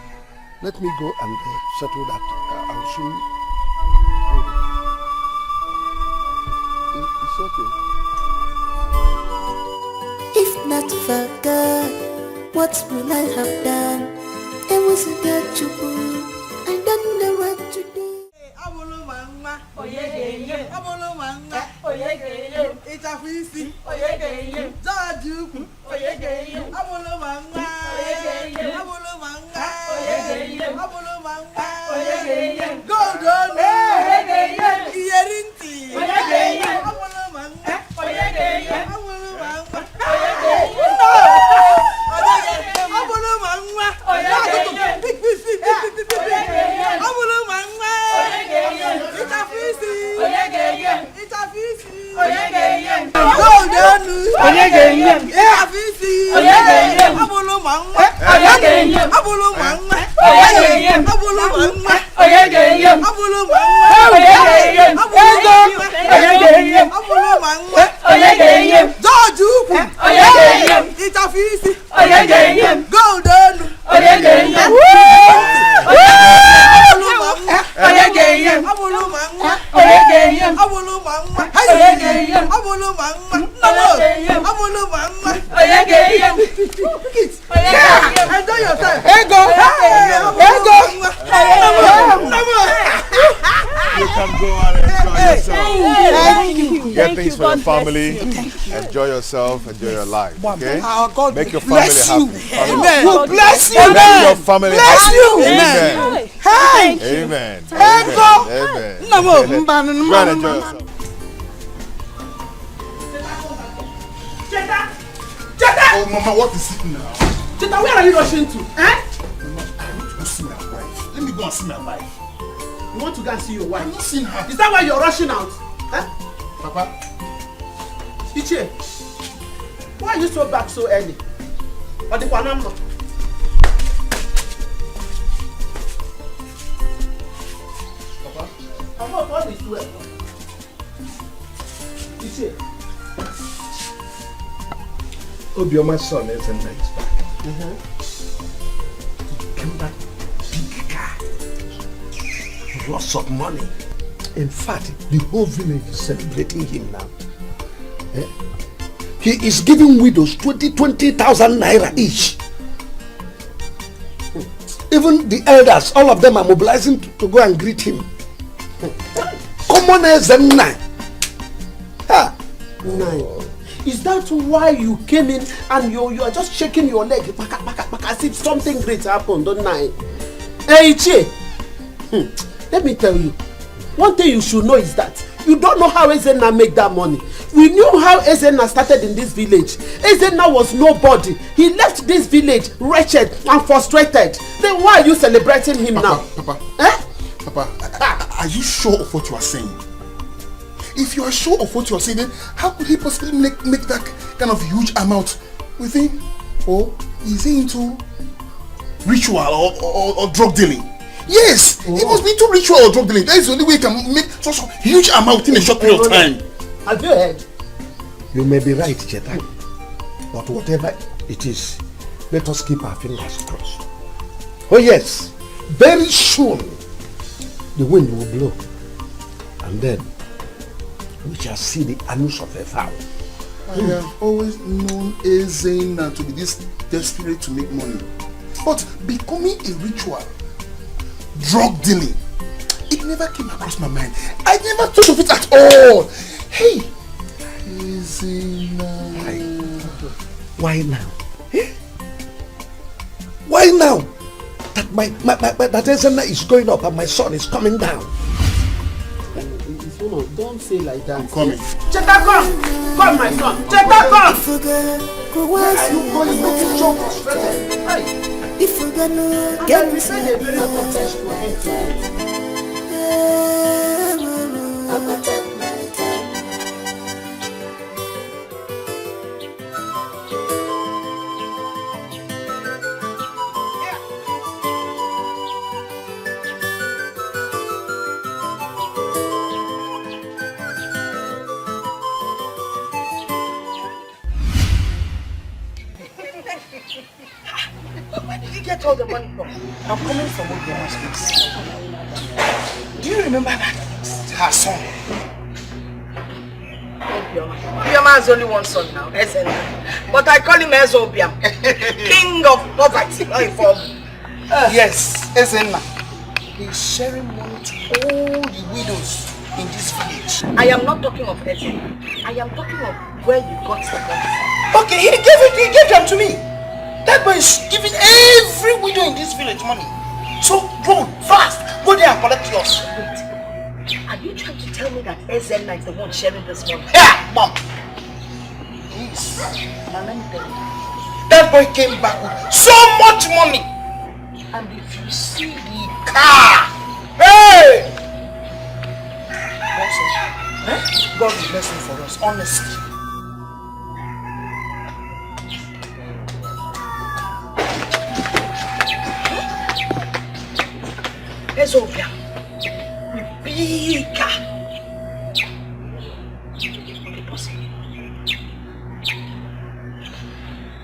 Let me go and settle that. I'll soon. It's okay. If not for God, what will I have done? It wasn't that you would. I don't know what to do. It's a feast. Zajuku. Abulumanga. Golden. Yerinti. Abulumanga. Enjoy yourself. You can go and enjoy yourself. Thank you. Get things for your family. Enjoy yourself. Enjoy your life. Okay? God make your family happy. Amen. God bless you. Make your family happy. Amen. Amen. Amen. Amen. Go and enjoy yourself. Oh, Mama, what is it now? Cheta, where are you rushing to? Mama, I want to go see my wife. Let me go and see my wife. You want to go and see your wife? I'm not seeing her. Is that why you're rushing out? Huh? Papa? Ichie, why are you so back so early? Papa? I thought all is well. Ichie. Obioma's son is a nice back. He came back big car. Lots of money. In fact, the whole village is celebrating him now. He is giving widows 20,000 naira each. Even the elders, all of them are mobilizing to go and greet him. Common as a nine. Is that why you came in and you are just shaking your leg as if something great happened, don't I? Hey, Ichie, let me tell you, one thing you should know is that you don't know how Ezenna make that money. We knew how Ezenna started in this village. Ezenna was nobody. He left this village wretched and frustrated. Then why are you celebrating him now? Papa, are you sure of what you are saying? If you are sure of what you are saying, then how could he possibly make that kind of huge amount with him? Or is he into ritual or drug dealing? Yes, he must be into ritual or drug dealing. That is the only way he can make such a huge amount in a short period of time. Have you heard? You may be right, Cheta. But whatever it is, let us keep our fingers crossed. Oh yes, very soon the wind will blow. And then we shall see the anus of a fowl. I have always known Ezena to be this desperate to make money. But becoming a ritual, drug dealing, it never came across my mind. I never thought of it at all. Hey, Ezena. Why now? Why now? That Ezena is going up and my son is coming down. Don't say like that. I'm coming. Cheta, come! Come, my son! Cheta, come! Where are you going? Making job frustrated. Hey! If you're gonna get me say the very contest for him to Where did you get all the money from? I'm coming from Obiama's place. Do you remember that? Her son. Obiama has only one son now, Ezena. But I call him Ezo Obiam. King of poverty. Yes, Ezena. He's sharing money to all the widows in this village. I am not talking of Ezena. I am talking of where you got the money. Okay, he gave them to me. That boy is giving every widow in this village money. So go fast, go there and collect yours. Wait, are you trying to tell me that Ezena is the one sharing this money? Yeah, mom. Please, now let me tell you. That boy came back with so much money. And if you see the car, hey! Also, God is blessing for us, honestly. Ezobia, big car.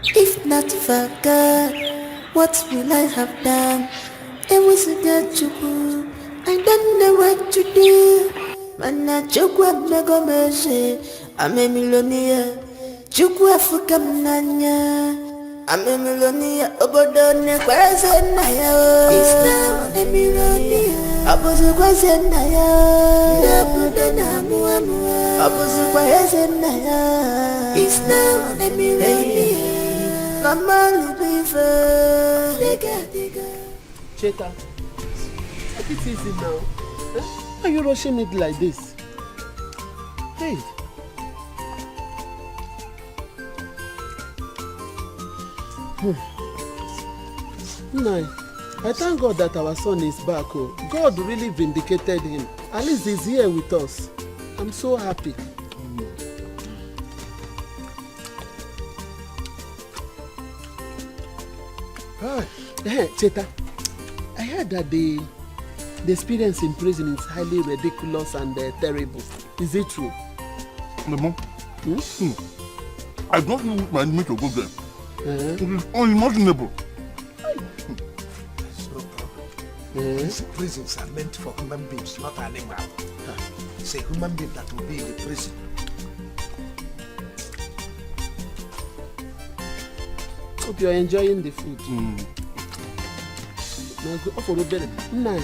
If not for God, what will I have done? It was a good chuku. I don't know what to do. Mana chukwa mego meshe. I'm a millionaire. Chukwa fuka mnanya. I'm a millionaire. Obodone kweze naya. It's now a millionaire. Abuzu kweze naya. Nabuda na mua mua. Abuzu kweze naya. It's now a millionaire. Mama Lubifa. Cheta, take it easy now. Why are you rushing it like this? Hey. No, I thank God that our son is back. Oh. God really vindicated him. At least he's here with us. I'm so happy. Hey, Cheta, I heard that the experience in prison is highly ridiculous and terrible. Is it true? Mama, I don't know my need to go there. It is unimaginable. These prisons are meant for human beings, not animals. It's a human being that will be in the prison. Hope you're enjoying the food. Now go for the belly. Nah,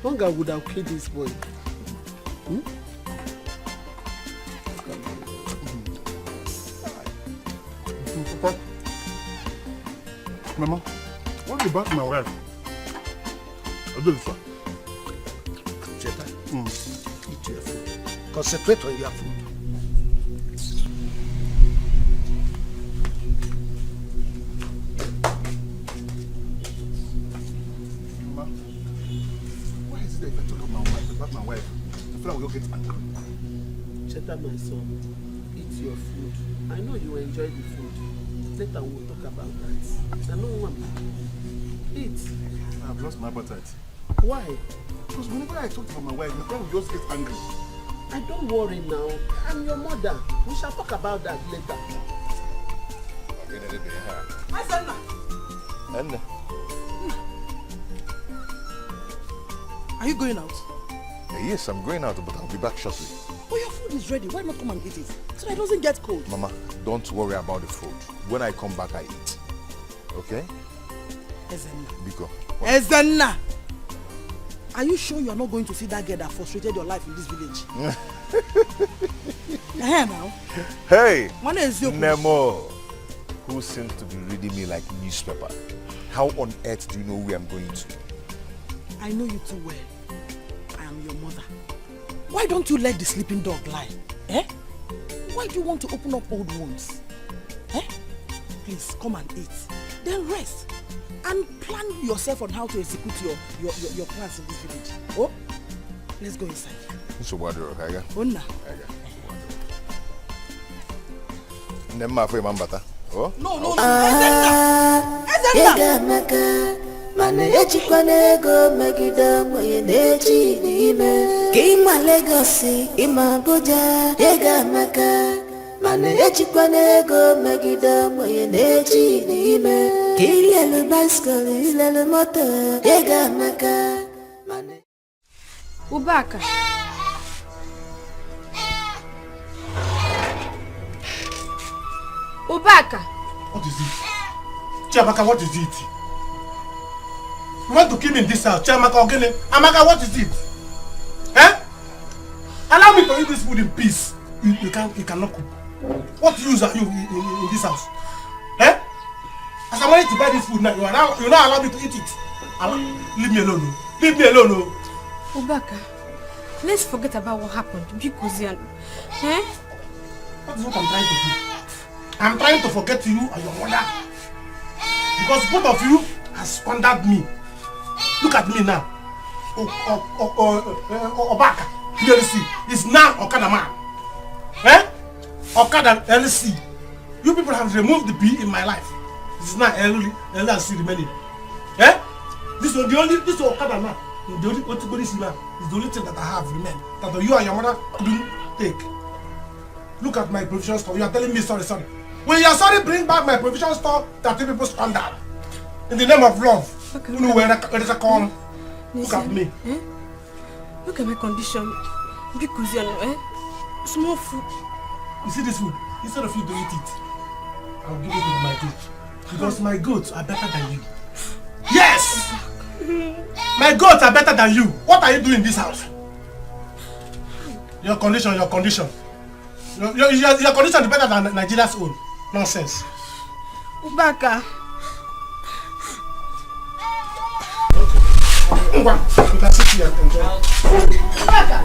hunger would have killed this boy. Papa, Mama, what about my wife? I do this one. Cheta, eat your food. Concentrate on your food. Mama, why is it that if I talk about my wife, I feel like we'll get angry? Oscar, my son, eat your food. I know you enjoy the food. Later we'll talk about that. I know one. Eat. I've lost my appetite. Why? Because whenever I talk to my wife, my friend will just get angry. I don't worry now. I'm your mother. We shall talk about that later. Are you going out? Yes, I'm going out, but I'll be back shortly. Oh, your food is ready. Why not come and eat it? So that it doesn't get cold. Mama, don't worry about the food. When I come back, I eat. Okay? Ezenna. Biko. Ezenna! Are you sure you are not going to see that girl that frustrated your life in this village? Now. Hey! Nemo! Nemo! Who seems to be reading me like newspaper? How on earth do you know where I'm going to? I know you too well. I am your mother. Why don't you let the sleeping dog lie? Eh? Why do you want to open up old wounds? Eh? Please, come and eat. Then rest. And plan yourself on how to execute your plans in this village. Oh? Let's go inside. So what do you okay? Onna. Nemma for Mambata. Oh? No. Ezenna. Mana ejikwana ego megide mwenye na-eji n'ime ka ịma Legosi ịma Abuja ego maka mana ejikwana ego megide mwenye na-eji n'ime ka ilelu bicycle ilelu moto ego maka mana Ubaka. What is it? Chiamaka, what is it? You want to kill me in this house? Chiamaka, okay? Amaka, what is it? Eh? Allow me to eat this food in peace. You cannot cook. What use are you in this house? Eh? As I'm ready to buy this food now, you not allow me to eat it. Leave me alone. Leave me alone. Ubaka, let's forget about what happened because eh? That is what I'm trying to do. I'm trying to forget you and your mother. Because both of you have squandered me. Look at me now. Obaka, LC, is now Okada man. Eh? Okada LC. You people have removed the B in my life. This is now LC remaining. Eh? This is the only, this is Okada now. The only is the only thing that I have remained. That you and your mother couldn't take. Look at my provision store. You are telling me sorry. When you are sorry, bring back my provision store that you people squandered. In the name of love. Okay, you know where it's a come. Look at me. Eh? Look at my condition. Because small food. You see this food? Instead of you to eat it, I'll give it to my goat. Because my goats are better than you. Yes! My goats are better than you. What are you doing in this house? Your condition. Your condition is better than Nigeria's own. Nonsense. Ubaka. You can sit here and enjoy. Ubaka.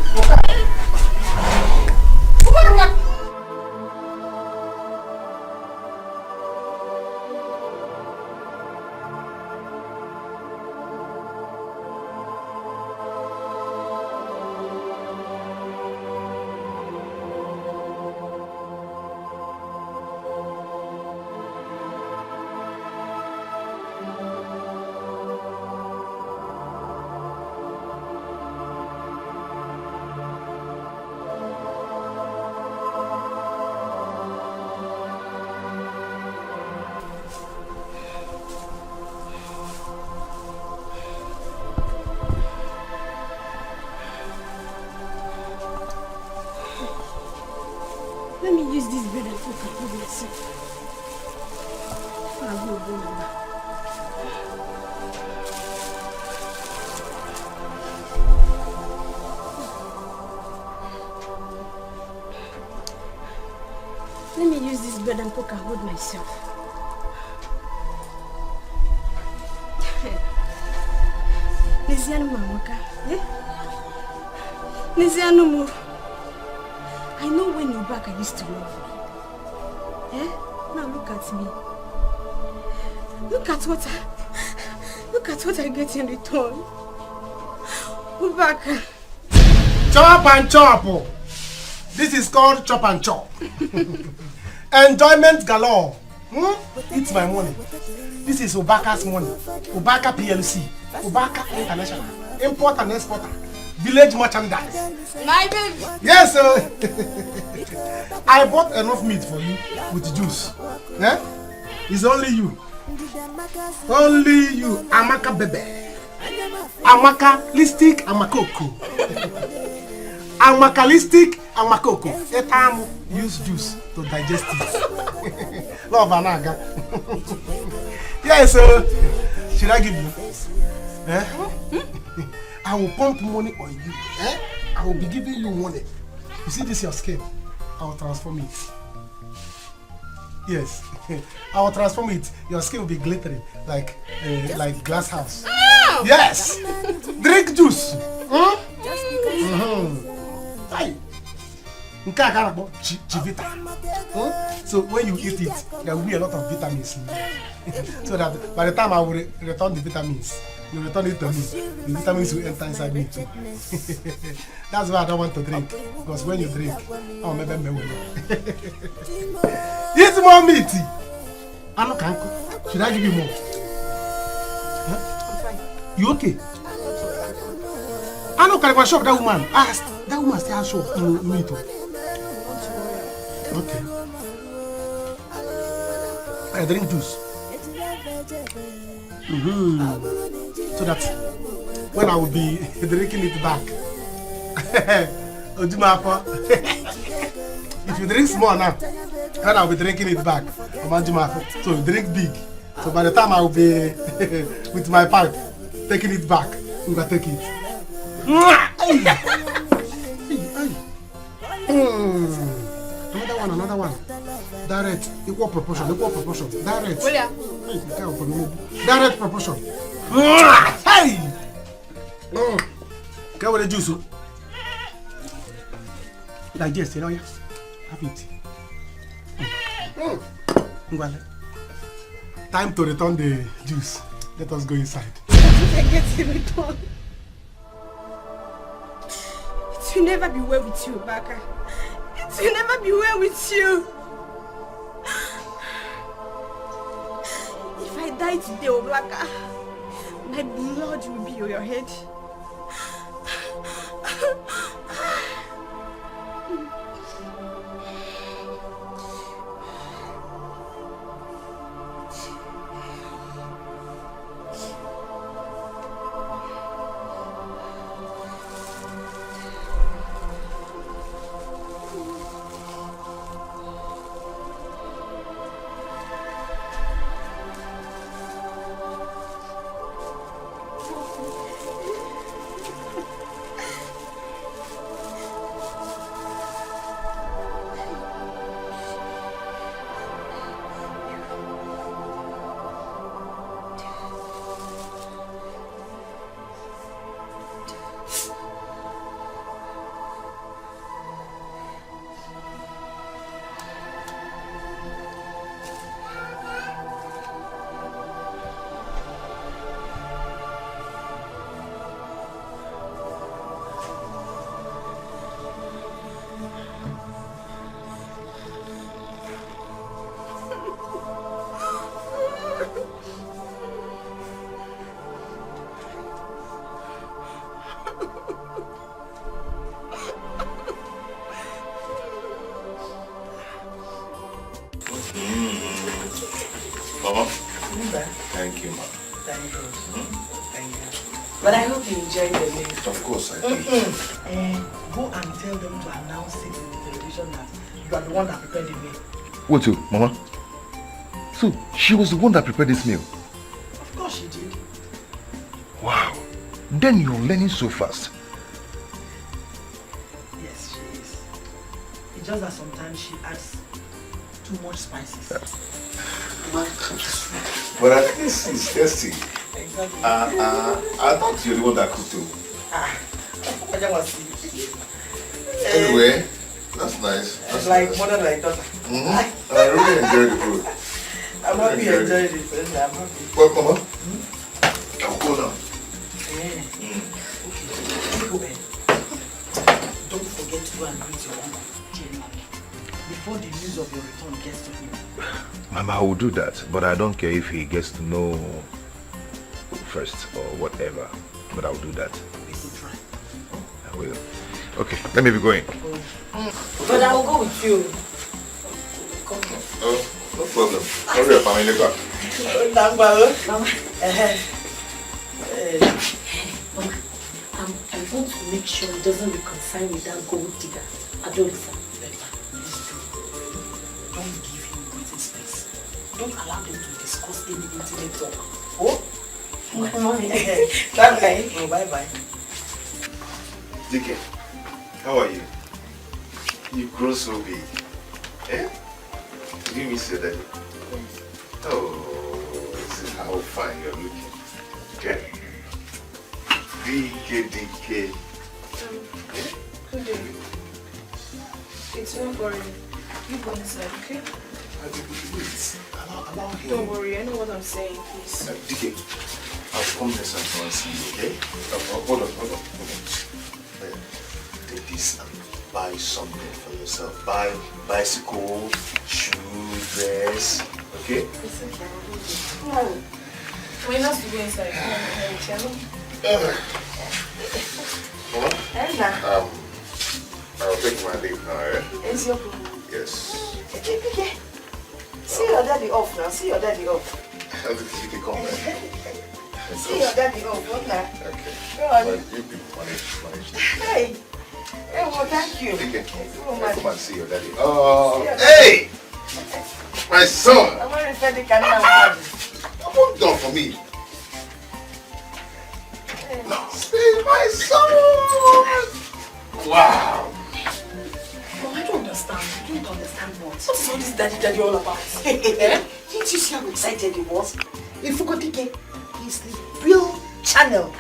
Let me use this bread and cook and cook myself. I'll go now. Let me use this bread and cook and hold myself. Nizianu Mamaka. Nizianu Mo. I know when you're back, I used to love you. Eh? Now look at me. Look at what I get in return. Ubaka. Chop and chop. This is called chop and chop. Enjoyment galore. It's my money. This is Obaka's money. Obaka PLC. Obaka International. Import and exporter. Village merchandise. My baby. Yes, sir. I bought enough meat for you with juice. Eh? It's only you. Only you. Amaka bebe. Amaka listic amakoko. Amakalistic amakoko. Etam use juice to digest it. Love anaga. Yes, sir. Should I give you? Eh? I will pump money on you. Eh? I will be giving you money. You see this your skin? I will transform it. Yes. I will transform it. Your skin will be glittering like glass house. Oh! Yes. Drink juice. Hey. So when you eat it, there will be a lot of vitamins in it. So that by the time I will return the vitamins, you return it to me. The vitamins will enter inside me too. That's why I don't want to drink. Because when you drink, oh, maybe eat more meat. Should I give you more? Huh? I'm fine. You okay? I know, can I shock that woman? That woman still has shock meat. Okay. I drink juice. So that when I will be drinking it back, if you drink small now, when I will be drinking it back, so you drink big. So by the time I will be with my pipe, taking it back, we will take it. Another one. Direct, equal proportion. Direct. Direct proportion. Hey! Get with the juice. Like this, you know, yeah? Have it. Time to return the juice. Let us go inside. I get to return. It will never be well with you, Baka. It will never be well with you. If I die today, Oblaka, my blood will be on your head. Mama? Thank you, Ma. Thank you. Thank you. But I hope you enjoyed the meal. Of course I did. Go and tell them to announce it in the television that you are the one that prepared the meal. What you, Mama? So, she was the one that prepared this meal? Of course she did. Wow. Then you're learning so fast. Yes, she is. It's just that sometimes she adds too much spices. But at least it's tasty. Exactly. I thought you're the one that cooked too. I just want to see you. Anyway, that's nice. That's like nice. mother, like daughter. I really enjoyed the food. I'm happy you enjoyed it. I'm happy. What, Mama? I'll go now. Okay. Go ahead. Don't forget to go and greet your uncle. news of your return gets to him. Mama, I will do that, but I don't care if he gets to know first or whatever. But I will do that. I will. Okay, let me be going. But I will go with you. Come here. Oh, no problem. Hurry up, I'm in the car. Mama, I want to make sure he doesn't reconcile with that gold digger, Adolpha. Don't give him breathing space. Don't allow them to discuss any intimate talk. Oh? Bye-bye. Oh, bye-bye. Dikeh, how are you? You grow so big. Eh? Did you miss your daddy? Oh, this is how fine you're looking. Okay? Dikeh. Good day. It's not boring. You go inside, okay? Allow him. Don't worry, I know what I'm saying, please. Dikeh, I'll come next time and see you, okay? Hold on. Take this and buy something for yourself. Buy bicycle, shoe, dress, okay? No. We're not to go inside. I'll take my leave now, eh? It's your problem. Yes. See your daddy off now. See your daddy off. You can come back. See your daddy off. What now? Okay. Go on. But you people manage. Hey. Hey, well, thank you. Okay. Oh, Come and see your daddy. Oh, hey! My son! I'm going to refer the camera. Open door for me. No, see my son! Wow! Mom, I don't understand. You don't understand what? What is all this daddy all about? Eh? Didn't you see how excited he was? If you go Dikeh, he's the real channel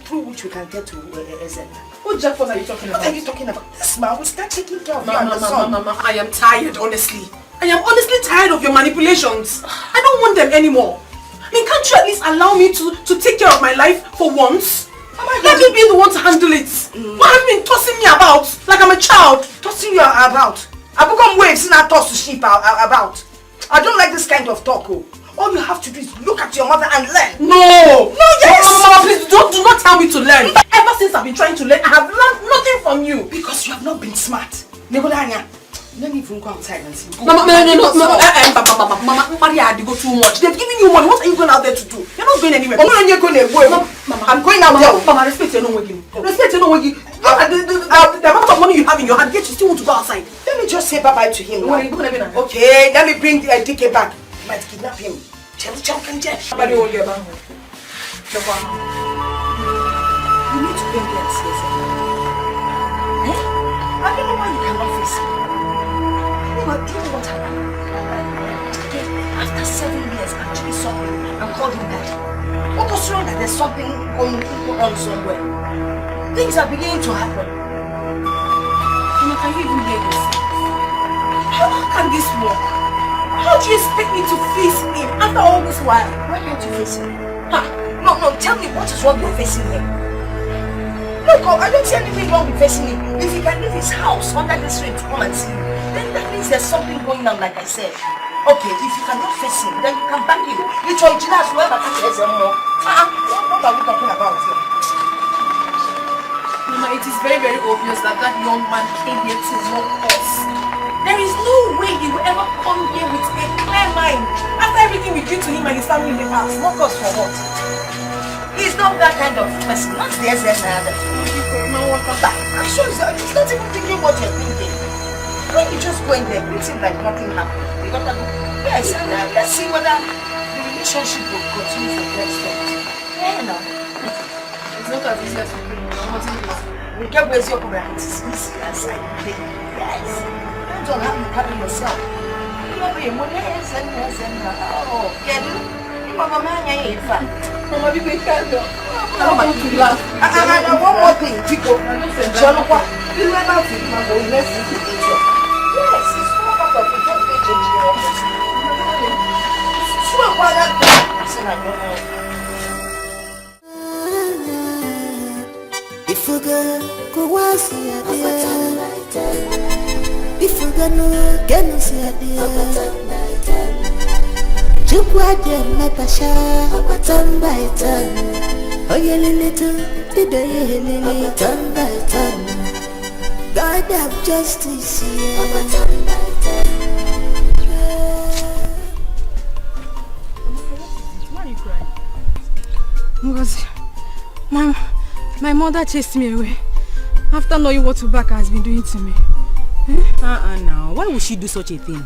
through which we can get to Ezen. What jackpot are you talking about? What are you talking about? This man will start taking care of you and the son. Mama, I am tired, honestly. I am honestly tired of your manipulations. I don't want them anymore. I mean, can't you at least allow me to take care of my life for once? Let me be the one to handle it. Why have you been tossing me about like I'm a child? Tossing you about? I become waves and I toss the sheep about. I don't like this kind of talk. Oh. All you have to do is look at your mother and learn. No! No, yes! Mama, please do not tell me to learn. Ever since I've been trying to learn, I have learned nothing from you. Because you have not been smart. Negodanya, let me even go outside and see. Mama, no. Mama, Maria, you go too much. They've given you money. What are you going out there to do? You're not going anywhere. Mama, you're going away. Mama, I'm going out there. Mama, respect your no wiggy. Respect your no wiggy. The amount of money you have in your hand, yet you still want to go outside. Let me just say bye-bye to him. Okay, let me bring the Dikeh back. You might kidnap him. Somebody will get back. You need to bring the answers. Eh? I don't know why you cannot face him. Anyway, do you know what happened? After 7 years, I actually saw him and called him daddy. What was wrong that there's something going on somewhere? Things are beginning to happen. Can you even hear this? How can this work? How do you expect me to face him after all this while? Why can't you face him? No, tell me what is wrong with facing him. Look, I don't see anything wrong with facing him. If he can leave his house under this rain to come and see you, then that means there's something going on, like I said. Okay, if you cannot face him, then you can back him. It's your engineers, whoever catches him more. What are we talking about here? Mama, it is very, very obvious that young man came here to mock us. There is no way he will ever come here with a clear mind after everything we did to him and his family in the past. Mock us for what? He's not that kind of person. Not the SN either. I'm sure he's not even thinking what you're thinking. When you just go in there, greet him like nothing happened. Yes, and let's see whether the relationship will continue for the next step. Yeah, no. It's not as easy as you think. We can't waste your comment. It's easy as I think. Yes. Depends on how you carry yourself. Oh, get it? Mama, Mama, be quick, one more thing, Etiko. Jolokwa, you went out with Mama, let's see the picture. Yes, it's all part of the don't be changing your office. Sure, why that? I don't know. If you go was if you Ifugano genu siadia Chukwaje matasha turn by turn Oyeleletu Idayelele turn by turn God have justice here Ngozi, my mother chased me away after knowing what Ubaka has been doing to me. Now, why would she do such a thing?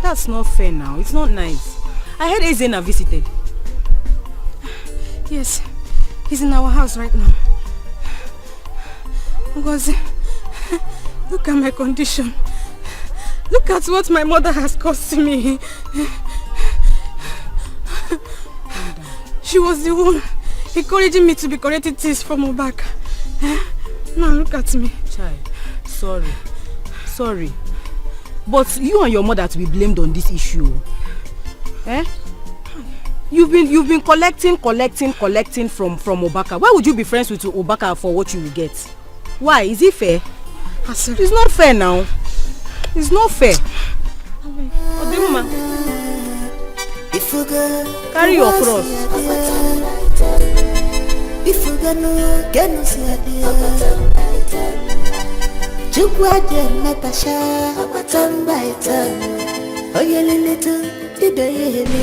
That's not fair now. It's not nice. I heard Ezena visited. Yes, he's in our house right now. Ngozi, look at my condition. Look at what my mother has caused to me. She was the one encouraging me to be correcting things from Ubaka. Now look at me. Child, sorry. But you and your mother to be blamed on this issue. You've been collecting from Ubaka. Why would you be friends with Ubaka for what you will get? Why? Is it fair? It's not fair now. It's not fair. Carry your cross.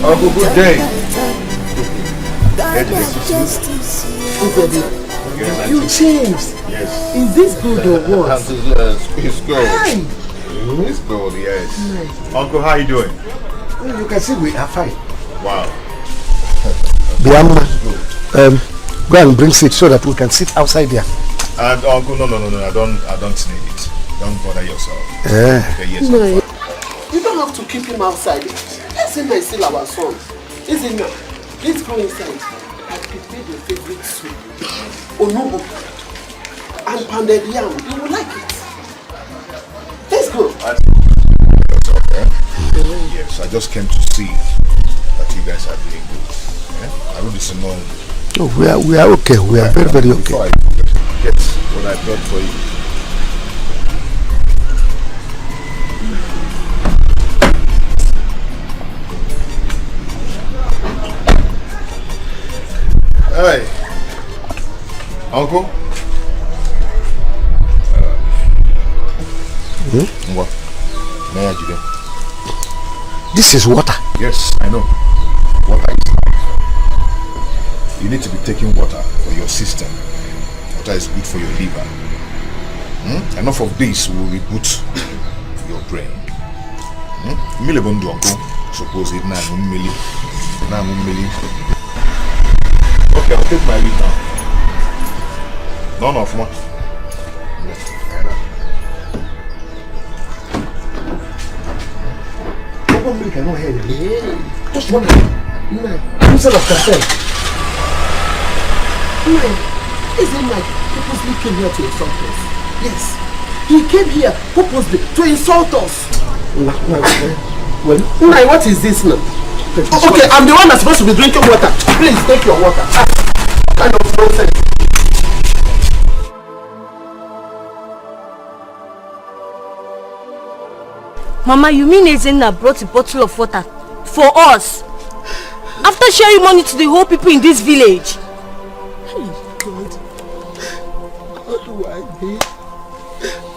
Uncle, good day. You changed. Yes. Is this good or what? It's good. It's good, yes. Uncle, how you doing? Well, you can see we are fine. Wow. Go and bring seat so that we can sit outside there. And Uncle, no, I don't need it. Don't bother yourself. Okay, yes. No, you don't have to keep him outside. Ezena is still our son. Ezena, please go inside. I prepared your favorite soup. Onubu and pounded yam. You will like it. Let's go. Yes, I just came to see that you guys are doing good. I really just know. No, we are okay. We are very, very okay. Before I get what I brought for you. Hey, Uncle. What? This is water. Yes, I know. Water is life. You need to be taking water for your system. Water is good for your liver. Enough of this will reboot your brain. Suppose it now. Okay, I'll take my leave now. None of more. Nobody cannot hear you. Just one instead of consent. Ezena purposely came here to insult us. Yes. He came here purposely to insult us. Well, what is this now? Okay, I'm the one that's supposed to be drinking water. Please take your water. What kind of nonsense? Mama, you mean Ezena brought a bottle of water for us? After sharing money to the whole people in this village? Hey, God. What do I do?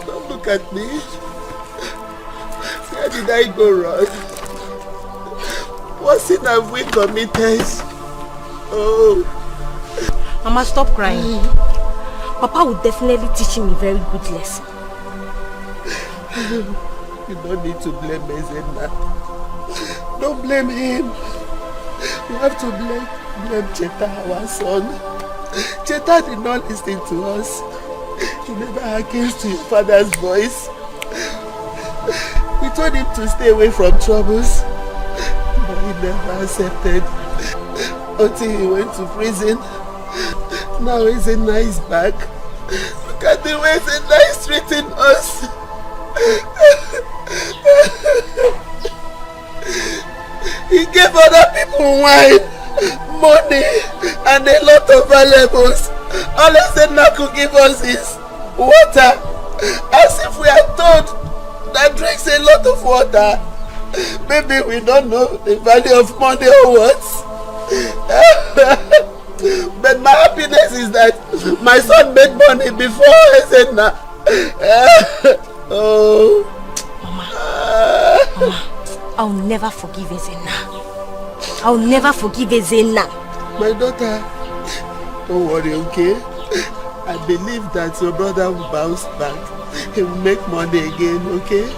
Don't look at me. Where did I go wrong? What sin have we committed? Oh. Mama, stop crying. Papa will definitely teach him a very good lesson. You don't need to blame Ezena. Don't blame him. You have to blame Cheta, our son. Cheta did not listen to us. He never hearkens to your father's voice. We told him to stay away from troubles, but he never accepted until he went to prison. Now Ezena is back. Look at the way Ezena is treating us. He gave other people wine, money, and a lot of valuables. All Ezena could give us is water As if we are told that drinks a lot of water. Maybe we don't know the value of money or what. But my happiness is that my son made money before I said nah. Oh. Mama, I'll never forgive Ezena. I'll never forgive Ezena. My daughter, don't worry, okay? I believe that your brother will bounce back. He will make money again, okay?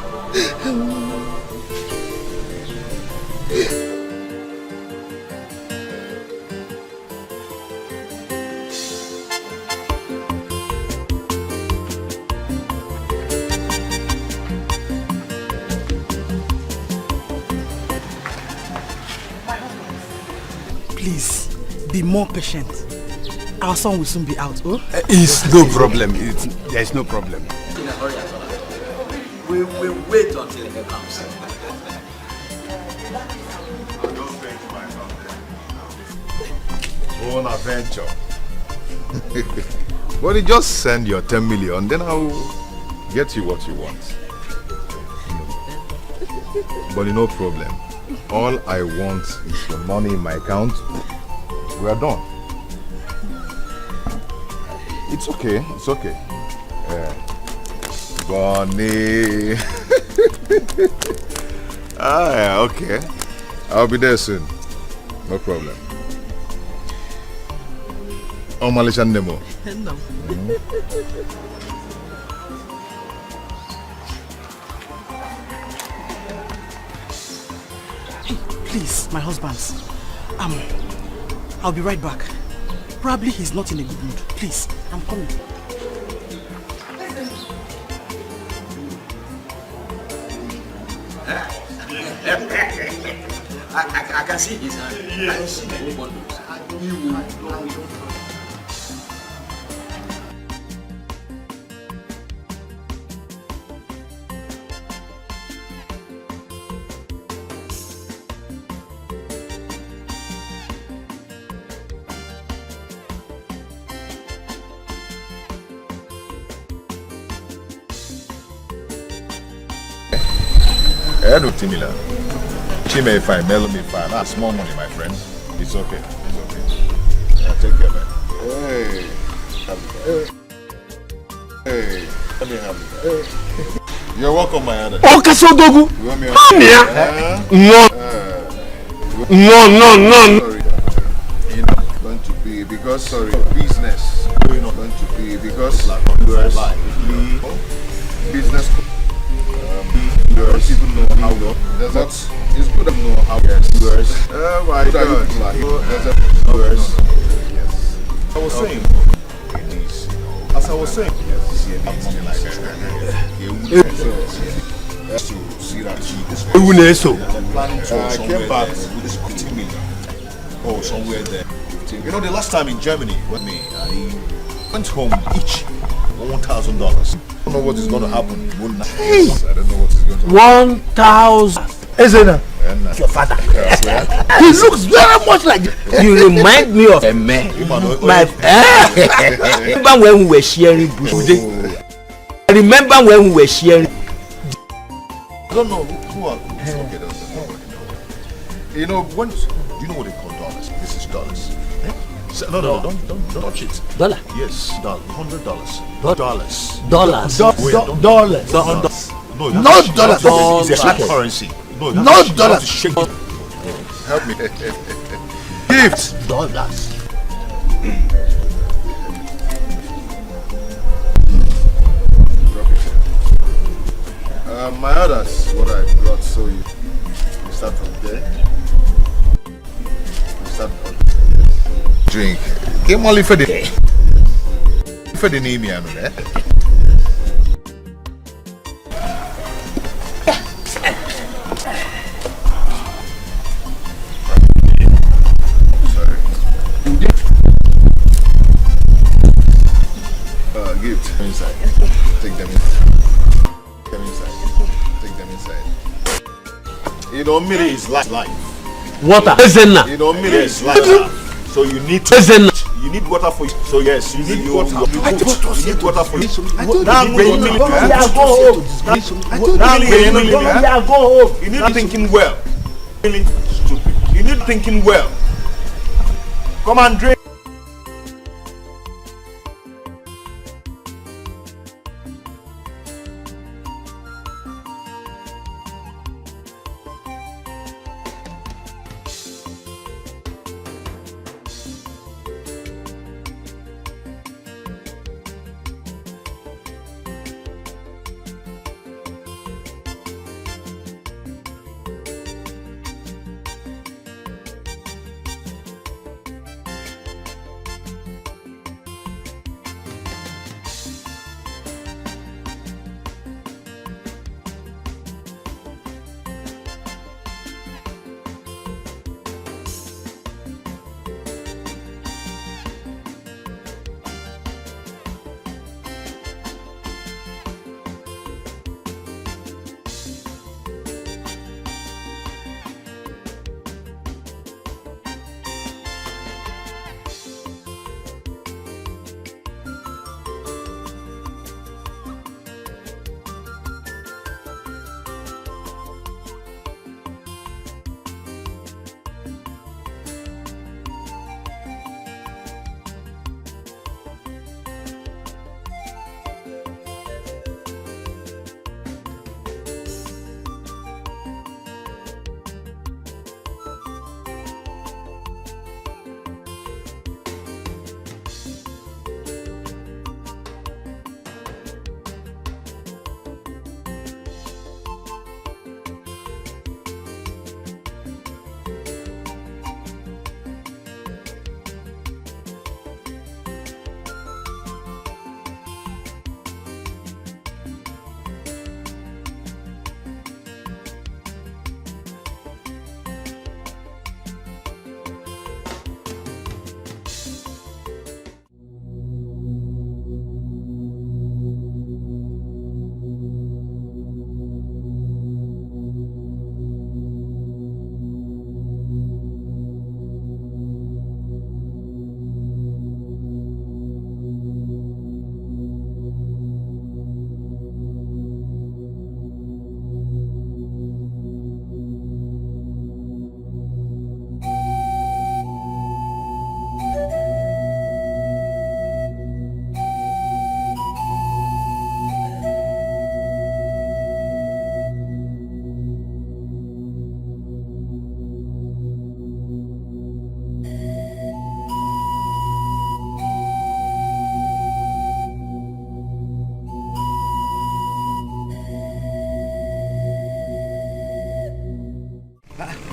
Please, be more patient. Our son will soon be out, oh? It's no problem. There's no problem. In a hurry at all. We will wait until he comes. Own adventure. But you just send your 10 million, then I'll get you what you want. But no problem. All I want is the money in my account. We are done. It's okay. It's okay. Bonnie. Yeah, okay. I'll be there soon. No problem. Oh, Malaysia Nemo. No. Hey, please, my husbands. I'll be right back. Probably he's not in a good mood. Please, I'm coming. I can see his hand. Yes. I can see the Edo Timila. Chime fine, Melo me fine. That's small money, my friend. It's okay. It's okay. Yeah, take care, man. Hey. Hey. Let me have it. You're welcome, my other. Oh, Kasodogu! No. You're not going to be because business. You're not going to be because business. You don't even know how well. It's good to know how yes. Oh my God. Yes. I was saying. As I was saying. Yes. To see that she is planning to came back with this 50 million. Oh, somewhere there. You know, the last time in Germany with me, I went home each $1,000. I don't know what is going to happen. Hey. I don't know what is going to happen. 1,000. Ezena. Your father. He looks very much like you. Remind me of a man. Remember when we were sharing bush? I remember when we were sharing. I don't know who are. You know when? Do you know what they call dollars? This is dollars. No, don't touch it. Dollar? Yes, $100. Dollars. No, not dollars. It's a hard currency. No, not dollars. Help me. Gifts. Dollars. My others, what I brought, so you start from there. Start from drink. Came only for the name, you know. Gift. Come inside. Take them inside. Come inside. Take them inside. You know, Miri is life. Water. You know, Miri is life. So you need to. You need water for you. So yes, you need water. You need water for you. Now go home. You need thinking well. Really stupid. You need thinking well. Come and drink.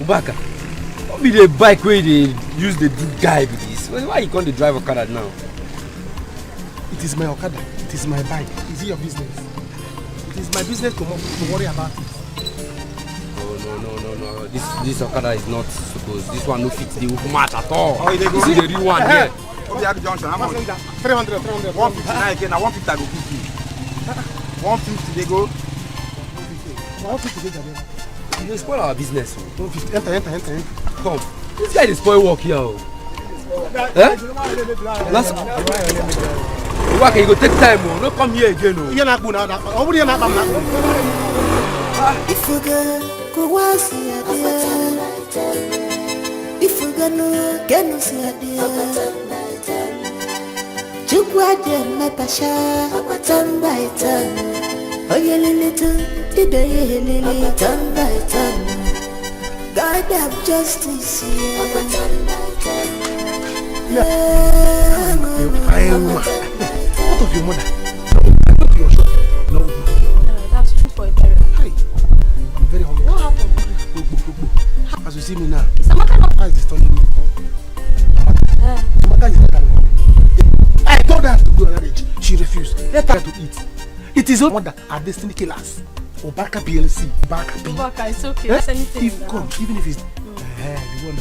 Ubaka, what be the bike where they use the good guy with this? Why you can't drive Okada now? It is my Okada. It is my bike. Is it your business? It is my business to worry about it. No. This Okada is not supposed. This one no fit the match at all. Oh, they go. This is the real one here. Obiabi Junction, how much? 300. 159 again. Now 150 I go 50. 150 they go. 150 they go. You dey spoil our business. 150. Enter. Come. This guy dey spoil work here. Eh? Last. Ubaka, you go take time. No come here again. You're not good now. Nobody not bam now. If you go was here, if you go no get no see here. Chukwa dem my pasha, turn by turn. Oh yeah, little, today lily, turn by turn. God have justice here. What of your mother? Go to your shop. No. That's true for a parent. Hi. I'm very hungry. What happened? As you see me now, Samaka not. is disturbing me. Samaka is not coming. I told her to go on marriage. She refused. Let her to eat. It is not mother are destiny killers. Obaka PLC. Ubaka, it's okay. There's anything in that. Come, even if it's the one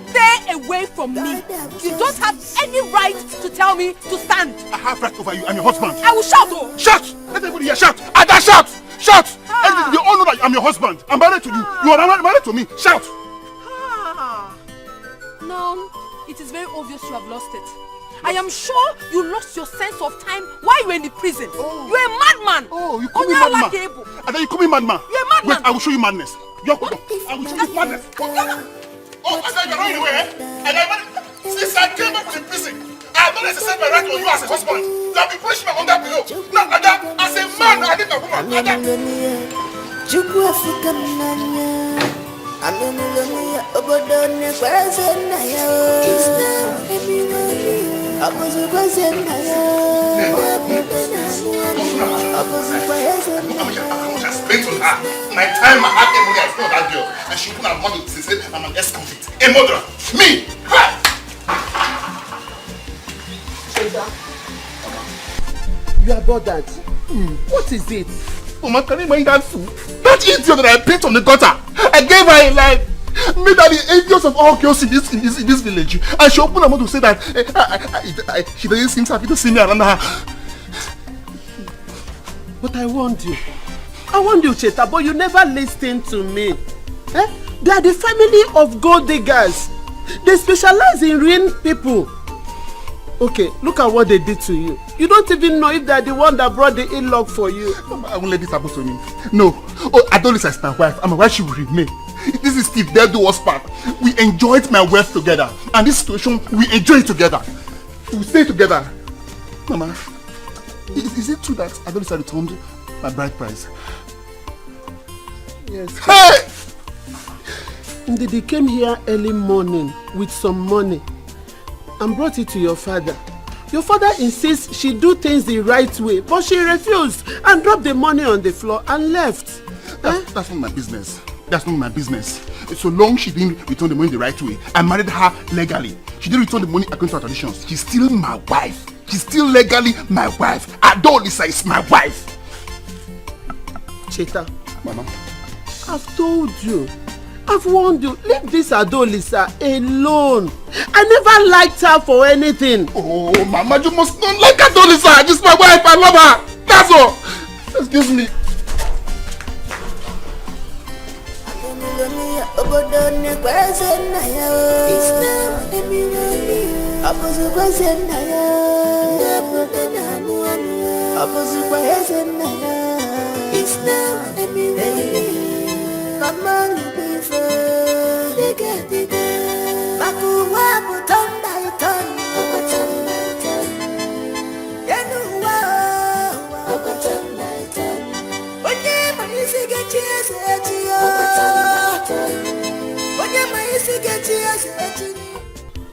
Stay away from me. You don't have any right to tell me to stand. I have right over you. I'm your husband. I will shout. Oh. Shout! Let everybody hear. Shout! Ada, shout! Shout! And they all know that I'm your husband. I'm married to you. You are married to me. Shout! No, it is very obvious you have lost it. I am sure you lost your sense of time while you were in the prison. Oh. You're a madman. Oh, you call me madman. And then you call me madman. You're a madman. Wait, I will show you madness. I will show you madness. Oh, I said you're running away, eh? And since I came back from the prison, I have not exercised my right on you as a husband. You have been punishment on that below. Now, as a man, I need a my time, I had money as well that girl, and she put her money to say I'm an ex-convict, a murderer. Me! You are bothered. What is it? Mama, can you mind that fool? That idiot that I paid on the gutter. I gave her a life. Made her the envious of all girls in this village. And she opened her mouth to say that she doesn't seem happy to see me around her. But I warned you. I warned you, Cheta, but you never listened to me. Eh? They are the family of gold diggers. They specialize in ruining people. Okay, look at what they did to you. You don't even know if they are the one that brought the in-law for you. I won't let this happen to me. No. Oh, Adolis is my wife. And my wife should remain. This is Steve. They'll do us part. We enjoyed my wealth together. And this situation, we enjoy it together. We stay together. Mama, is it true that Adolis returned my bride price? Yes. Hey! They came here early morning with some money and brought it to your father. Your father insists she do things the right way, but she refused and dropped the money on the floor and left. That's not my business. That's not my business. So long she didn't return the money the right way, I married her legally. She didn't return the money according to our traditions. She's still my wife. She's still legally my wife. Adolisa is my wife. Cheta, Mama, I've told you. I've warned you. Leave this Adolisa alone. I never liked her for anything. Oh, Mama, you must not like Adolisa. She's my wife. I love her. That's all. Excuse me.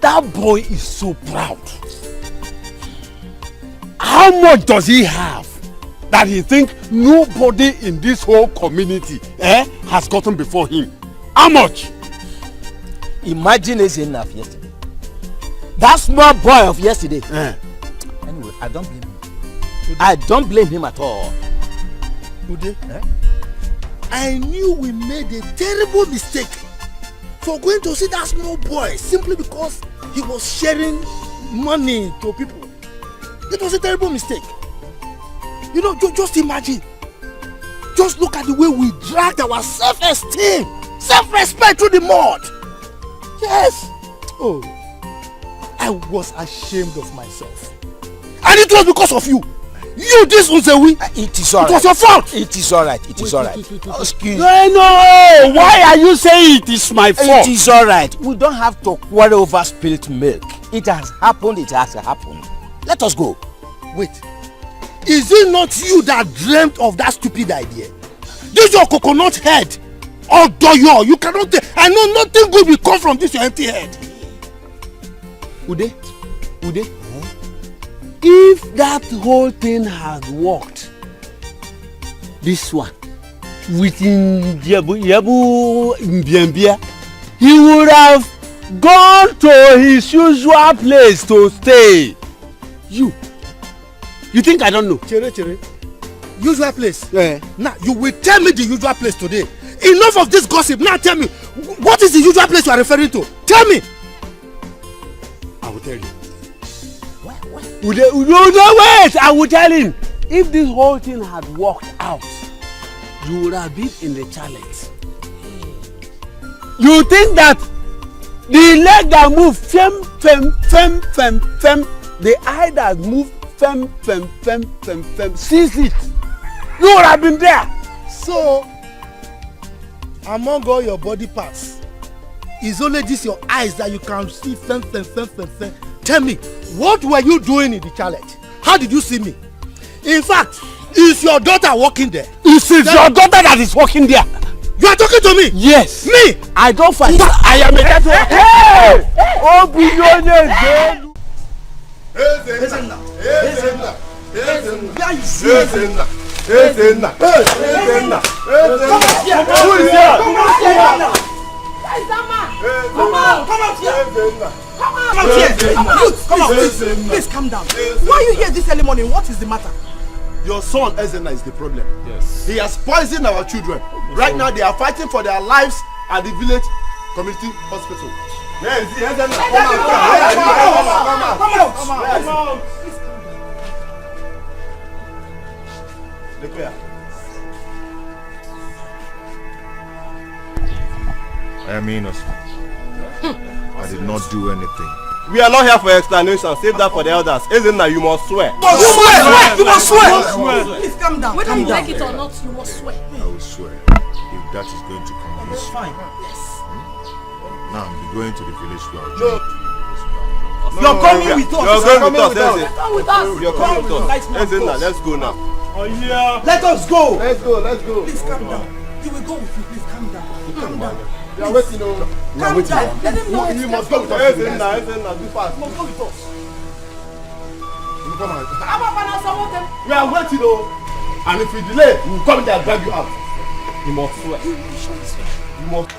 That boy is so proud. How much does he have that he think nobody in this whole community has gotten before him? How much? Imagine it's enough yesterday. That small boy of yesterday. Anyway, I don't blame him. I don't blame him at all. Ude, I knew we made a terrible mistake for going to see that small boy simply because he was sharing money to people. It was a terrible mistake. You know, just imagine. Just look at the way we dragged our self-esteem, self-respect through the mud. Yes. Oh, I was ashamed of myself. And it was because of you. You, this Unzewi. It is alright. It was your fault. It is alright. It is alright. Excuse me. No. Why are you saying it is my fault? It is alright. We don't have to quarrel over spilt milk. It has happened. It has happened. Let us go. Wait. Is it not you that dreamt of that stupid idea? This your coconut head. Oh, Doyo, you cannot. I know nothing good will come from this your empty head. Ude. If that whole thing had worked, this one, with Yabu Mbiambia, he would have gone to his usual place to stay. You think I don't know? Chere. Usual place? Yeah. Now, you will tell me the usual place today. Enough of this gossip. Now tell me, what is the usual place you are referring to? Tell me. I will tell you. No, wait! I will tell him. If this whole thing had worked out, you would have been in the challenge. You think that the leg that move fem, the eye that move fem, sees it. You would have been there. So, among all your body parts, it's only this your eyes that you can see fem. Tell me, what were you doing in the challenge? How did you see me? In fact, is your daughter working there? It is your daughter that is working there. You are talking to me? Yes. Me? I don't fight. I am a network. Hey! Oh, billionaire. Please calm down. Why are you here this early morning? What is the matter? Your son Ezenna is the problem. Yes. He has poisoned our children. Right now they are fighting for their lives at the village community hospital. Yes, Ezenna, come out. Look here. I am innocent. I did not do anything. We are not here for explanation. Save that for the elders. Isn't that you must swear? You must swear. Please calm down. Whether you like it or not, you must swear. I will swear. If that is going to convince you. Fine. Now I'm going to the village square. You're coming with us. You're going with us. Come with us. You're coming with us. Isn't that? Let's go now. Oh yeah. Let us go. Let's go. Please calm down. He will go with you. Please calm down. Calm down. You are waiting. Calm down. Let him know. You must go with us. Isn't that? Be fast. You must go with us. Come on. We are waiting, And if we delay, we will come there and drag you out. You must swear. You must.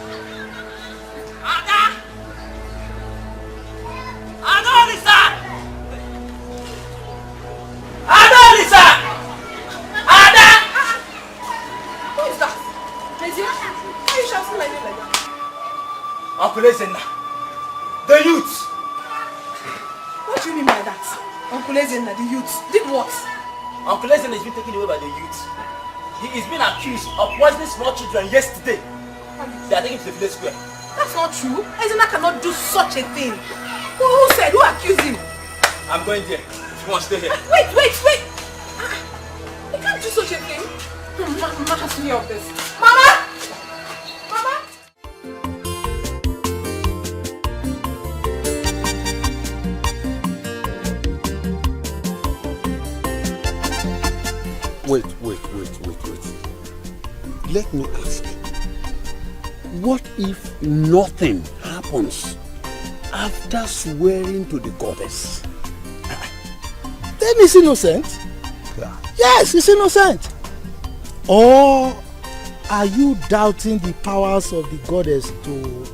Uncle Ezenna, the youth. What do you mean by that? Uncle Ezenna, the youth, did what? Uncle Ezenna has been taken away by the youth. He is being accused of poisoning small children yesterday. They are taken to the village square. That's not true. Ezenna cannot do such a thing. Who said? Who accused him? I'm going there. If you want to stay here. Wait. He can't do such a thing. Mama has to hear of this. Mama! Wait. Let me ask. What if nothing happens after swearing to the goddess? Then he's innocent. Yeah. Yes, he's innocent. Or are you doubting the powers of the goddess to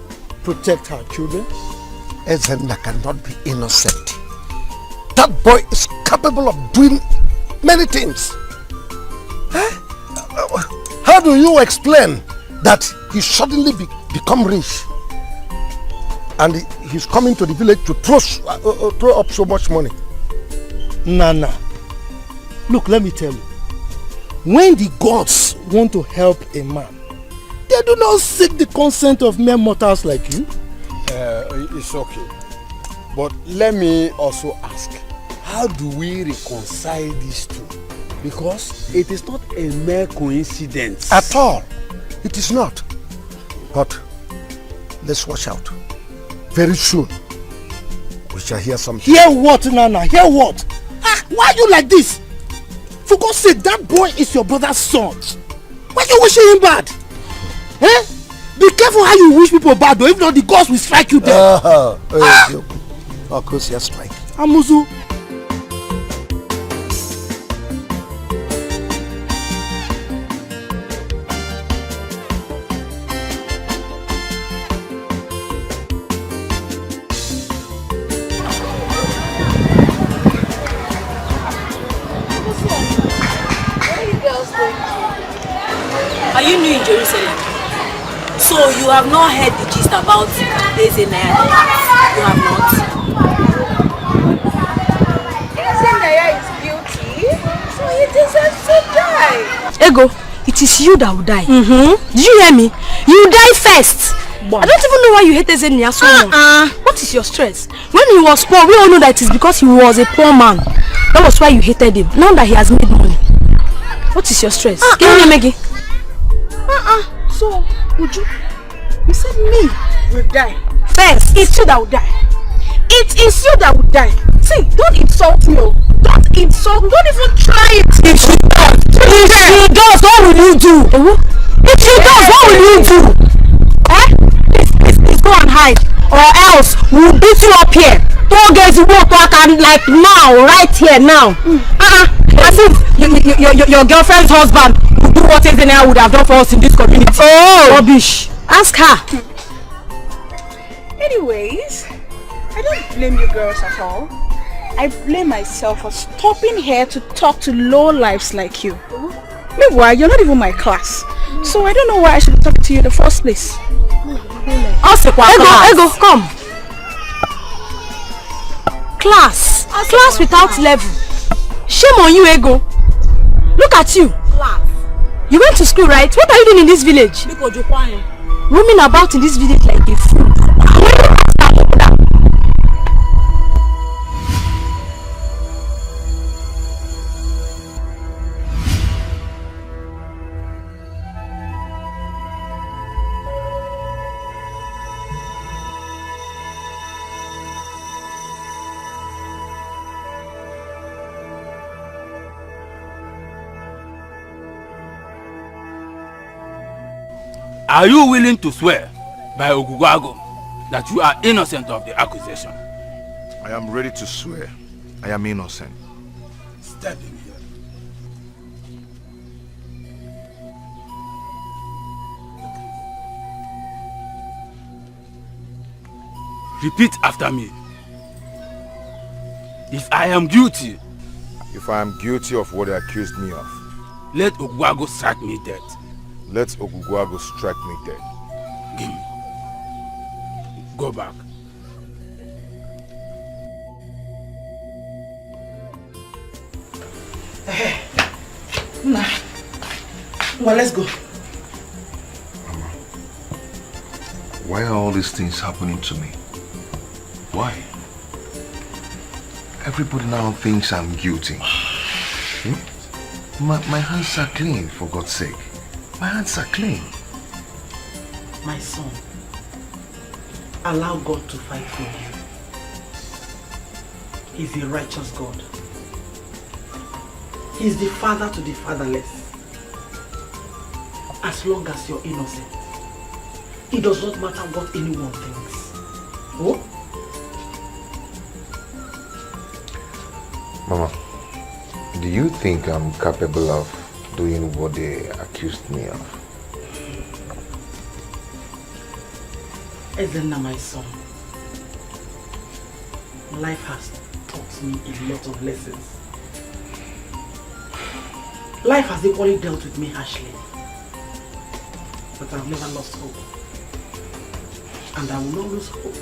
protect her children? Ezenna cannot be innocent. That boy is capable of doing many things. How do you explain that he suddenly become rich and he's coming to the village to throw up so much money? Nana, look, let me tell you. When the gods want to help a man, they do not seek the consent of mere mortals like you. It's okay. But let me also ask, how do we reconcile these two? Because it is not a mere coincidence. At all. It is not. But let's watch out. Very soon, we shall hear something. Hear what, Nana? Hear what? Why are you like this? For God's sake, that boy is your brother's son. Why are you wishing him bad? Be careful how you wish people bad, though. If not, the gods will strike you dead. Of course, yes, strike. Amuzu. Are you new in Jerusalem? So you have not heard the gist about Ezenaya? You have not? Ezenaya is guilty, so he deserves to die. Ego, it is you that will die. Did you hear me? You die first. I don't even know why you hate Ezenaya so much. What is your stress? When he was poor, we all know that it is because he was a poor man. That was why you hated him. Now that he has made money. What is your stress? Can you make it? So, would you said me will die. First, it's you that will die. It is you that will die. See, don't insult me. Don't insult me. Don't even try it. If she does, what will you do? If she does, what will you do? Please go and hide. Or else we'll beat you up here. Don't get to work and like now, right here now. As if your girlfriend's husband would do what Ezenaya would have done for us in this community. Oh, rubbish. Ask her. Anyways, I don't blame you girls at all. I blame myself for stopping here to talk to low lives like you. Meanwhile, you're not even my class. So I don't know why I should talk to you in the first place. Ego, come. Class without level. Shame on you, Ego. Look at you. You went to school, right? What are you doing in this village? Roaming about in this village like a fool. Are you willing to swear by Ogugwago that you are innocent of the accusation? I am ready to swear. I am innocent. Step in here. Repeat after me. If I am guilty. If I am guilty of what they accused me of. Let Ogugwago strike me dead. Let Ogugwago strike me dead. Give me. Go back. Nah. Well, let's go. Mama, why are all these things happening to me? Why? Everybody now thinks I'm guilty. My hands are clean, for God's sake. My hands are clean. My son, allow God to fight for you. He's a righteous God. He's the father to the fatherless. As long as you're innocent, it does not matter what anyone thinks. Oh? Mama, do you think I'm capable of doing what they accused me of? Ezenna, my son, life has taught me a lot of lessons. Life has equally dealt with me harshly, but I've never lost hope, and I will not lose hope.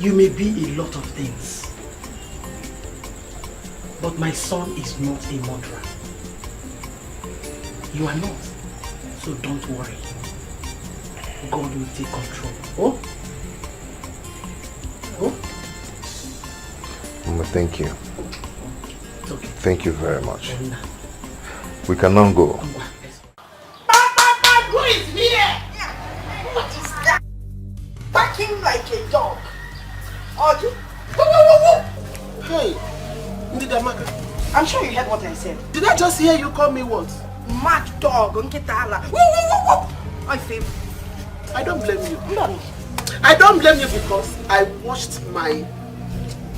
You may be a lot of things, but my son is not a murderer. You are not, so don't worry. God will take control. Oh? Oh? Mama, thank you. It's okay. Thank you very much. We can now go. Who is here? What is that? Barking like a dog. Are you? Hey, Ndidamaka. I'm sure you heard what I said. Did I just hear you call me what? Mad dog. I don't blame you. No. I don't blame you because I washed my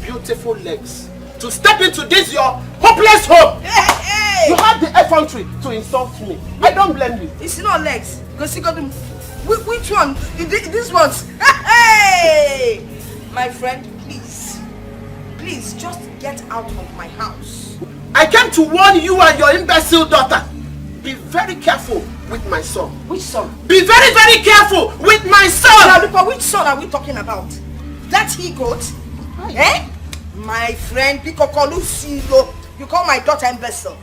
beautiful legs to step into this your hopeless home. Hey! You had the effrontery to insult me. I don't blame you. It's not legs. Because you got them. Which one? This one's. Hey! My friend, please. Please, just get out of my house. I came to warn you and your imbecile daughter. Be very careful with my son. Which son? Be very, very careful with my son! Now, look, which son are we talking about? That he goat? Eh? My friend, Pikokolu, you call my daughter imbecile.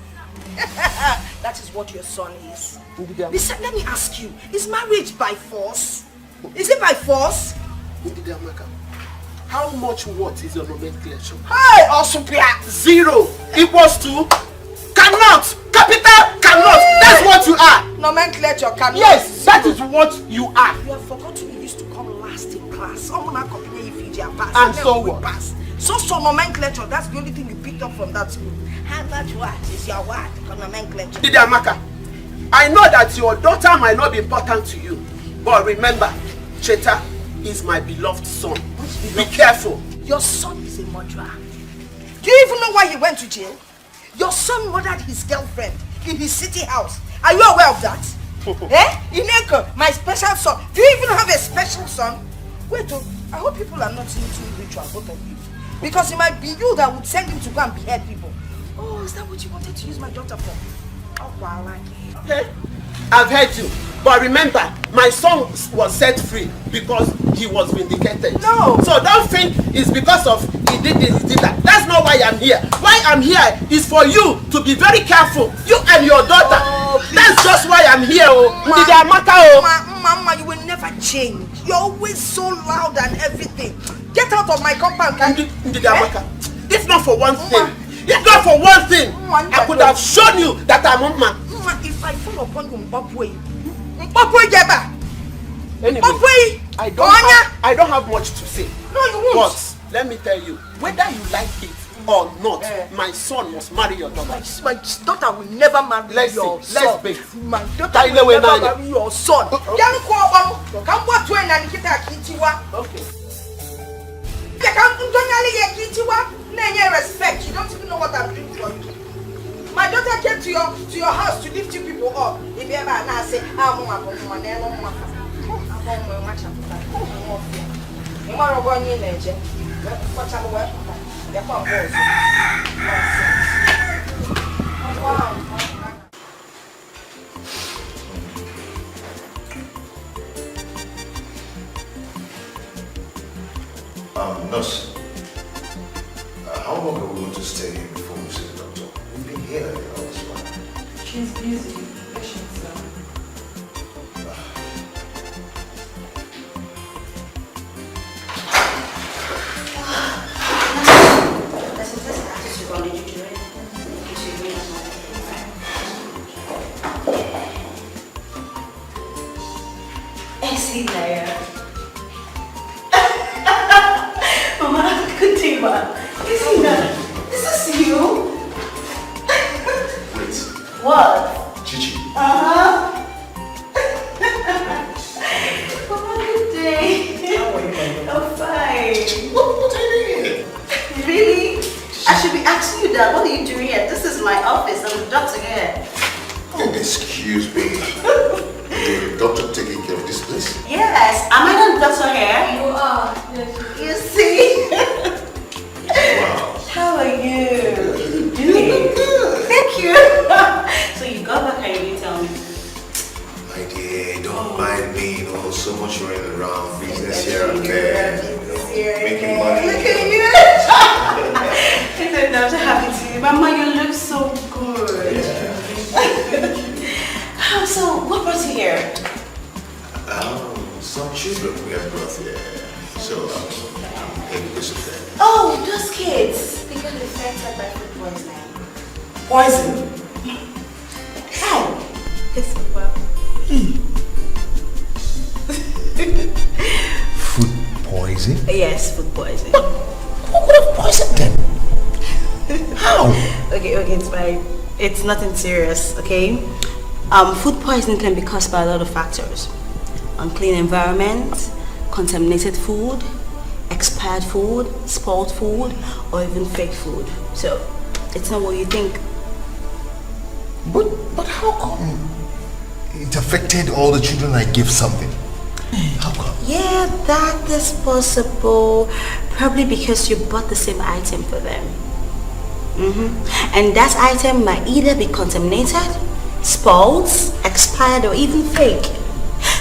That is what your son is. Listen, let me ask you, is marriage by force? Is it by force? How much what is your nomenclature? Hey, Osupia! 0 equals to cannot. Capital cannot. That's what you are. Nomenclature cannot. Yes, that is what you are. You have forgotten you used to come last in class. And so what? So nomenclature, that's the only thing you picked up from that school. How much what is your word? Nomenclature. Didi Amaka, I know that your daughter might not be important to you, but remember, Cheta is my beloved son. Be careful. Your son is a murderer. Do you even know why he went to jail? Your son murdered his girlfriend in his city house. Are you aware of that? Ineko, my special son. Do you even have a special son? Wait, I hope people are not into ritual, both of you. Because it might be you that would send him to go and behead people. Oh, is that what you wanted to use my daughter for? Oh, wow, I like it. Okay, I've heard you. But remember, my son was set free because he was vindicated. No! So don't think it's because of he did this, he did that. That's not why I'm here. Why I'm here is for you to be very careful. You and your daughter. Oh, that's just why I'm here. Mama, you will never change. You're always so loud and everything. Get out of my compound, can you? If not for one thing, I could have shown you that I'm a man. If I fall upon you, anyway, I don't have much to say. No, you won't. But let me tell you, whether you like it or not, my son must marry your daughter. My daughter will never marry your son. Let's bait. My daughter will never marry your son. Okay. Respect. You don't even know what I'm doing for you. My daughter came to your house to lift you people up. If you ever now say, Nurse, how long are we going to stay here before we see the doctor? We've been here all this while. She's busy. Patients down. Mama, good day, ma. This is you? Wait. What? Chichi. Mama, good day. How are you? I'm fine. What are you doing here? Really? I should be asking you that. What are you doing here? This is my office. I'm the doctor here. Oh, excuse me. The doctor taking care of this place? Yes. Am I not the doctor here? You are. Yes. You see? Wow. How are you? Doing? Thank you. So you got back and you didn't tell me. My dear, don't mind me, so much running around, business here and there, making money. Look at you. I'm so happy to you. Mama, you look so good. Yeah. So, what brought you here? Some children we have brought here. So, I'm here because of that. Oh, those kids. They got infected by food poisoning. Poison? How? It's well. Food poison? Yes, food poisoning. Who could have poisoned them? How? Okay, it's fine. It's nothing serious, okay? Food poisoning can be caused by a lot of factors. Unclean environment, contaminated food, expired food, spoiled food, or even fake food. So, it's not what you think. But how come it affected all the children I gave something? How come? Yeah, that is possible. Probably because you bought the same item for them. And that item might either be contaminated spoiled, expired, or even fake.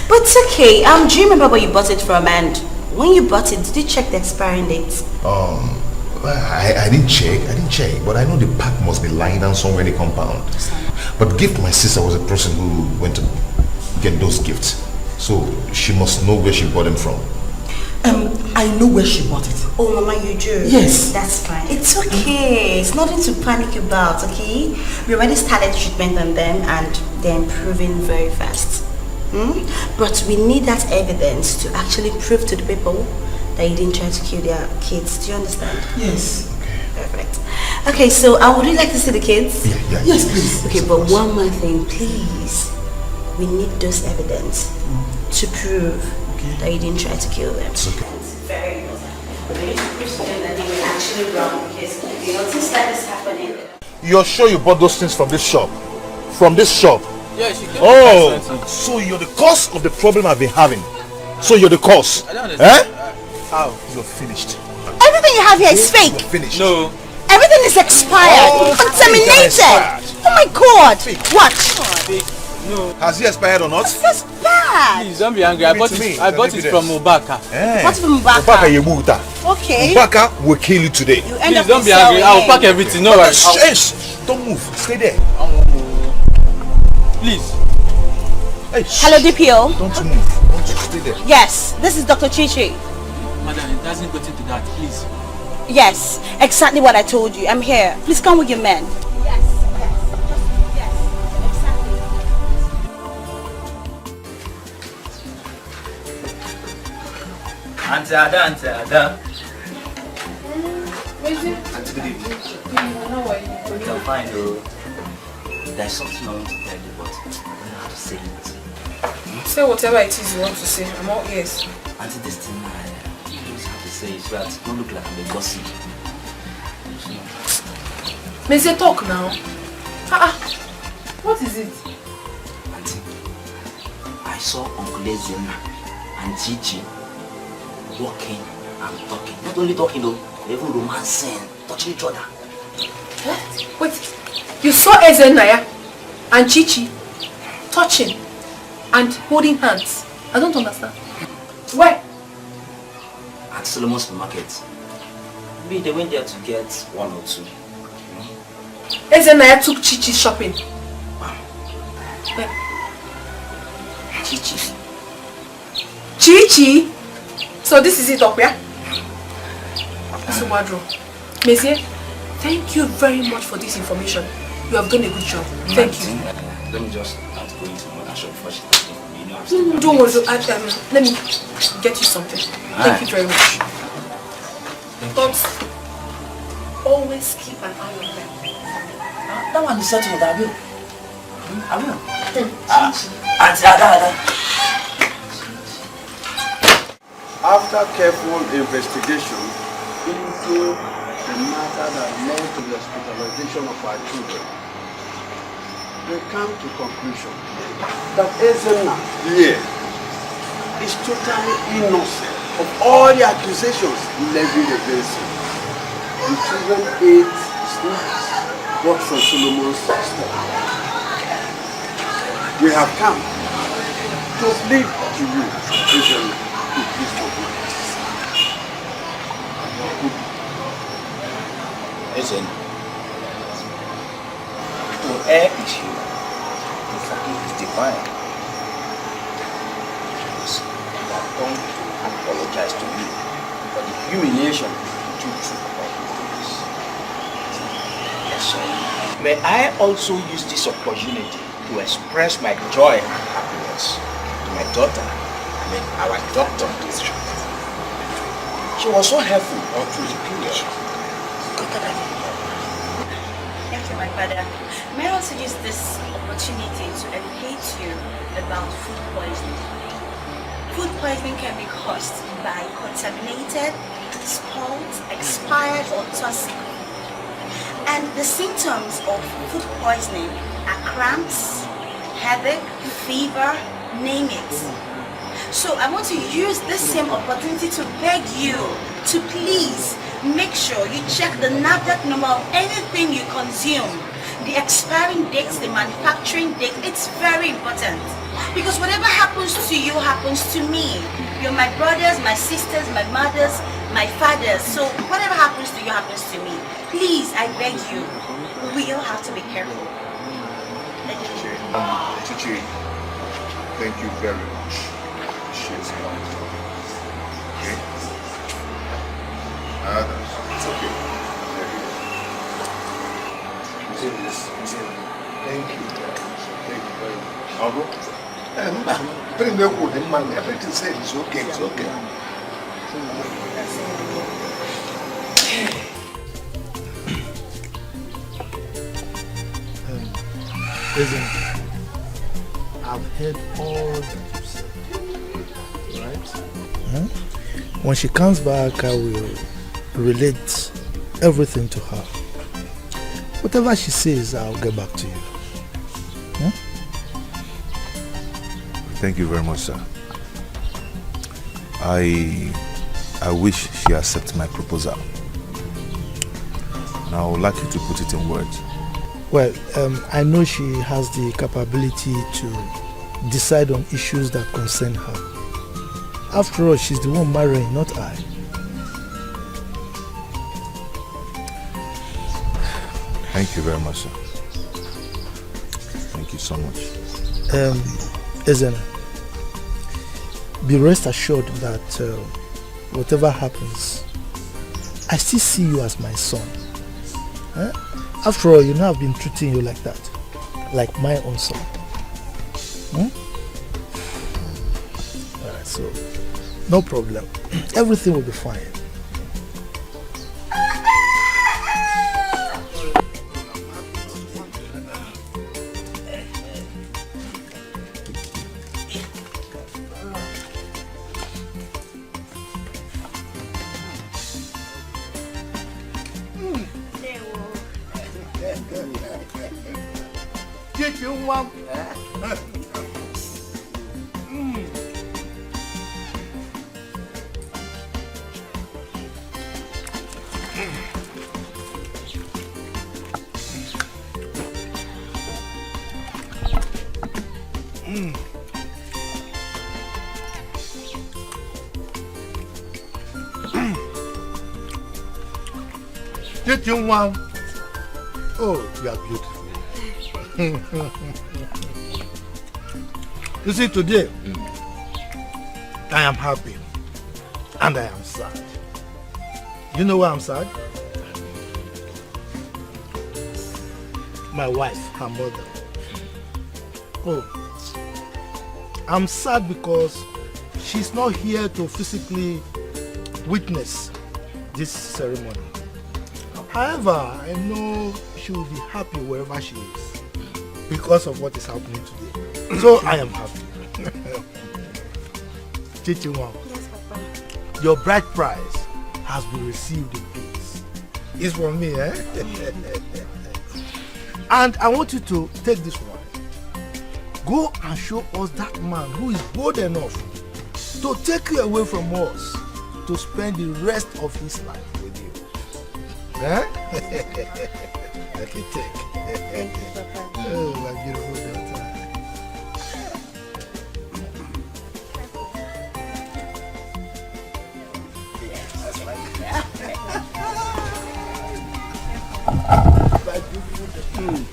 But it's okay. Do you remember where you bought it from? And when you bought it, did you check the expiring date? I didn't check. But I know the pack must be lying down somewhere in the compound. But Gift, my sister, was a person who went to get those gifts. So she must know where she bought them from. I know where she bought it. Oh, Mama, you do? Yes. That's fine. It's okay. It's nothing to panic about, okay? We already started treatment on them and they're improving very fast. But we need that evidence to actually prove to the people that you didn't try to kill their kids. Do you understand? Yes. Perfect. Okay, so would you like to see the kids? Yeah. Yes, please. Okay, but one more thing, please. We need those evidence to prove that you didn't try to kill them. It's okay. It's very important. We need to prove to them that they were actually wrong because you know things like this happening. You're sure you bought those things from this shop? From this shop? Yeah, she came. Oh, so you're the cause of the problem I've been having. So you're the cause. I don't understand. How? You're finished. Everything you have here is fake. You're finished. No. Everything is expired. Contaminated. Oh my God. Watch. No. Has he expired or not? That's bad. Please don't be angry. I bought it from Obaka. Bought it from Obaka. Obaka Yebuta. Okay. Obaka will kill you today. You end Please up don't be angry. I'll pack everything. No worries. Don't move. Stay there. Please. Hey, Hello, DPO. Don't you move. Don't you stay there. Yes, this is Dr. Chichi. Madam, it doesn't go into that. Please. Yes, exactly what I told you. I'm here. Please come with your men. Yes, exactly. Auntie Ada. Auntie, good evening. How are you? I'm fine though. There's something I want to tell you, but I don't know how to say it. Say whatever it is you want to say. I'm all ears. Auntie, this thing I just have to say is that don't look like I'm a gossip. May say talk now. What is it? Auntie, I saw Uncle Ezena and Gigi walking and talking. Not only talking though, even romancing, touching each other. Wait, you saw Ezenaya and Chichi touching and holding hands? I don't understand. Where? At Solomon's supermarket. Maybe they went there to get one or two. Ezenaya took Chichi shopping. Where? Chichi. Chichi? So this is it up, yeah? Mr. Wadro. Monsieur, thank you very much for this information. You have done a good job. Thank you. Let me just have to go into another shop before she starts taking me. Don't worry. Let me get you something. Thank you very much. But always keep an eye on them. That one is settled, I will. I will. Auntie Ada. After careful investigation into the matter that led to the hospitalization of our children, we come to conclusion that Ezena is totally innocent of all the accusations levied against him. The children ate snacks bought from Solomon's store. We have come to plead to you, Ezena, to please forgive us. Ezena, to err is you. To forgive is divine. Because I have come to apologize to you for the humiliation you took about this. Yes, sir. May I also use this opportunity to express my joy and happiness to my daughter, our doctor. She was so helpful all through the period. Thank you, my father. May I also use this opportunity to educate you about food poisoning. Food poisoning can be caused by contaminated, spoiled, expired, or toxic. And the symptoms of food poisoning are cramps, headache, fever, name it. So I want to use this same opportunity to beg you to please make sure you check the NAFDAC number of anything you consume. The expiring dates, the manufacturing date, it's very important. Because whatever happens to you happens to me. You're my brothers, my sisters, my mothers, my fathers. So whatever happens to you happens to me. Please, I beg you, we all have to be careful. Chichi, thank you very much. Appreciate it. Okay? It's okay. Thank you. Thank you very much. I'll go. Everything said is okay. It's okay. Listen, I've heard all that you said, right? When she comes back, I will relate everything to her. Whatever she says, I'll get back to you. Thank you very much, sir. I wish she accepts my proposal. And I would like you to put it in words. Well, I know she has the capability to decide on issues that concern her. After all, she's the one marrying, not I. Thank you very much, sir. Thank you so much. Ezena, be rest assured that whatever happens, I still see you as my son. After all, you know I've been treating you like that, like my own son. Alright, so no problem. Everything will be fine. Oh, you are beautiful. You see, today, I am happy and I am sad. You know why I'm sad? My wife, her mother. Oh, I'm sad because she's not here to physically witness this ceremony. However, I know she will be happy wherever she is because of what is happening today. So I am happy. Chichiwa, yes, Papa. Your bride prize has been received in peace. It's from me, eh? And I want you to take this one. Go and show us that man who is bold enough to take you away from us to spend the rest of his life with you. Huh? Let me take. Thank you, Papa. Oh, my beautiful daughter. That's right. My beautiful daughter.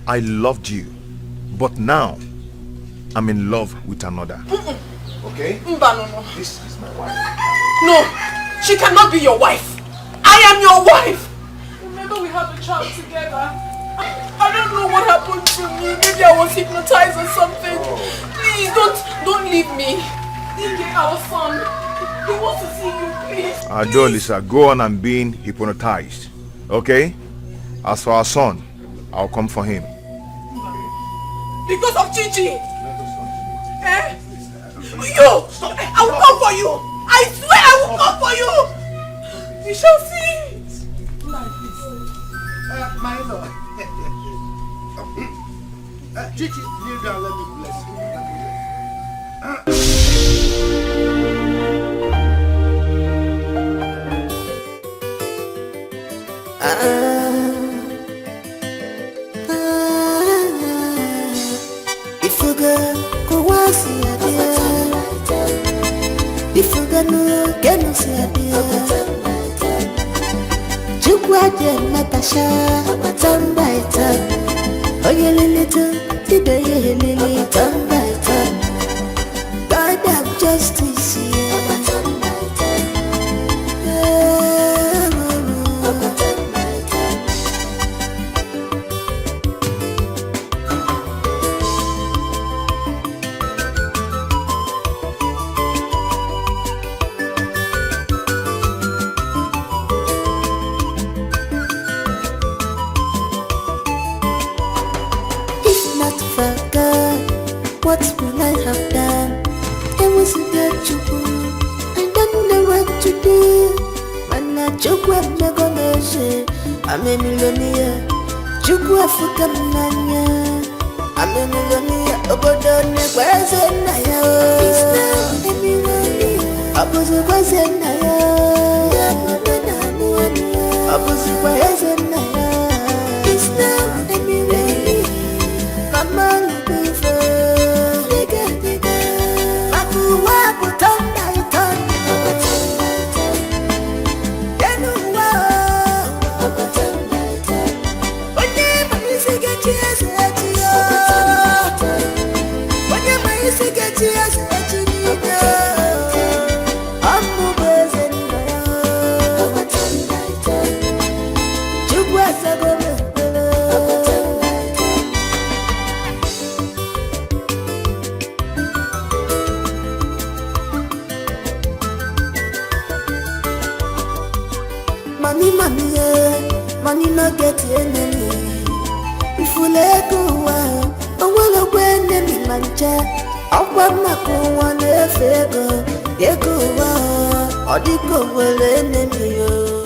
I loved you, but now I'm in love with another. Okay? No. This is my wife. No, she cannot be your wife. I am your wife. Remember we had a child together. I don't know what happened to me. Maybe I was hypnotized or something. Please don't leave me. Dikeh, our son. He wants to see you, please. Lisa, go on and being hypnotized. Okay? As for our son, I'll come for him. Because of Chichi. Eh? You! I will come for you! I swear I will come for you! You shall see! My lord. Chichi, kneel down, let me bless you. If you go see a dear. If you go no see a dear. Jukwaje Natasha, turn by turn. Oh you little, today you lily, turn by turn. God have justice here. What will I have done? It was a good job. I don't know what to do. Man, I joke with the gomeshi. I'm a millionaire. Joke with Fukamania. I'm a millionaire. Obodone, where's it now? It's now a millionaire. I was a person now. I was a person now. It's now a millionaire. Come on. Money no get enemy. If you let go, I will go enemy mancha. I want my go one if you go. Or the go will enemy.